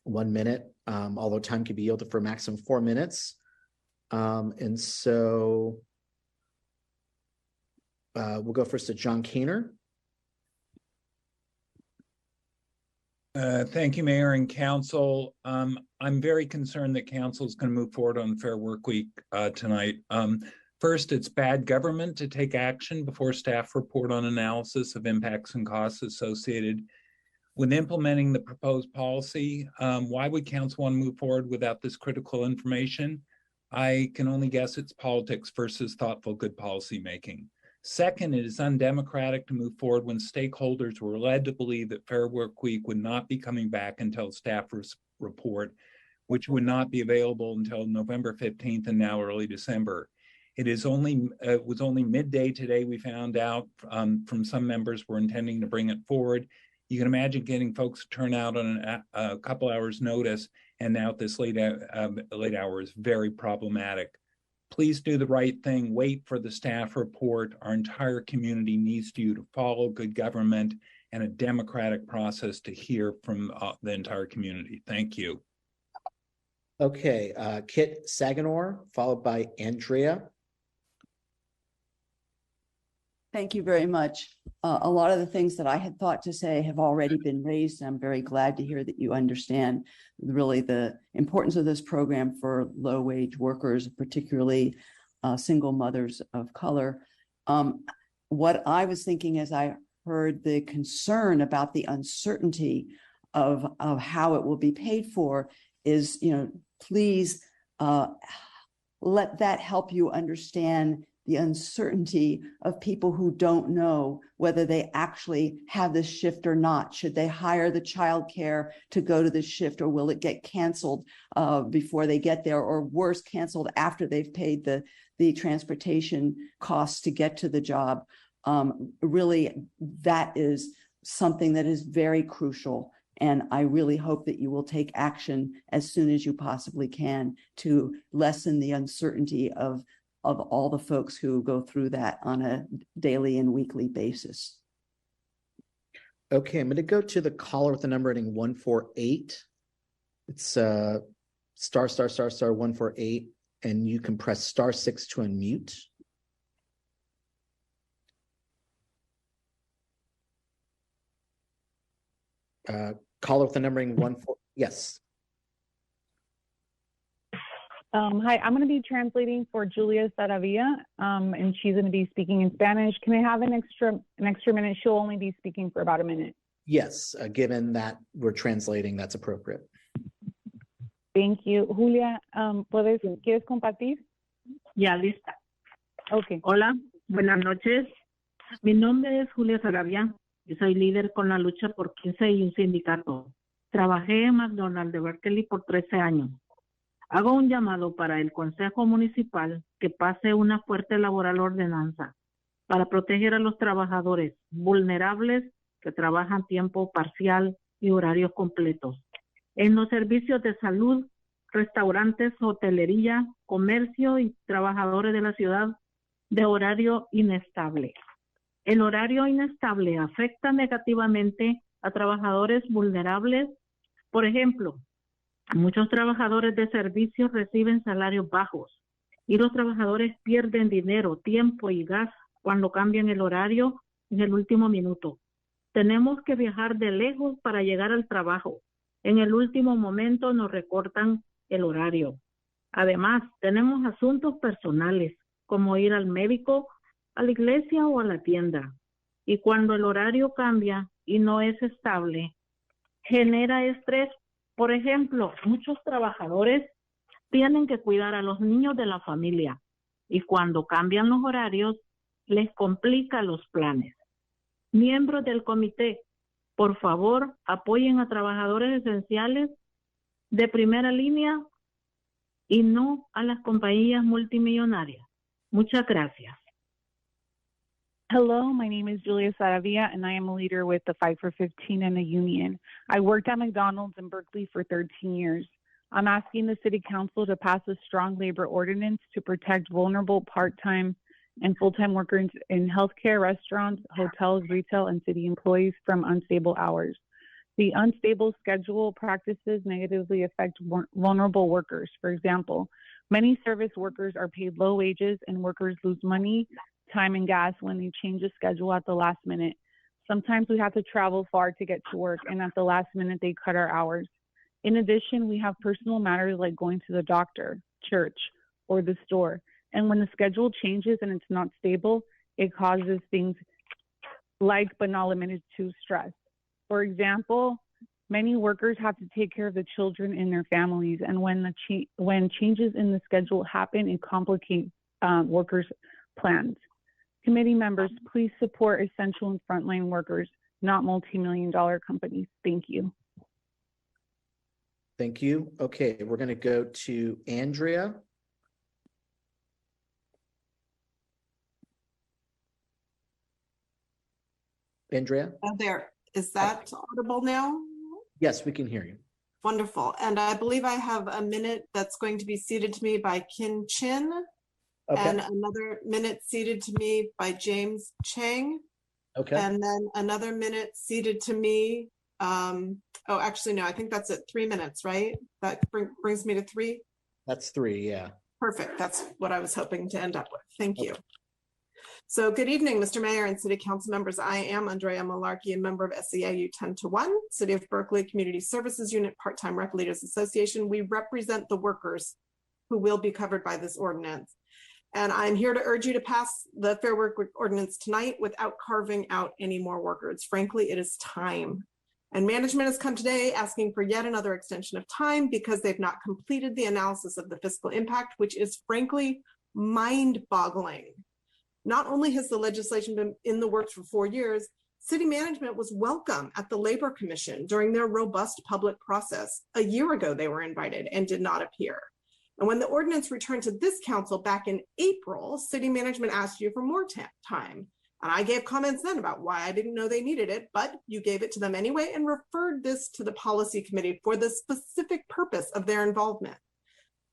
1 minute, although time can be yielded for a maximum of 4 minutes. So we'll go first to John Kaner. Thank you, Mayor and Council. I'm very concerned that Council is going to move forward on Fair Work Week tonight. First, it's bad government to take action before staff report on analysis of impacts and costs associated with implementing the proposed policy. Why would Council want to move forward without this critical information? I can only guess it's politics versus thoughtful, good policy making. Second, it is undemocratic to move forward when stakeholders were led to believe that Fair Work Week would not be coming back until staff report, which would not be available until November 15th and now early December. It was only midday today we found out from some members were intending to bring it forward. You can imagine getting folks to turn out on a couple hours notice, and now at this late hour is very problematic. Please do the right thing. Wait for the staff report. Our entire community needs you to follow good government and a democratic process to hear from the entire community. Thank you. Okay, Kit Saganor, followed by Andrea. Thank you very much. A lot of the things that I had thought to say have already been raised. And I'm very glad to hear that you understand really the importance of this program for low-wage workers, particularly single mothers of color. What I was thinking as I heard the concern about the uncertainty of how it will be paid for is, please let that help you understand the uncertainty of people who don't know whether they actually have this shift or not. Should they hire the childcare to go to the shift, or will it get canceled before they get there, or worse, canceled after they've paid the transportation costs to get to the job? Really, that is something that is very crucial. And I really hope that you will take action as soon as you possibly can to lessen the uncertainty of all the folks who go through that on a daily and weekly basis. Okay, I'm going to go to the caller with the number ending 148. It's star 148, and you can press *6 to unmute. Caller with the number ending 14. Yes. Hi, I'm going to be translating for Julia Saravia, and she's going to be speaking in Spanish. Can I have an extra minute? She'll only be speaking for about a minute. Yes, given that we're translating, that's appropriate. Thank you. Julia, ¿quieres compartir? Ya, lista. Okay. Hola, buenas noches. Mi nombre es Julia Saravia. Yo soy líder con la lucha por 15 y un sindicato. Trabajé en McDonald's de Berkeley por 13 años. Hago un llamado para el Consejo Municipal que pase una fuerte laboral ordenanza para proteger a los trabajadores vulnerables que trabajan tiempo parcial y horarios completos en los servicios de salud, restaurantes, hotelería, comercio y trabajadores de la ciudad de horario inestable. El horario inestable afecta negativamente a trabajadores vulnerables. Por ejemplo, muchos trabajadores de servicios reciben salarios bajos y los trabajadores pierden dinero, tiempo y gas cuando cambian el horario en el último minuto. Tenemos que viajar de lejos para llegar al trabajo En el último momento nos recortan el horario. Además, tenemos asuntos personales, como ir al médico, a la iglesia o a la tienda. Y cuando el horario cambia y no es estable, genera estrés. Por ejemplo, muchos trabajadores tienen que cuidar a los niños de la familia y cuando cambian los horarios, les complica los planes. Miembros del comité, por favor, apoyen a trabajadores esenciales de primera línea y no a las compañías multimillonarias. Muchas gracias. Hello, my name is Julia Saravia, and I am a leader with the Fight for 15 and the union. I worked at McDonald's in Berkeley for 13 years. I'm asking the City Council to pass a strong labor ordinance to protect vulnerable part-time and full-time workers in healthcare, restaurants, hotels, retail, and city employees from unstable hours. The unstable schedule practices negatively affect vulnerable workers. For example, many service workers are paid low wages and workers lose money, time, and gas when they change the schedule at the last minute. Sometimes we have to travel far to get to work, and at the last minute, they cut our hours. In addition, we have personal matters like going to the doctor, church, or the store. And when the schedule changes and it's not stable, it causes things like, but not limited to, stress. For example, many workers have to take care of the children in their families, and when changes in the schedule happen, it complicates workers' plans. Committee members, please support essential and frontline workers, not multi-million-dollar companies. Thank you. Thank you. Okay, we're going to go to Andrea. Andrea? Oh, there. Is that audible now? Yes, we can hear you. Wonderful. And I believe I have a minute that's going to be ceded to me by Kin Chin. Okay. And another minute ceded to me by James Chang. Okay. And then another minute ceded to me. Oh, actually, no, I think that's it. 3 minutes, right? That brings me to 3. That's 3, yeah. Perfect. That's what I was hoping to end up with. Thank you. So good evening, Mr. Mayor and City Council members. I am Andrea Malarkey, a member of SEIU 10-1, City of Berkeley Community Services Unit Part-Time Rec Leaders Association. We represent the workers who will be covered by this ordinance. And I'm here to urge you to pass the Fair Workweek Ordinance tonight without carving out any more workers. Frankly, it is time. And management has come today asking for yet another extension of time because they've not completed the analysis of the fiscal impact, which is frankly mind-boggling. Not only has the legislation been in the works for 4 years, city management was welcome at the Labor Commission during their robust public process. A year ago, they were invited and did not appear. And when the ordinance returned to this council back in April, city management asked you for more time. And I gave comments then about why I didn't know they needed it, but you gave it to them anyway and referred this to the policy committee for the specific purpose of their involvement.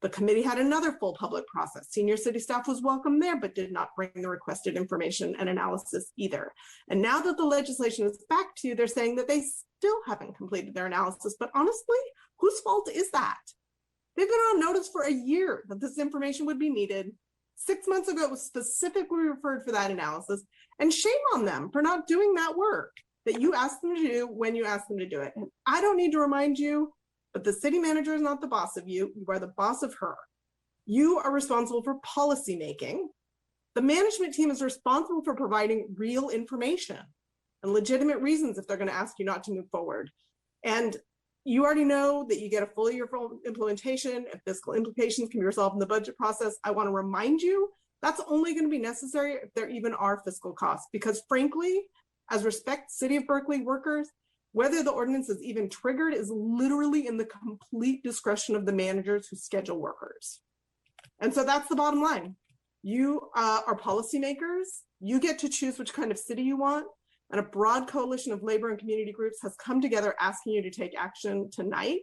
The committee had another full public process. Senior city staff was welcome there, but did not bring the requested information and analysis either. And now that the legislation is back to you, they're saying that they still haven't completed their analysis. But honestly, whose fault is that? They've been on notice for a year that this information would be needed. 6 months ago, it was specifically referred for that analysis. And shame on them for not doing that work that you asked them to do when you asked them to do it. And I don't need to remind you, but the city manager is not the boss of you. You are the boss of her. You are responsible for policy making. The management team is responsible for providing real information and legitimate reasons if they're going to ask you not to move forward. And you already know that you get a full year for implementation and fiscal implications can be resolved in the budget process. I want to remind you that's only going to be necessary if there even are fiscal costs, because frankly, as respect City of Berkeley workers, whether the ordinance is even triggered is literally in the complete discretion of the managers who schedule workers. And so that's the bottom line. You are policymakers. You get to choose which kind of city you want. And a broad coalition of labor and community groups has come together asking you to take action tonight.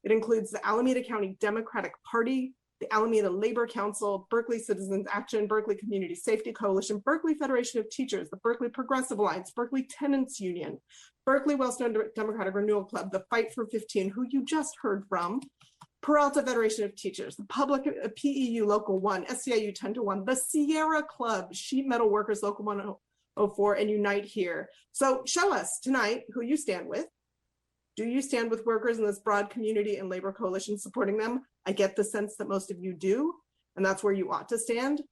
It includes the Alameda County Democratic Party, the Alameda Labor Council, Berkeley Citizens Action, Berkeley Community Safety Coalition, Berkeley Federation of Teachers, the Berkeley Progressive Alliance, Berkeley Tenants Union, Berkeley Wellstone Democratic Renewal Club, the Fight for 15, who you just heard from, Peralta Federation of Teachers, the Public PEU Local 1, SEIU 10-1, the Sierra Club, Sheet Metal Workers Local 104, and Unite Here. So show us tonight who you stand with. Do you stand with workers in this broad community and labor coalition supporting them? I get the sense that most of you do, and that's where you ought to stand.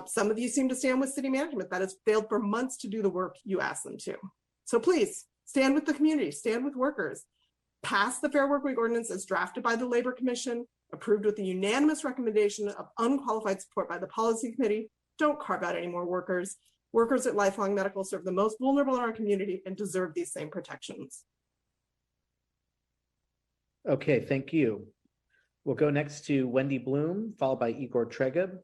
Some of you seem to stand with city management that has failed for months to do the work you asked them to. So please stand with the community, stand with workers. Pass the Fair Workweek Ordinance as drafted by the Labor Commission, approved with the unanimous recommendation of unqualified support by the Policy Committee. Don't carve out any more workers. Workers at Lifelong Medical serve the most vulnerable in our community and deserve these same protections. Okay, thank you. We'll go next to Wendy Bloom, followed by Igor Trega.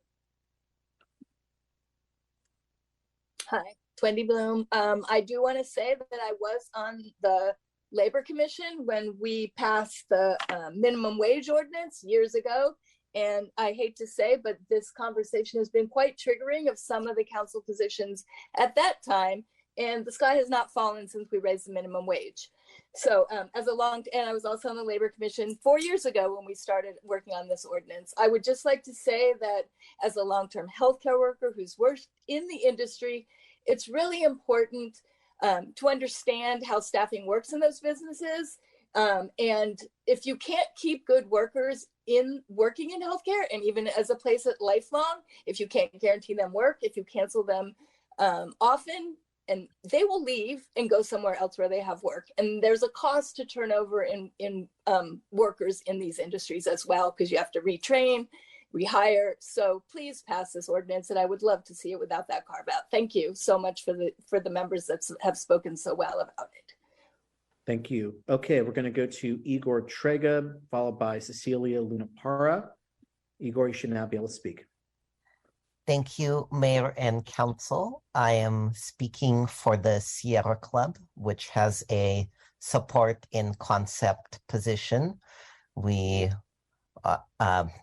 Hi, Wendy Bloom. I do want to say that I was on the Labor Commission when we passed the minimum wage ordinance years ago. And I hate to say, but this conversation has been quite triggering of some of the council positions at that time. And the sky has not fallen since we raised the minimum wage. So and I was also on the Labor Commission 4 years ago when we started working on this ordinance. I would just like to say that as a long-term healthcare worker who's worked in the industry, it's really important to understand how staffing works in those businesses. And if you can't keep good workers working in healthcare, and even as a place at Lifelong, if you can't guarantee them work, if you cancel them often, and they will leave and go somewhere else where they have work. And there's a cost to turnover in workers in these industries as well, because you have to retrain, rehire. So please pass this ordinance, and I would love to see it without that carve out. Thank you so much for the members that have spoken so well about it. Thank you. Okay, we're going to go to Igor Trega, followed by Cecilia Lunapara. Igor, you should now be able to speak. Thank you, Mayor and Council. I am speaking for the Sierra Club, which has a support in concept position. We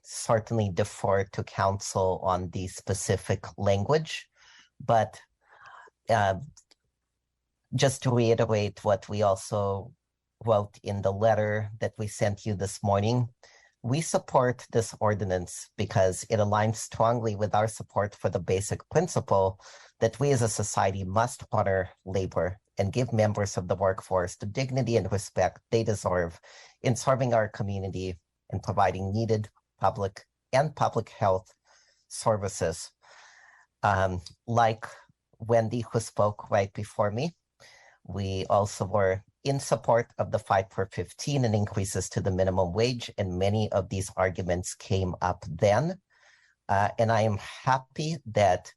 certainly defer to Council on the specific language, but just to reiterate what we also wrote in the letter that we sent you this morning, we support this ordinance because it aligns strongly with our support for the basic principle that we as a society must honor labor and give members of the workforce the dignity and respect they deserve in serving our community and providing needed public health services. Like Wendy, who spoke right before me, we also were in support of the fight for 15 and increases to the minimum wage, and many of these arguments came up then. And I am happy that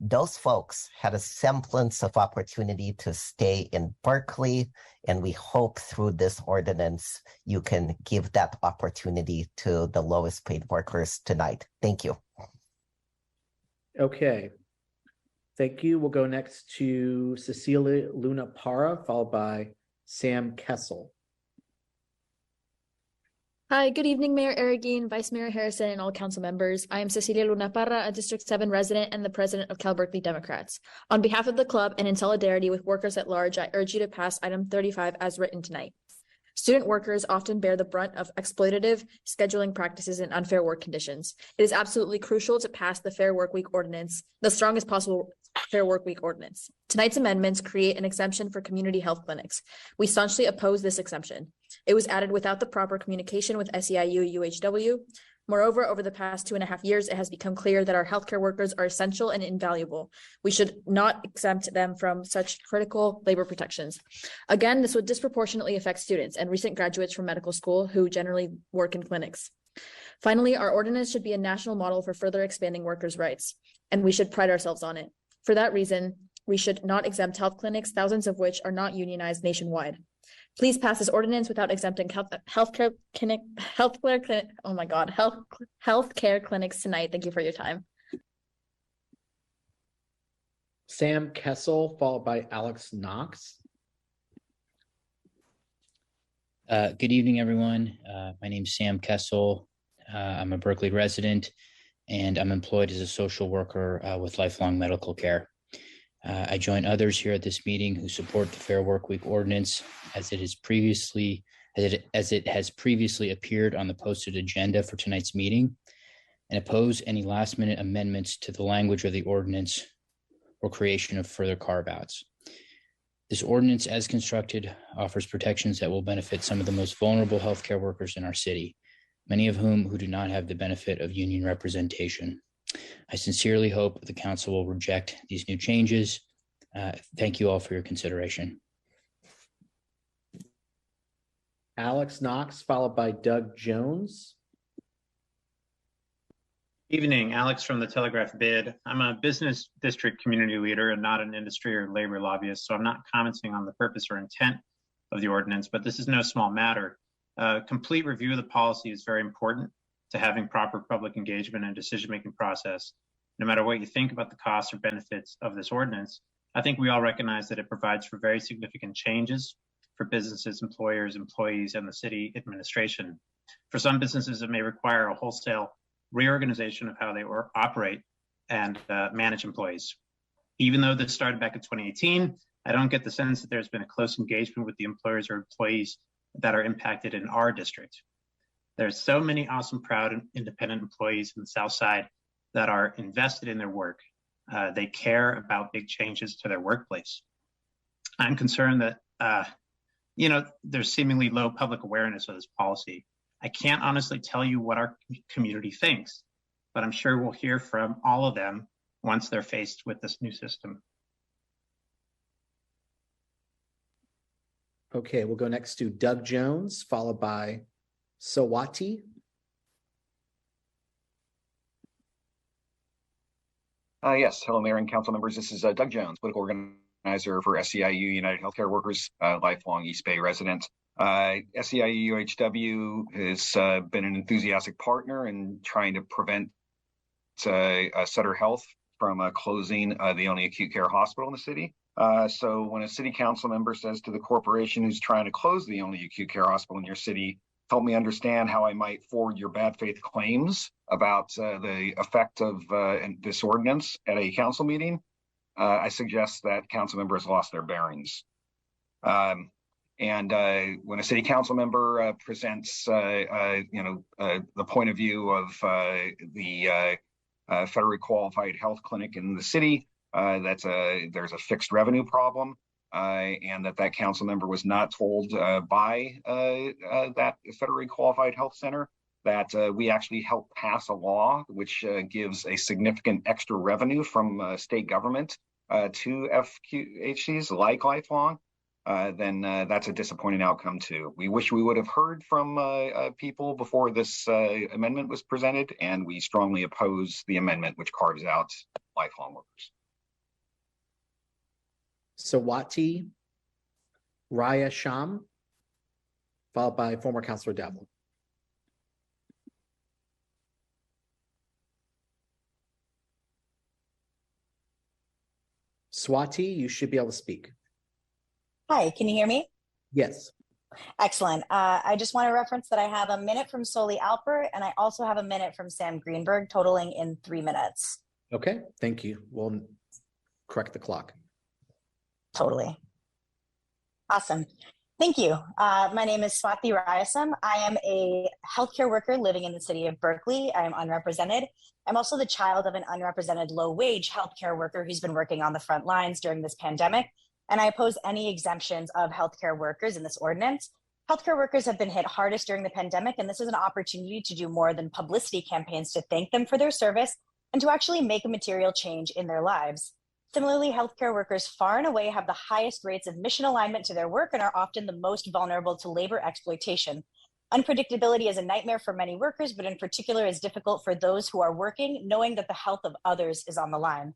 those folks had a semblance of opportunity to stay in Berkeley, and we hope through this ordinance you can give that opportunity to the lowest paid workers tonight. Thank you. Okay. Thank you. We'll go next to Cecilia Lunapara, followed by Sam Kessel. Hi, good evening, Mayor Arreguín, Vice Mayor Harrison, and all council members. I am Cecilia Lunapara, a District 7 resident and the president of Cal Berkeley Democrats. On behalf of the club and in solidarity with workers at large, I urge you to pass item 35 as written tonight. Student workers often bear the brunt of exploitative scheduling practices and unfair work conditions. It is absolutely crucial to pass the Fair Workweek Ordinance, the strongest possible Fair Workweek Ordinance. Tonight's amendments create an exemption for community health clinics. We staunchly oppose this exemption. It was added without the proper communication with SEIU UHW. Moreover, over the past 2.5 years, it has become clear that our healthcare workers are essential and invaluable. We should not exempt them from such critical labor protections. Again, this would disproportionately affect students and recent graduates from medical school who generally work in clinics. Finally, our ordinance should be a national model for further expanding workers' rights, and we should pride ourselves on it. For that reason, we should not exempt health clinics, thousands of which are not unionized nationwide. Please pass this ordinance without exempting healthcare clinics tonight. Thank you for your time. Sam Kessel, followed by Alex Knox. Good evening, everyone. My name is Sam Kessel. I'm a Berkeley resident, and I'm employed as a social worker with Lifelong Medical Care. I join others here at this meeting who support the Fair Workweek Ordinance as it has previously appeared on the posted agenda for tonight's meeting, and oppose any last-minute amendments to the language of the ordinance or creation of further carve-outs. This ordinance, as constructed, offers protections that will benefit some of the most vulnerable healthcare workers in our city, many of whom do not have the benefit of union representation. I sincerely hope the council will reject these new changes. Thank you all for your consideration. Alex Knox, followed by Doug Jones. Evening, Alex from the Telegraph Bid. I'm a business district community leader and not an industry or labor lobbyist, so I'm not commenting on the purpose or intent of the ordinance, but this is no small matter. Complete review of the policy is very important to having proper public engagement and decision-making process. No matter what you think about the costs or benefits of this ordinance, I think we all recognize that it provides for very significant changes for businesses, employers, employees, and the city administration. For some businesses, it may require a wholesale reorganization of how they operate and manage employees. Even though this started back in 2018, I don't get the sense that there's been a close engagement with the employers or employees that are impacted in our district. There's so many awesome, proud, and independent employees in the South Side that are invested in their work. They care about big changes to their workplace. I'm concerned that there's seemingly low public awareness of this policy. I can't honestly tell you what our community thinks, but I'm sure we'll hear from all of them once they're faced with this new system. Okay, we'll go next to Doug Jones, followed by Sawati. Yes, hello, Mayor and council members. This is Doug Jones, political organizer for SEIU United Healthcare Workers, lifelong East Bay resident. SEIU UHW has been an enthusiastic partner in trying to prevent Sutter Health from closing the only acute care hospital in the city. So when a city council member says to the corporation who's trying to close the only acute care hospital in your city, help me understand how I might forward your bad faith claims about the effect of this ordinance at a council meeting, I suggest that council member has lost their bearings. And when a city council member presents, the point of view of the federally qualified health clinic in the city, there's a fixed revenue problem, and that council member was not told by that federally qualified health center that we actually helped pass a law which gives a significant extra revenue from state government to FQHCs like Lifelong. Then that's a disappointing outcome too. We wish we would have heard from people before this amendment was presented, and we strongly oppose the amendment which carves out lifelong workers. Sawati Raya Sham, followed by former Councilor Davil. Swati, you should be able to speak. Hi, can you hear me? Yes. Excellent. I just want to reference that I have a minute from Soli Alper, and I also have a minute from Sam Greenberg, totaling in 3 minutes. Okay, thank you. We'll correct the clock. Totally. Awesome. Thank you. My name is Swati Rayasam. I am a healthcare worker living in the city of Berkeley. I am unrepresented. I'm also the child of an unrepresented low-wage healthcare worker who's been working on the front lines during this pandemic, and I oppose any exemptions of healthcare workers in this ordinance. Healthcare workers have been hit hardest during the pandemic, and this is an opportunity to do more than publicity campaigns to thank them for their service and to actually make a material change in their lives. Similarly, healthcare workers far and away have the highest rates of mission alignment to their work and are often the most vulnerable to labor exploitation. Unpredictability is a nightmare for many workers, but in particular is difficult for those who are working, knowing that the health of others is on the line.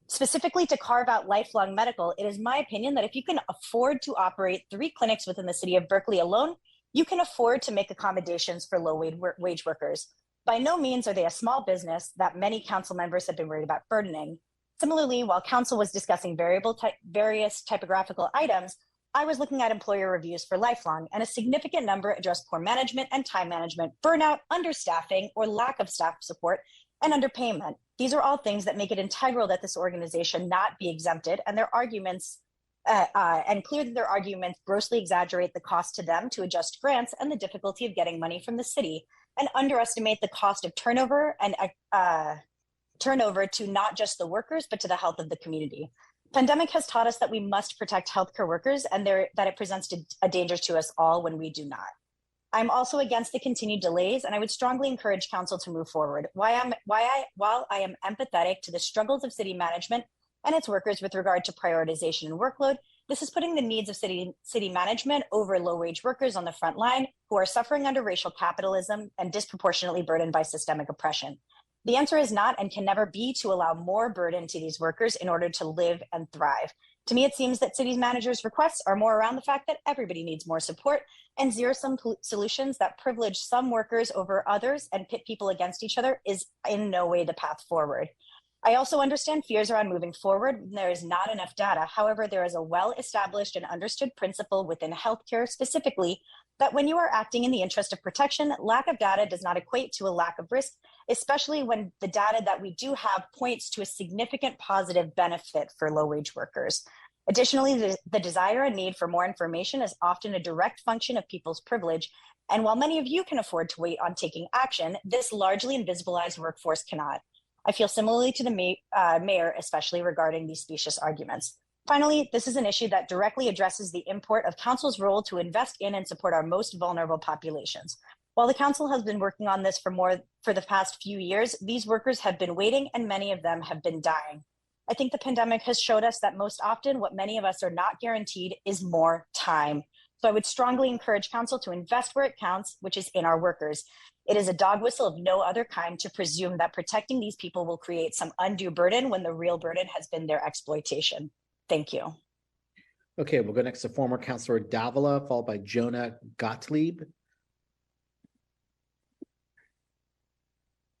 Specifically to carve out lifelong medical, it is my opinion that if you can afford to operate 3 clinics within the city of Berkeley alone, you can afford to make accommodations for low-wage workers. By no means are they a small business that many council members have been worried about burdening. Similarly, while council was discussing various typographical items, I was looking at employer reviews for Lifelong, and a significant number addressed poor management and time management, burnout, understaffing, or lack of staff support, and underpayment. These are all things that make it integral that this organization not be exempted, and their arguments, and clear that their arguments grossly exaggerate the cost to them to adjust grants and the difficulty of getting money from the city, and underestimate the cost of turnover and turnover to not just the workers, but to the health of the community. Pandemic has taught us that we must protect healthcare workers and that it presents a danger to us all when we do not. I'm also against the continued delays, and I would strongly encourage council to move forward. While I am empathetic to the struggles of city management and its workers with regard to prioritization and workload, this is putting the needs of city management over low-wage workers on the front line who are suffering under racial capitalism and disproportionately burdened by systemic oppression. The answer is not and can never be to allow more burden to these workers in order to live and thrive. To me, it seems that city managers' requests are more around the fact that everybody needs more support and zero-sum solutions that privilege some workers over others and pit people against each other is in no way the path forward. I also understand fears around moving forward when there is not enough data. However, there is a well-established and understood principle within healthcare specifically that when you are acting in the interest of protection, lack of data does not equate to a lack of risk, especially when the data that we do have points to a significant positive benefit for low-wage workers. Additionally, the desire and need for more information is often a direct function of people's privilege. And while many of you can afford to wait on taking action, this largely invisibilized workforce cannot. I feel similarly to the mayor, especially regarding these specious arguments. Finally, this is an issue that directly addresses the import of council's role to invest in and support our most vulnerable populations. While the council has been working on this for the past few years, these workers have been waiting and many of them have been dying. I think the pandemic has showed us that most often what many of us are not guaranteed is more time. So I would strongly encourage council to invest where it counts, which is in our workers. It is a dog whistle of no other kind to presume that protecting these people will create some undue burden when the real burden has been their exploitation. Thank you. Okay, we'll go next to former Councilor Davila, followed by Jonah Gottlieb.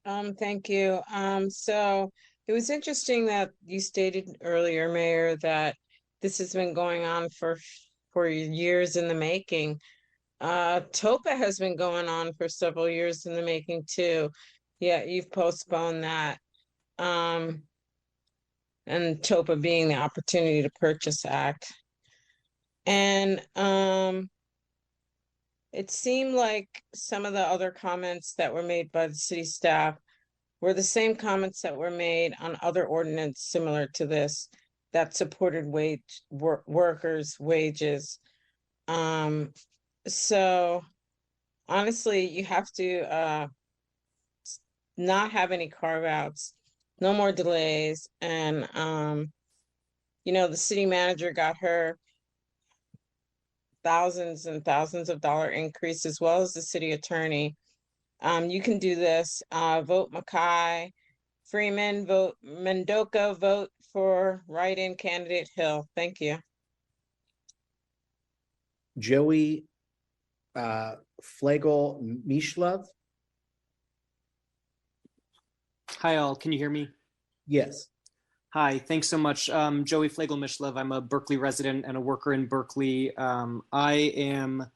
Thank you. So it was interesting that you stated earlier, Mayor, that this has been going on for years in the making. TOPA has been going on for several years in the making too. Yeah, you've postponed that. And TOPA being the Opportunity to Purchase Act. And it seemed like some of the other comments that were made by the city staff were the same comments that were made on other ordinance similar to this that supported workers' wages. So honestly, you have to not have any carve-outs, no more delays. And, the city manager got her thousands and thousands of dollar increase, as well as the city attorney. You can do this. Vote Mackay, Freeman, vote Mendoka, vote for write-in candidate Hill. Thank you. Joey Flegel-Mishlove. Hi, all. Can you hear me? Yes. Hi, thanks so much. Joey Flegel-Mishlove. I'm a Berkeley resident and a worker in Berkeley. I am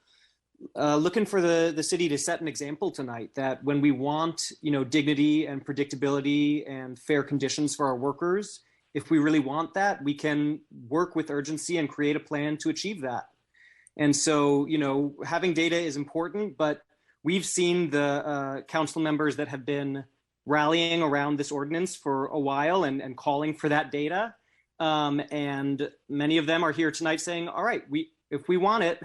looking for the city to set an example tonight that when we want, dignity and predictability and fair conditions for our workers, if we really want that, we can work with urgency and create a plan to achieve that. And so, having data is important, but we've seen the council members that have been rallying around this ordinance for a while and calling for that data. And many of them are here tonight saying, all right, if we want it,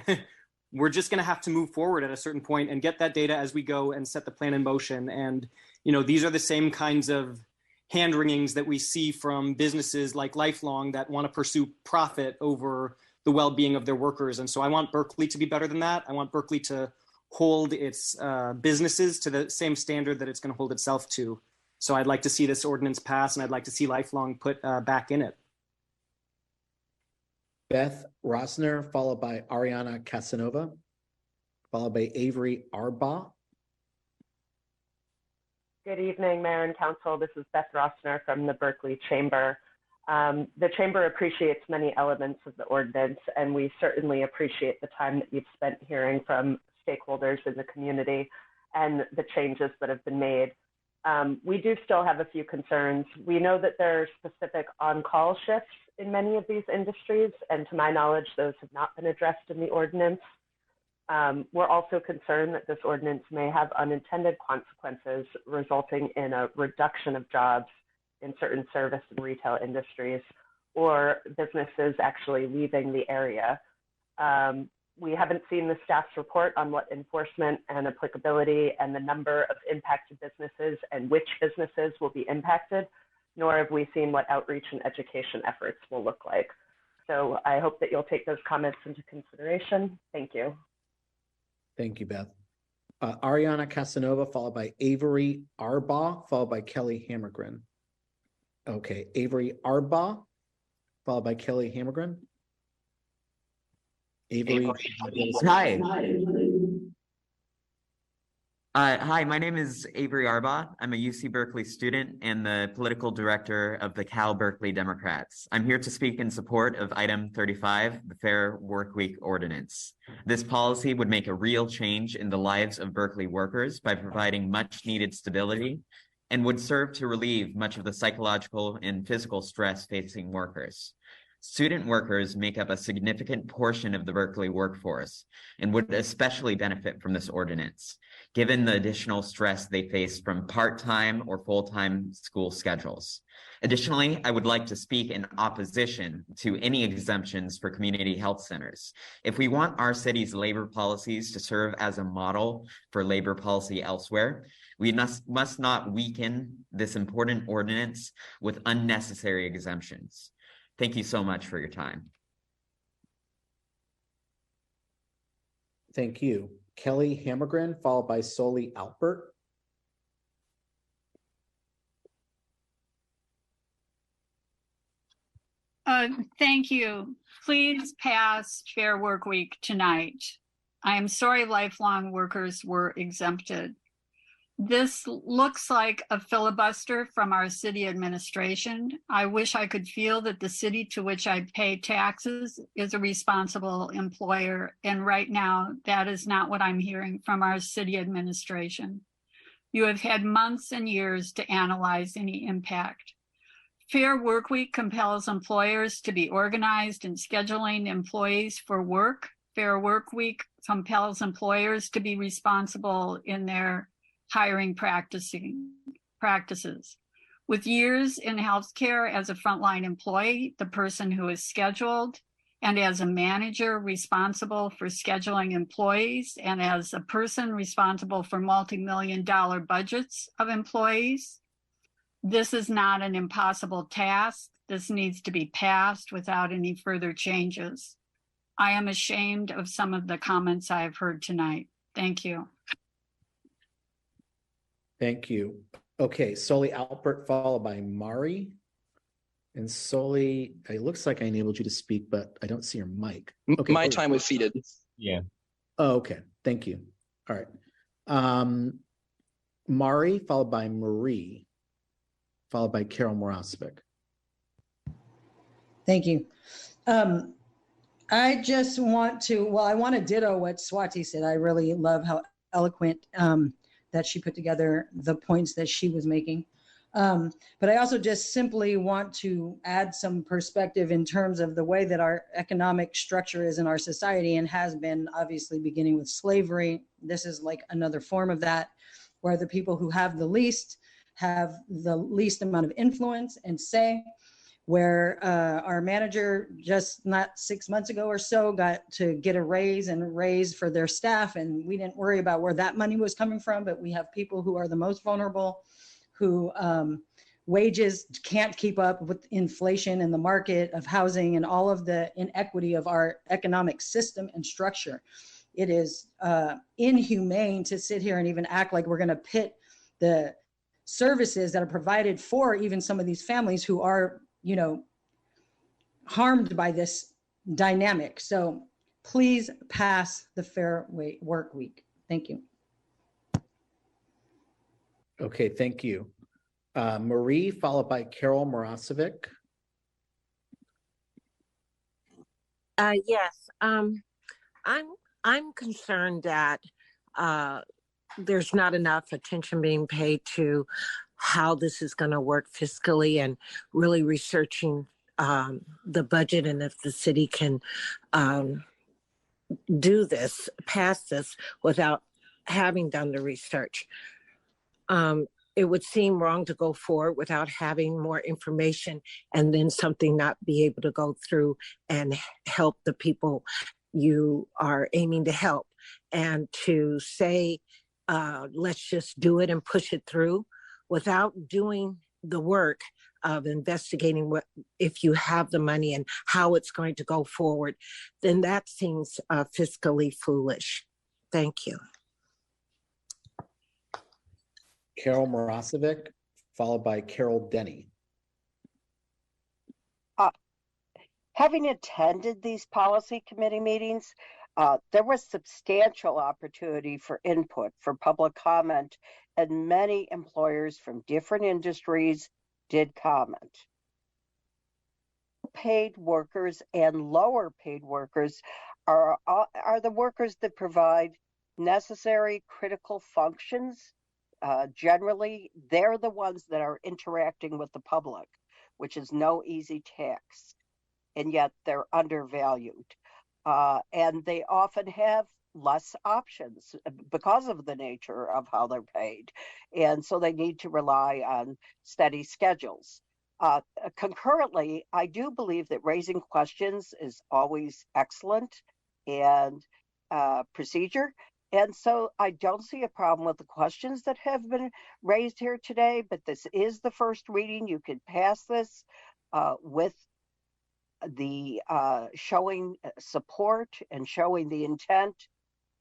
we're just going to have to move forward at a certain point and get that data as we go and set the plan in motion. And, these are the same kinds of hand wringings that we see from businesses like Lifelong that want to pursue profit over the well-being of their workers. And so I want Berkeley to be better than that. I want Berkeley to hold its businesses to the same standard that it's going to hold itself to. So I'd like to see this ordinance pass, and I'd like to see Lifelong put back in it. Beth Rossner, followed by Ariana Casanova, followed by Avery Arbaugh. Good evening, Mayor and Council. This is Beth Rossner from the Berkeley Chamber. The Chamber appreciates many elements of the ordinance, and we certainly appreciate the time that you've spent hearing from stakeholders in the community and the changes that have been made. We do still have a few concerns. We know that there are specific on-call shifts in many of these industries, and to my knowledge, those have not been addressed in the ordinance. We're also concerned that this ordinance may have unintended consequences, resulting in a reduction of jobs in certain service and retail industries, or businesses actually leaving the area. We haven't seen the staff's report on what enforcement and applicability and the number of impacted businesses and which businesses will be impacted, nor have we seen what outreach and education efforts will look like. So I hope that you'll take those comments into consideration. Thank you. Thank you, Beth. Ariana Casanova, followed by Avery Arbaugh, followed by Kelly Hammergren. Okay, Avery Arbaugh, followed by Kelly Hammergren. Avery. Hi. Hi, my name is Avery Arbaugh. I'm a UC Berkeley student and the political director of the Cal Berkeley Democrats. I'm here to speak in support of item 35, the Fair Workweek Ordinance. This policy would make a real change in the lives of Berkeley workers by providing much needed stability and would serve to relieve much of the psychological and physical stress facing workers. Student workers make up a significant portion of the Berkeley workforce and would especially benefit from this ordinance, given the additional stress they face from part-time or full-time school schedules. Additionally, I would like to speak in opposition to any exemptions for community health centers. If we want our city's labor policies to serve as a model for labor policy elsewhere, we must not weaken this important ordinance with unnecessary exemptions. Thank you so much for your time. Thank you. Kelly Hammergren, followed by Soli Alpert. Thank you. Please pass Fair Work Week tonight. I am sorry lifelong workers were exempted. This looks like a filibuster from our city administration. I wish I could feel that the city to which I pay taxes is a responsible employer, and right now that is not what I'm hearing from our city administration. You have had months and years to analyze any impact. Fair Workweek compels employers to be organized in scheduling employees for work. Fair Workweek compels employers to be responsible in their hiring practices. With years in healthcare as a frontline employee, the person who is scheduled, and as a manager responsible for scheduling employees, and as a person responsible for multi-million-dollar budgets of employees, this is not an impossible task. This needs to be passed without any further changes. I am ashamed of some of the comments I've heard tonight. Thank you. Thank you. Okay, Soli Alpert, followed by Mari. And Soli, it looks like I enabled you to speak, but I don't see your mic. Okay, My time was seated. Yeah. Oh, okay. Thank you. All right. Mari, followed by Marie, followed by Carol Morasovic. Thank you. I just want to, I want to ditto what Swati said. I really love how eloquent that she put together the points that she was making. But I also just simply want to add some perspective in terms of the way that our economic structure is in our society and has been, obviously beginning with slavery. This is like another form of that, where the people who have the least amount of influence and say, where our manager just not 6 months ago or so got to get a raise for their staff, and we didn't worry about where that money was coming from. But we have people who are the most vulnerable, who wages can't keep up with inflation in the market of housing and all of the inequity of our economic system and structure. It is inhumane to sit here and even act like we're going to pit the services that are provided for even some of these families who are, harmed by this dynamic. So please pass the Fair Work Week. Thank you. Okay, thank you. Marie, followed by Carol Morasovic. Yes, I'm concerned that there's not enough attention being paid to how this is going to work fiscally, and really researching the budget, and if the city can pass this without having done the research. it would seem wrong to go forward without having more information and then something not be able to go through and help the people you are aiming to help. And to say, let's just do it and push it through without doing the work of investigating what, if you have the money and how it's going to go forward, then that seems fiscally foolish. Thank you. Carol Marasovic, followed by Carol Denny. Having attended these policy committee meetings, there was substantial opportunity for input, for public comment, and many employers from different industries did comment. Paid workers and lower paid workers are the workers that provide necessary critical functions. Generally, they're the ones that are interacting with the public, which is no easy task, and yet they're undervalued. And they often have less options because of the nature of how they're paid. And so they need to rely on steady schedules. Concurrently, I do believe that raising questions is always excellent and procedure. And so I don't see a problem with the questions that have been raised here today, but this is the first reading. You could pass this with the showing support and showing the intent,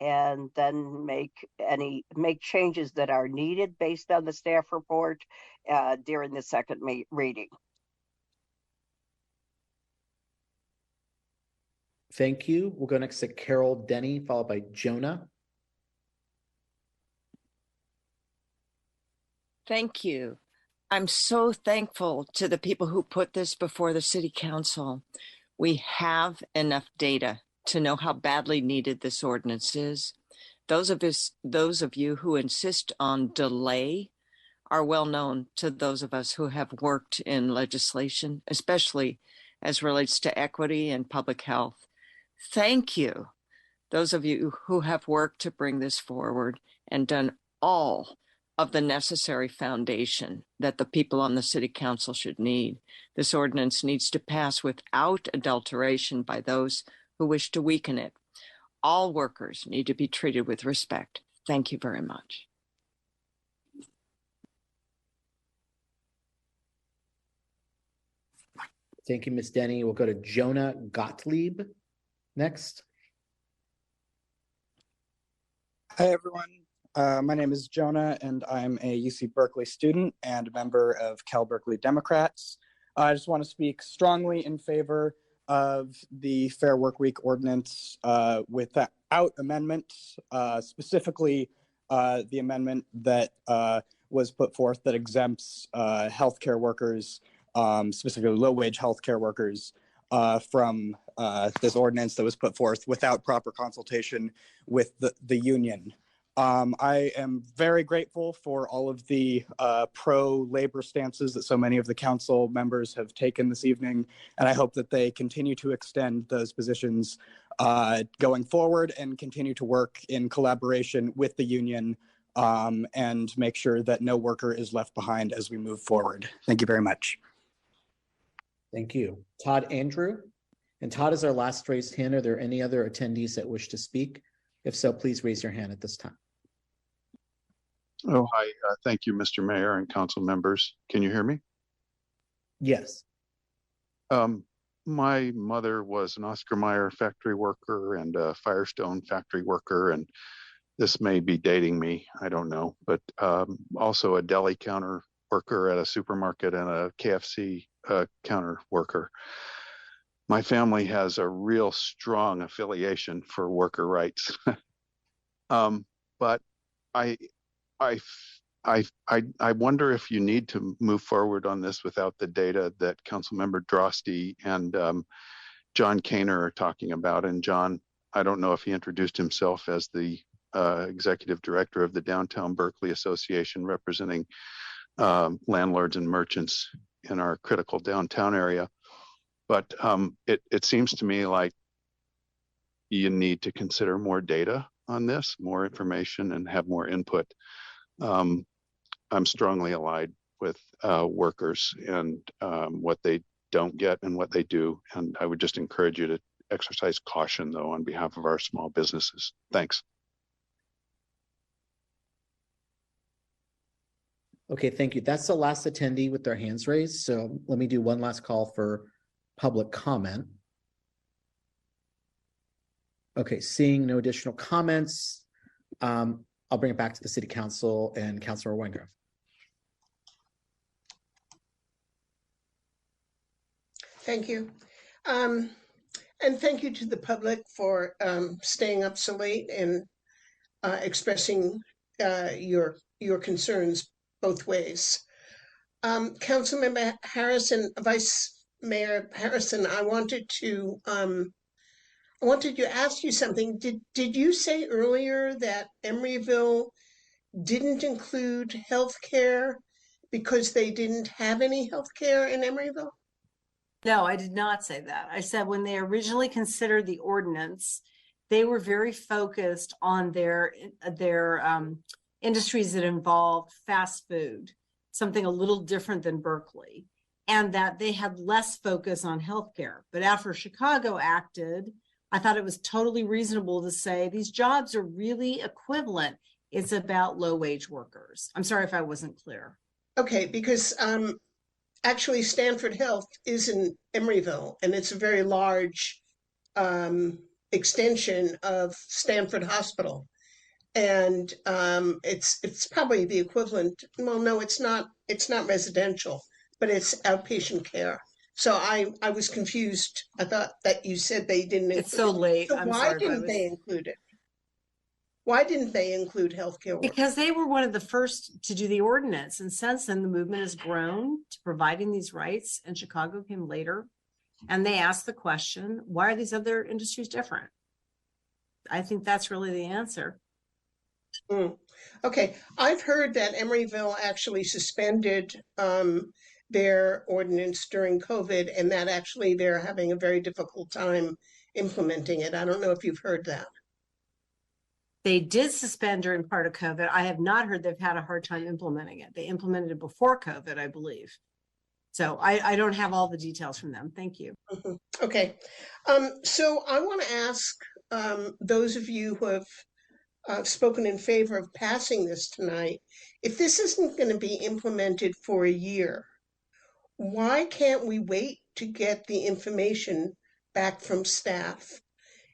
and then make changes that are needed based on the staff report during the second reading. Thank you. We'll go next to Carol Denny, followed by Jonah. Thank you. I'm so thankful to the people who put this before the City Council. We have enough data to know how badly needed this ordinance is. Those of you who insist on delay are well known to those of us who have worked in legislation, especially as relates to equity and public health. Thank you, those of you who have worked to bring this forward and done all of the necessary foundation that the people on the City Council should need. This ordinance needs to pass without adulteration by those who wish to weaken it. All workers need to be treated with respect. Thank you very much. Thank you, Ms. Denny. We'll go to Jonah Gottlieb next. Hi, everyone. My name is Jonah, and I'm a UC Berkeley student and a member of Cal Berkeley Democrats. I just want to speak strongly in favor of the Fair Workweek Ordinance without amendments, specifically the amendment that was put forth that exempts healthcare workers, specifically low-wage healthcare workers, from this ordinance that was put forth without proper consultation with the union. I am very grateful for all of the pro-labor stances that so many of the council members have taken this evening, and I hope that they continue to extend those positions going forward and continue to work in collaboration with the union and make sure that no worker is left behind as we move forward. Thank you very much. Thank you. Todd Andrew. And Todd is our last raised hand. Are there any other attendees that wish to speak? If so, please raise your hand at this time. Oh, hi. Thank you, Mr. Mayor and council members. Can you hear me? Yes. My mother was an Oscar Mayer factory worker and a Firestone factory worker, and this may be dating me, I don't know, but also a deli counter worker at a supermarket and a KFC counter worker. My family has a real strong affiliation for worker rights. But I wonder if you need to move forward on this without the data that Councilmember Drosty and John Kaner are talking about. And John, I don't know if he introduced himself as the executive director of the Downtown Berkeley Association, representing landlords and merchants in our critical downtown area. But it seems to me like you need to consider more data on this, more information, and have more input. I'm strongly allied with workers and what they don't get and what they do. And I would just encourage you to exercise caution, though, on behalf of our small businesses. Thanks. Okay, thank you. That's the last attendee with their hands raised. So let me do one last call for public comment. Okay, seeing no additional comments, I'll bring it back to the City Council and Councilor Weingrove. Thank you. And thank you to the public for staying up so late and expressing your concerns both ways. Councilmember Harrison, Vice Mayor Harrison, I wanted to ask you something. Did you say earlier that Emeryville didn't include healthcare because they didn't have any healthcare in Emeryville? No, I did not say that. I said when they originally considered the ordinance, they were very focused on their industries that involved fast food, something a little different than Berkeley, and that they had less focus on healthcare. But after Chicago acted, I thought it was totally reasonable to say these jobs are really equivalent. It's about low-wage workers. I'm sorry if I wasn't clear. Okay, because actually Stanford Health is in Emeryville, and it's a very large extension of Stanford Hospital. And it's probably the equivalent. Well, no, it's not residential, but it's outpatient care. So I was confused. I thought that you said they didn't include It's so late. So I'm why sorry didn't they include it? Why didn't they include healthcare workers? Because they were one of the first to do the ordinance. And since then, the movement has grown to providing these rights, and Chicago came later. And they asked the question, why are these other industries different? I think that's really the answer. Okay, I've heard that Emeryville actually suspended their ordinance during COVID, and that actually they're having a very difficult time implementing it. I don't know if you've heard that. They did suspend during part of COVID. I have not heard they've had a hard time implementing it. They implemented it before COVID, I believe. So I don't have all the details from them. Thank you. Okay. So I want to ask those of you who have spoken in favor of passing this tonight, if this isn't going to be implemented for a year, why can't we wait to get the information back from staff?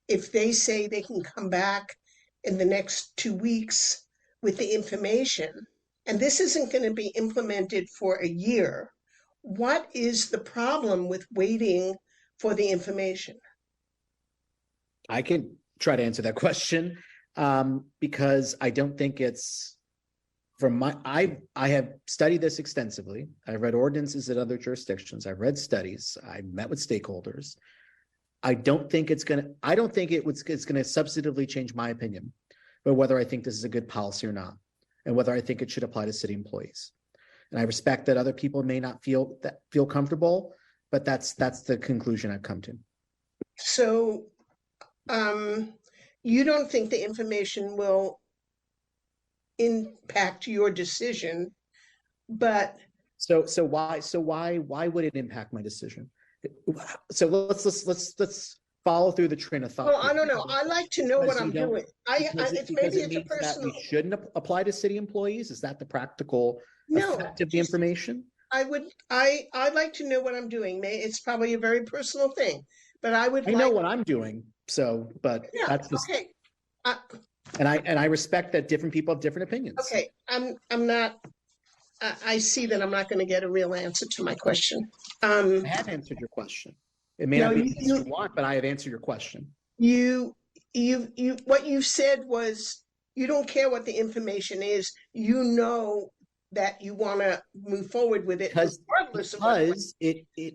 If they say they can come back in the next 2 weeks with the information, and this isn't going to be implemented for a year, what is the problem with waiting for the information? I can try to answer that question because I don't think it's from my, I have studied this extensively. I've read ordinances at other jurisdictions. I've read studies. I've met with stakeholders. I don't think it's going to substantively change my opinion, but whether I think this is a good policy or not, and whether I think it should apply to city employees. And I respect that other people may not feel comfortable, but that's the conclusion I've come to. So you don't think the information will impact your decision, but so why would it impact my decision? So let's follow through the train of thought. Well, I don't know. I like to know what I'm doing. It's maybe it's a personal. We shouldn't apply to city employees. Is that the practical effect of the information? I'd like to know what I'm doing. It's probably a very personal thing, but I know what I'm doing. So, but yeah, that's just, okay. And I respect that different people have different opinions. Okay, I'm not. I see that I'm not going to get a real answer to my question. I have answered your question. It may not be the answer you want, but I have answered your question. What you said was you don't care what the information is. You know that you want to move forward with it because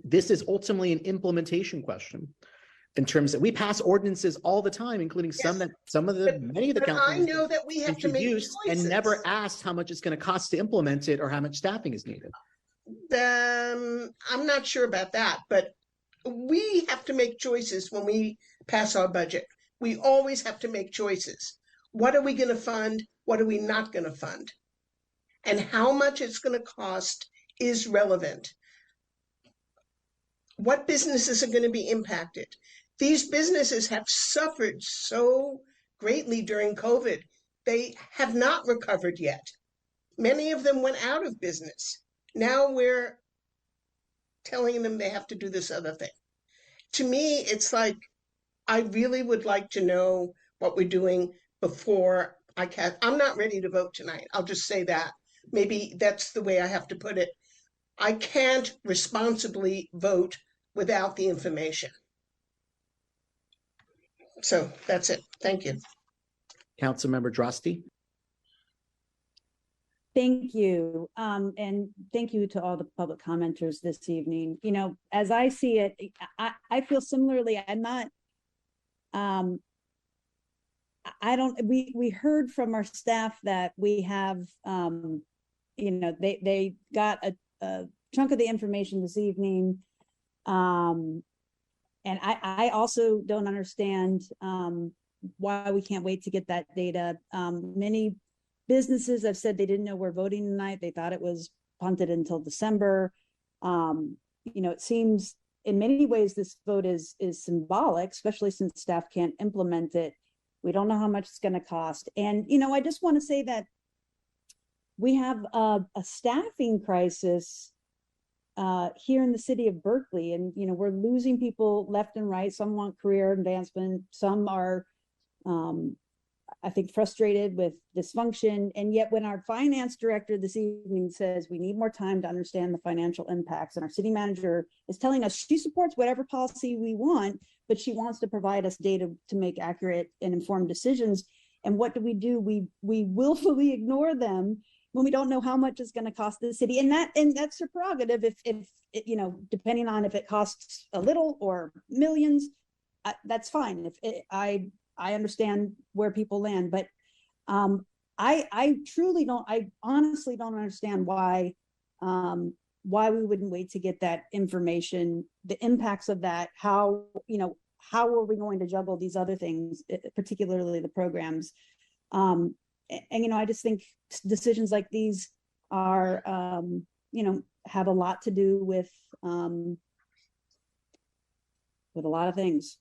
this is ultimately an implementation question. In terms that we pass ordinances all the time, including many of the councils. I know that we have to make choices. And never asked how much it's going to cost to implement it or how much staffing is needed. I'm not sure about that, but we have to make choices when we pass our budget. We always have to make choices. What are we going to fund? What are we not going to fund? and how much it's going to cost is relevant. What businesses are going to be impacted? These businesses have suffered so greatly during COVID. They have not recovered yet. Many of them went out of business. Now we're telling them they have to do this other thing. To me, it's like, I really would like to know what we're doing before I can. I'm not ready to vote tonight. I'll just say that. Maybe that's the way I have to put it. I can't responsibly vote without the information. So that's it. Thank you. Councilmember Droste. Thank you. And thank you to all the public commenters this evening. You know, as I see it, I feel similarly. I'm not, we heard from our staff that we have, you know, they got a chunk of the information this evening. And I also don't understand why we can't wait to get that data. Many businesses have said they didn't know we're voting tonight. They thought it was punted until December. You know, it seems in many ways this vote is symbolic, especially since staff can't implement it. We don't know how much it's going to cost. And, you know, I just want to say that we have a staffing crisis here in the city of Berkeley. And, you know, we're losing people left and right. Some want career advancement. Some are, I think, frustrated with dysfunction. And yet when our finance director this evening says we need more time to understand the financial impacts, and our city manager is telling us she supports whatever policy we want, but she wants to provide us data to make accurate and informed decisions. And what do? We willfully ignore them when we don't know how much it's going to cost the city. And that's her prerogative. If you know, depending on if it costs a little or millions, that's fine. I understand where people land, but I truly don't. I honestly don't understand why we wouldn't wait to get that information, the impacts of that. How, you know, how are we going to juggle these other things, particularly the programs? And you know, I just think decisions like these are, you know, have a lot to do with a lot of things,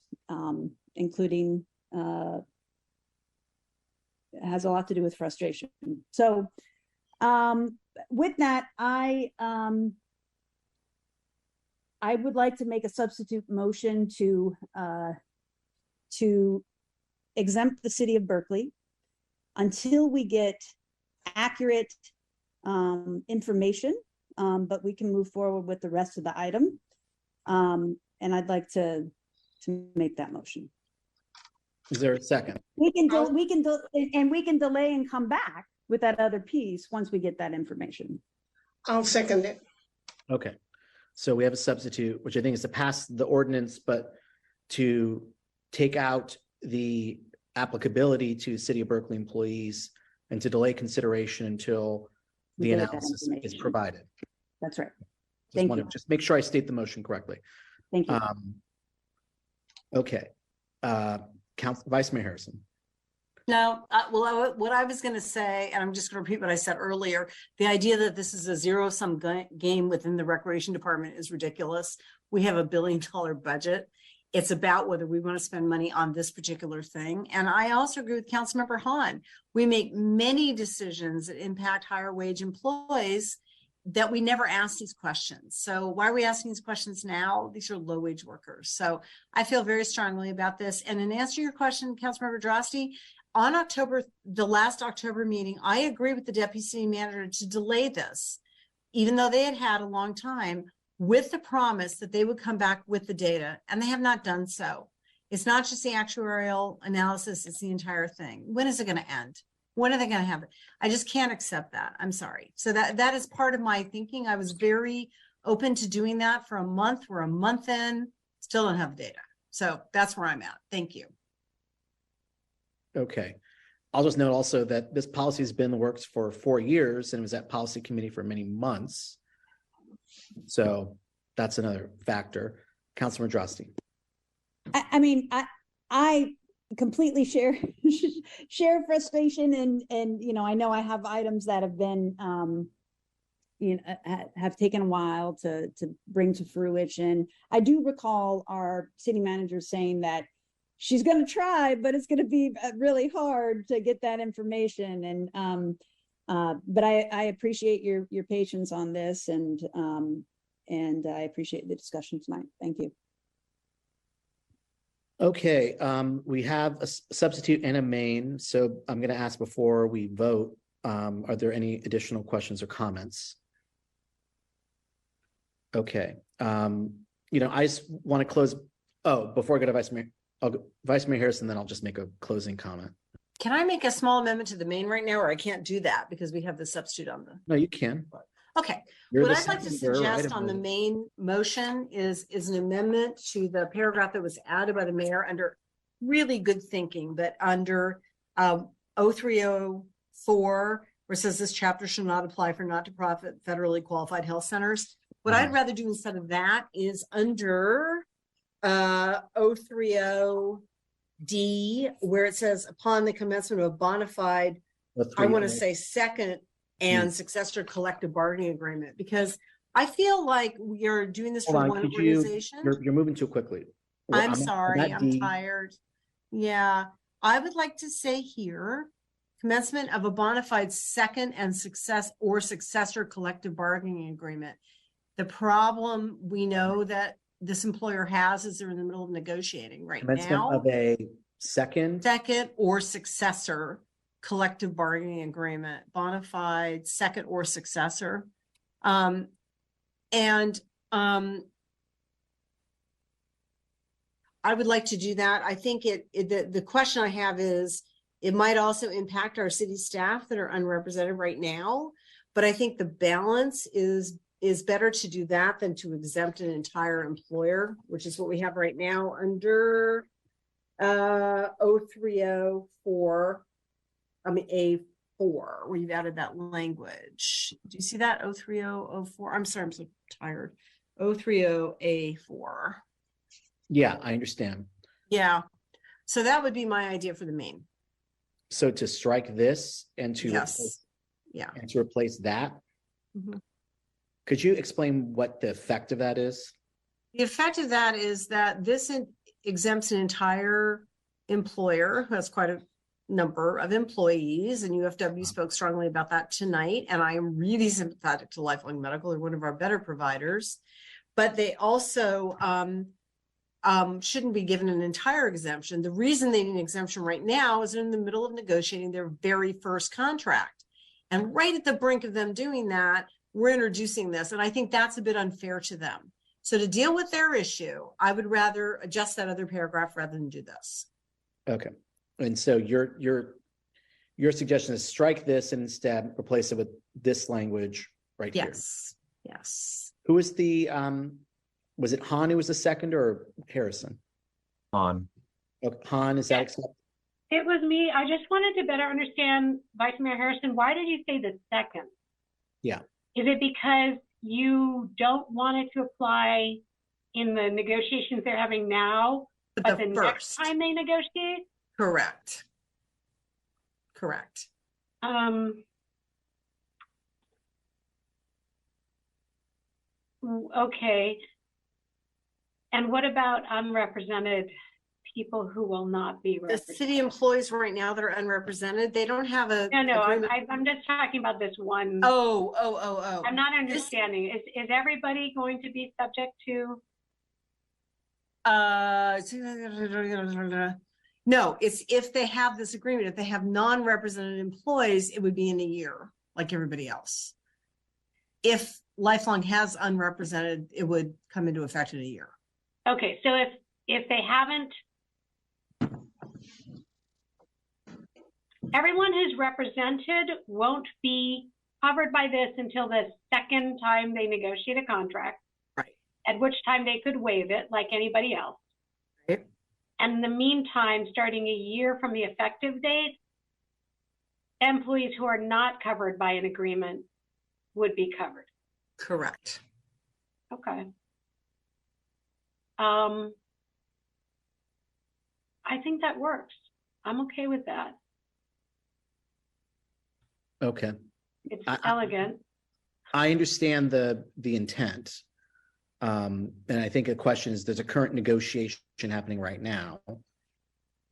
including. Has a lot to do with frustration. So with that, I would like to make a substitute motion to exempt the city of Berkeley until we get accurate information, but we can move forward with the rest of the item. And I'd like to make that motion. Is there a second? We can delay and come back with that other piece once we get that information. I'll second it. Okay. So we have a substitute, which I think is to pass the ordinance, but to take out the applicability to City of Berkeley employees and to delay consideration until the analysis is provided. That's right. Thank you. Just make sure I state the motion correctly. Thank you. Okay. Vice Mayor Harrison. No, what I was going to say, and I'm just going to repeat what I said earlier, the idea that this is a zero-sum game within the Recreation Department is ridiculous. We have $1 billion budget. It's about whether we want to spend money on this particular thing. And I also agree with Councilmember Hahn. We make many decisions that impact higher wage employees that we never ask these questions. So why are we asking these questions now? These are low wage workers. So I feel very strongly about this. And in answer to your question, Councilmember Droste, on the last October meeting, I agree with the deputy city manager to delay this, even though they had a long time, with the promise that they would come back with the data, and they have not done so. It's not just the actuarial analysis, it's the entire thing. When is it going to end? When are they going to have it? I just can't accept that. I'm sorry. So that is part of my thinking. I was very open to doing that for a month. We're a month in, still don't have data. So that's where I'm at. Thank you. Okay. I'll just note also that this policy has been in the works for 4 years and was at policy committee for many months. So that's another factor. Councilman Droste. I mean, I completely share share frustration, and I know I have items that have been have taken a while to bring to fruition. I do recall our city manager saying that she's going to try, but it's going to be really hard to get that information. And but I appreciate your patience on this, and I appreciate the discussion tonight. Thank you. Okay, we have a substitute and a main. So I'm going to ask before we vote, are there any additional questions or comments? Okay, I just want to close. Oh, before I go to Vice Mayor, I'll go Vice Mayor Harrison, then I'll just make a closing comment. Can I make a small amendment to the main right now, or I can't do that because we have the substitute on the? No, you can. Okay. You're What the I'd like to seconder, right? suggest on the main motion is an amendment to the paragraph that was added by the mayor under really good thinking, but under 0304, where it says this chapter shall not apply for not-for-profit federally qualified health centers. What I'd rather do instead of that is under 030D, where it says upon the commencement of a bona fide, I want to say second and successor collective bargaining agreement, because I feel like we are doing this for one organization. You're moving too quickly. I'm sorry, I'm tired. Yeah, I would like to say here, commencement of a bona fide second and successor collective bargaining agreement. The problem we know that this employer has is they're in the middle of negotiating right now. Of a second or successor collective bargaining agreement, bona fide second or successor. I would like to do that. I think the question I have is, it might also impact our city staff that are unrepresented right now, but I think the balance is better to do that than to exempt an entire employer, which is what we have right now under 0304. A4, where you've added that language. Do you see that? 03004. I'm sorry, I'm so tired. 030A4. Yeah, I understand. Yeah. So that would be my idea for the main. So to strike this and to replace that. Mm-hmm. Could you explain what the effect of that is? The effect of that is that this exempts an entire employer who has quite a number of employees, and UFW spoke strongly about that tonight. And I am really sympathetic to Lifelong Medical. They're one of our better providers, but they also shouldn't be given an entire exemption. The reason they need an exemption right now is they're in the middle of negotiating their very first contract. And right at the brink of them doing that, we're introducing this. And I think that's a bit unfair to them. So to deal with their issue, I would rather adjust that other paragraph rather than do this. Okay. And so your suggestion is strike this and instead replace it with this language right here. Yes. Who was the was it Han who was the second, or Harrison? Han. Okay, Han, is that accepted? It was me. I just wanted to better understand, Vice Mayor Harrison, why did you say the second? Yeah. Is it because you don't want it to apply in the negotiations they're having now, but the next time they negotiate? Correct. Okay. And what about unrepresented people who will not be represented? The city employees right now that are unrepresented, they don't have a. No, I'm just talking about this one. Oh. I'm not understanding. Is everybody going to be subject to? No, it's if they have this agreement. If they have non-represented employees, it would be in a year, like everybody else. If Lifelong has unrepresented, it would come into effect in a year. Okay, so if they haven't, everyone who's represented won't be covered by this until the second time they negotiate a contract, right? At which time they could waive it like anybody else. Right. And in the meantime, starting a year from the effective date, employees who are not covered by an agreement would be covered. Correct. Okay. I think that works. I'm okay with that. Okay. It's elegant. I understand the intent. And I think the question is, there's a current negotiation happening right now.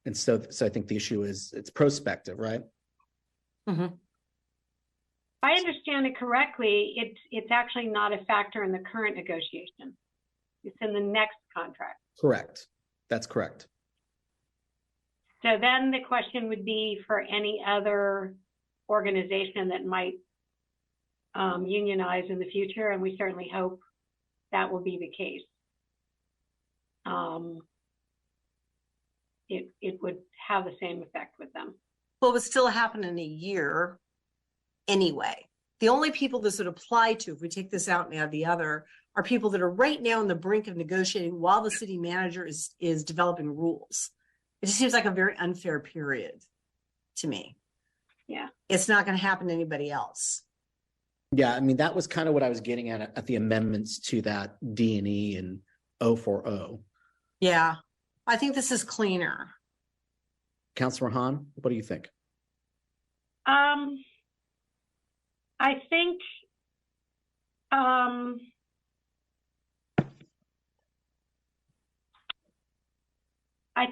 And so I think the issue is it's prospective, right? Mm-hmm. If I understand it correctly, it's actually not a factor in the current negotiation. It's in the next contract. Correct. That's correct. So then the question would be for any other organization that might unionize in the future, and we certainly hope that will be the case. It would have the same effect with them. Well, it would still happen in a year anyway. The only people this would apply to, if we take this out and add the other, are people that are right now on the brink of negotiating while the city manager is developing rules. It just seems like a very unfair period to me. Yeah. It's not going to happen to anybody else. Yeah, I mean, that was kind of what I was getting at the amendments to that D&E and 040. Yeah, I think this is cleaner. Councilor Hahn, what do you think? I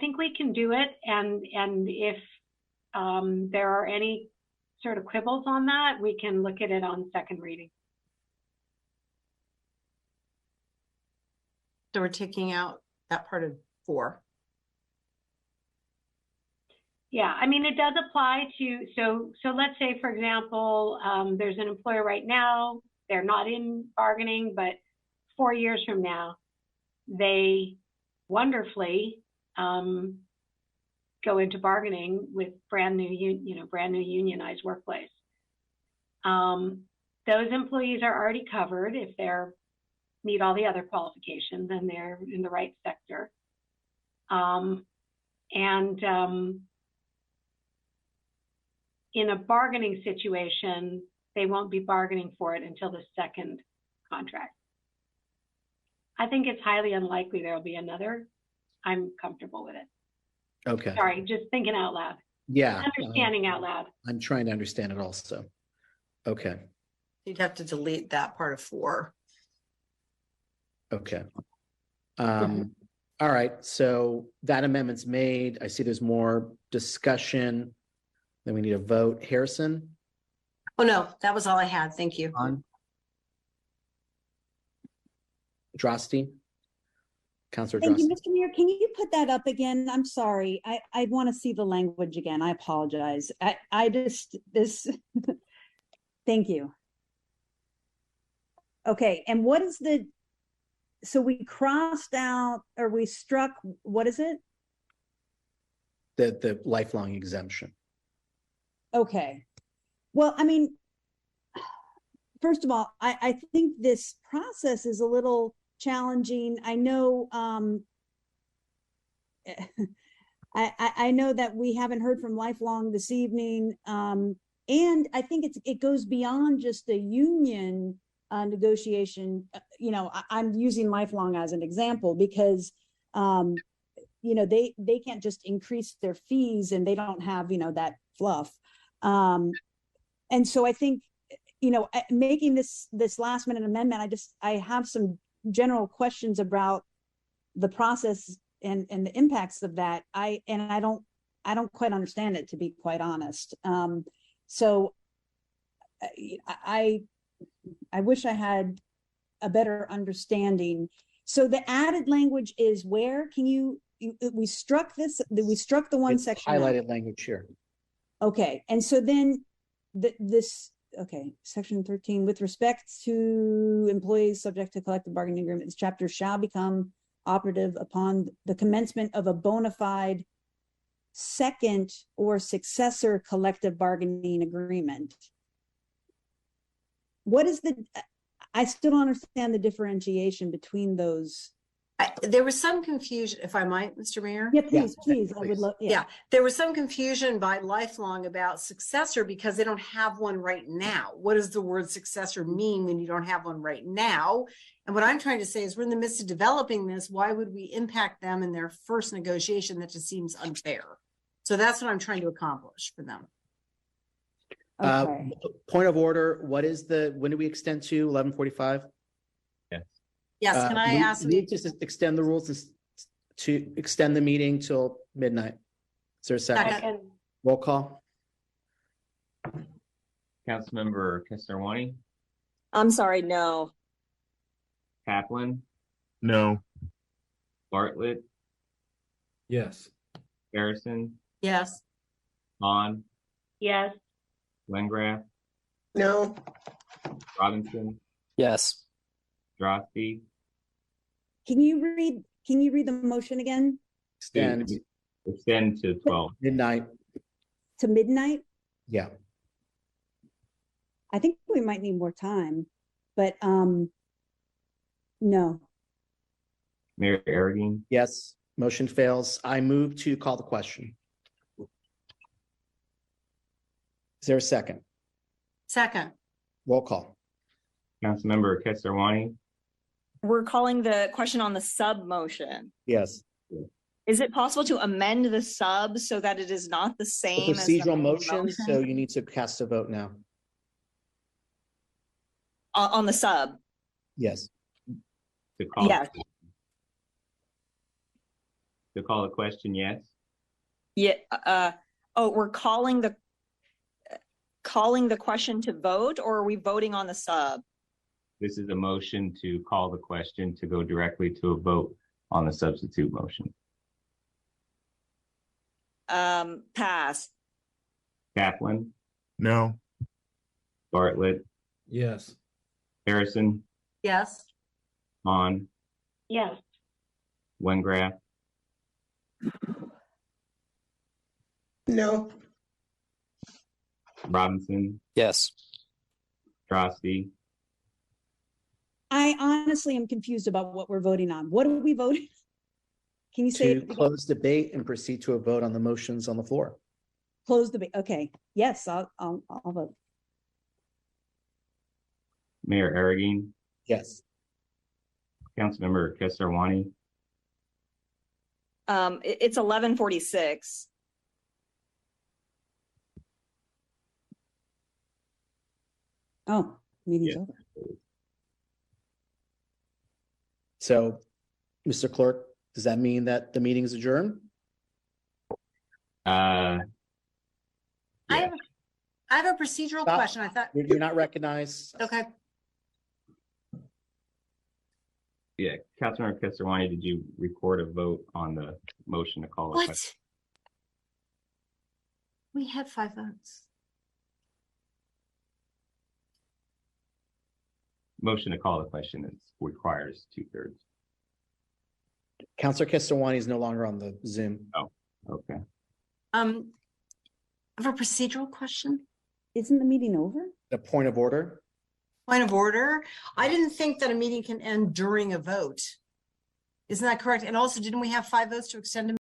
think we can do it, and if there are any sort of quibbles on that, we can look at it on second reading. So we're taking out that part of 4. Yeah, I mean, it does apply to, so let's say, for example, there's an employer right now, they're not in bargaining, but 4 years from now, they wonderfully go into bargaining with brand new unionized workplace. Those employees are already covered if they're meet all the other qualifications and they're in the right sector. In a bargaining situation, they won't be bargaining for it until the second contract. I think it's highly unlikely there'll be another. I'm comfortable with it. Okay. Sorry, just thinking out loud. Yeah. Understanding out loud. I'm trying to understand it also. Okay. You'd have to delete that part of 4. Okay. All right. So that amendment's made. I see there's more discussion. Then we need a vote. Harrison? Oh, no, that was all I had. Thank you. Droste? Councilor Thank you, Droste? Mr. Mayor. Can you put that up again? I'm sorry. I want to see the language again. I apologize. Thank you. Okay, and what is so we crossed out, or we struck, what is it? The lifelong exemption. Okay. Well, I mean, first of all, I think this process is a little challenging. I know I know that we haven't heard from Lifelong this evening, and I think it goes beyond just a union negotiation. I'm using Lifelong as an example because they can't just increase their fees and they don't have that fluff. And so I think making this last minute amendment, I have some general questions about the process and the impacts of that. I don't quite understand it, to be quite honest. So I wish I had a better understanding. So the added language is where? We struck the one It's section highlighted out. language here. Okay, and so then section 13, with respect to employees subject to collective bargaining agreement, this chapter shall become operative upon the commencement of a bona fide second or successor collective bargaining agreement. I still don't understand the differentiation between those There was some confusion, if I might, Mr. Mayor. Yeah, please. I would love, Yeah, there was some confusion by Lifelong about successor because they don't have one right now. What does the word successor mean when you don't have one right now? And what I'm trying to say is we're in the midst of developing this. Why would we impact them in their first negotiation? That just seems unfair. So that's what I'm trying to accomplish for them. okay. Point of order, when do we extend to 11:45? Yes, can I ask? Need to extend the rules to extend the meeting till midnight. Is there a second? Roll call. Councilmember Kesarwani, I'm sorry, no. Kaplan, No. Bartlett, Yes. Harrison, Yes. Hahn, Yes. Wengraf, No. Robinson, Yes. Drosky, Can you read the motion again? extend to 12. Midnight. To midnight? Yeah. I think we might need more time, but no. Mayor Arreguín, Yes. Motion fails. I move to call the question. Is there a second? Second. Roll call. Councilmember Kesarwani, We're calling the question on the sub motion. Yes. Is it possible to amend the sub so that it is not the The same as the procedural main motion, so you need to cast a vote now. On the sub? to Yes. call Yes. to call the question, yes. Yeah. We're calling the question to vote, or are we voting on the sub? This is a motion to call the question to go directly to a vote on the substitute motion. Pass. Kaplan, No. Bartlett, Yes. Harrison, Yes. Hahn, Yes. Wengraf, No. Robinson, Yes. Drosky, I honestly am confused about what we're voting on. What are we voting? Can you say To close debate and proceed to a vote on the motions on the floor. close debate? Okay. Yes, I'll vote. Mayor Arreguín, Yes. Councilmember Kesarwani, It's 11:46. Oh, meeting's Yeah. over. So, Mr. Clerk, does that mean that the meeting is adjourned? I have a procedural Stop. question. I thought. You're not recognized. Okay. yeah, Councilmember Kesarwani, did you record a vote on the motion to call the What? question? We had 5 votes. Motion to call the question requires 2/3. Councilor Kesarwani is no longer on the Zoom. Oh, okay. I have a procedural question. Isn't the meeting over? A point of order. Point of order. I didn't think that a meeting can end during a vote. Isn't that correct? And also, didn't we have 5 votes to extend a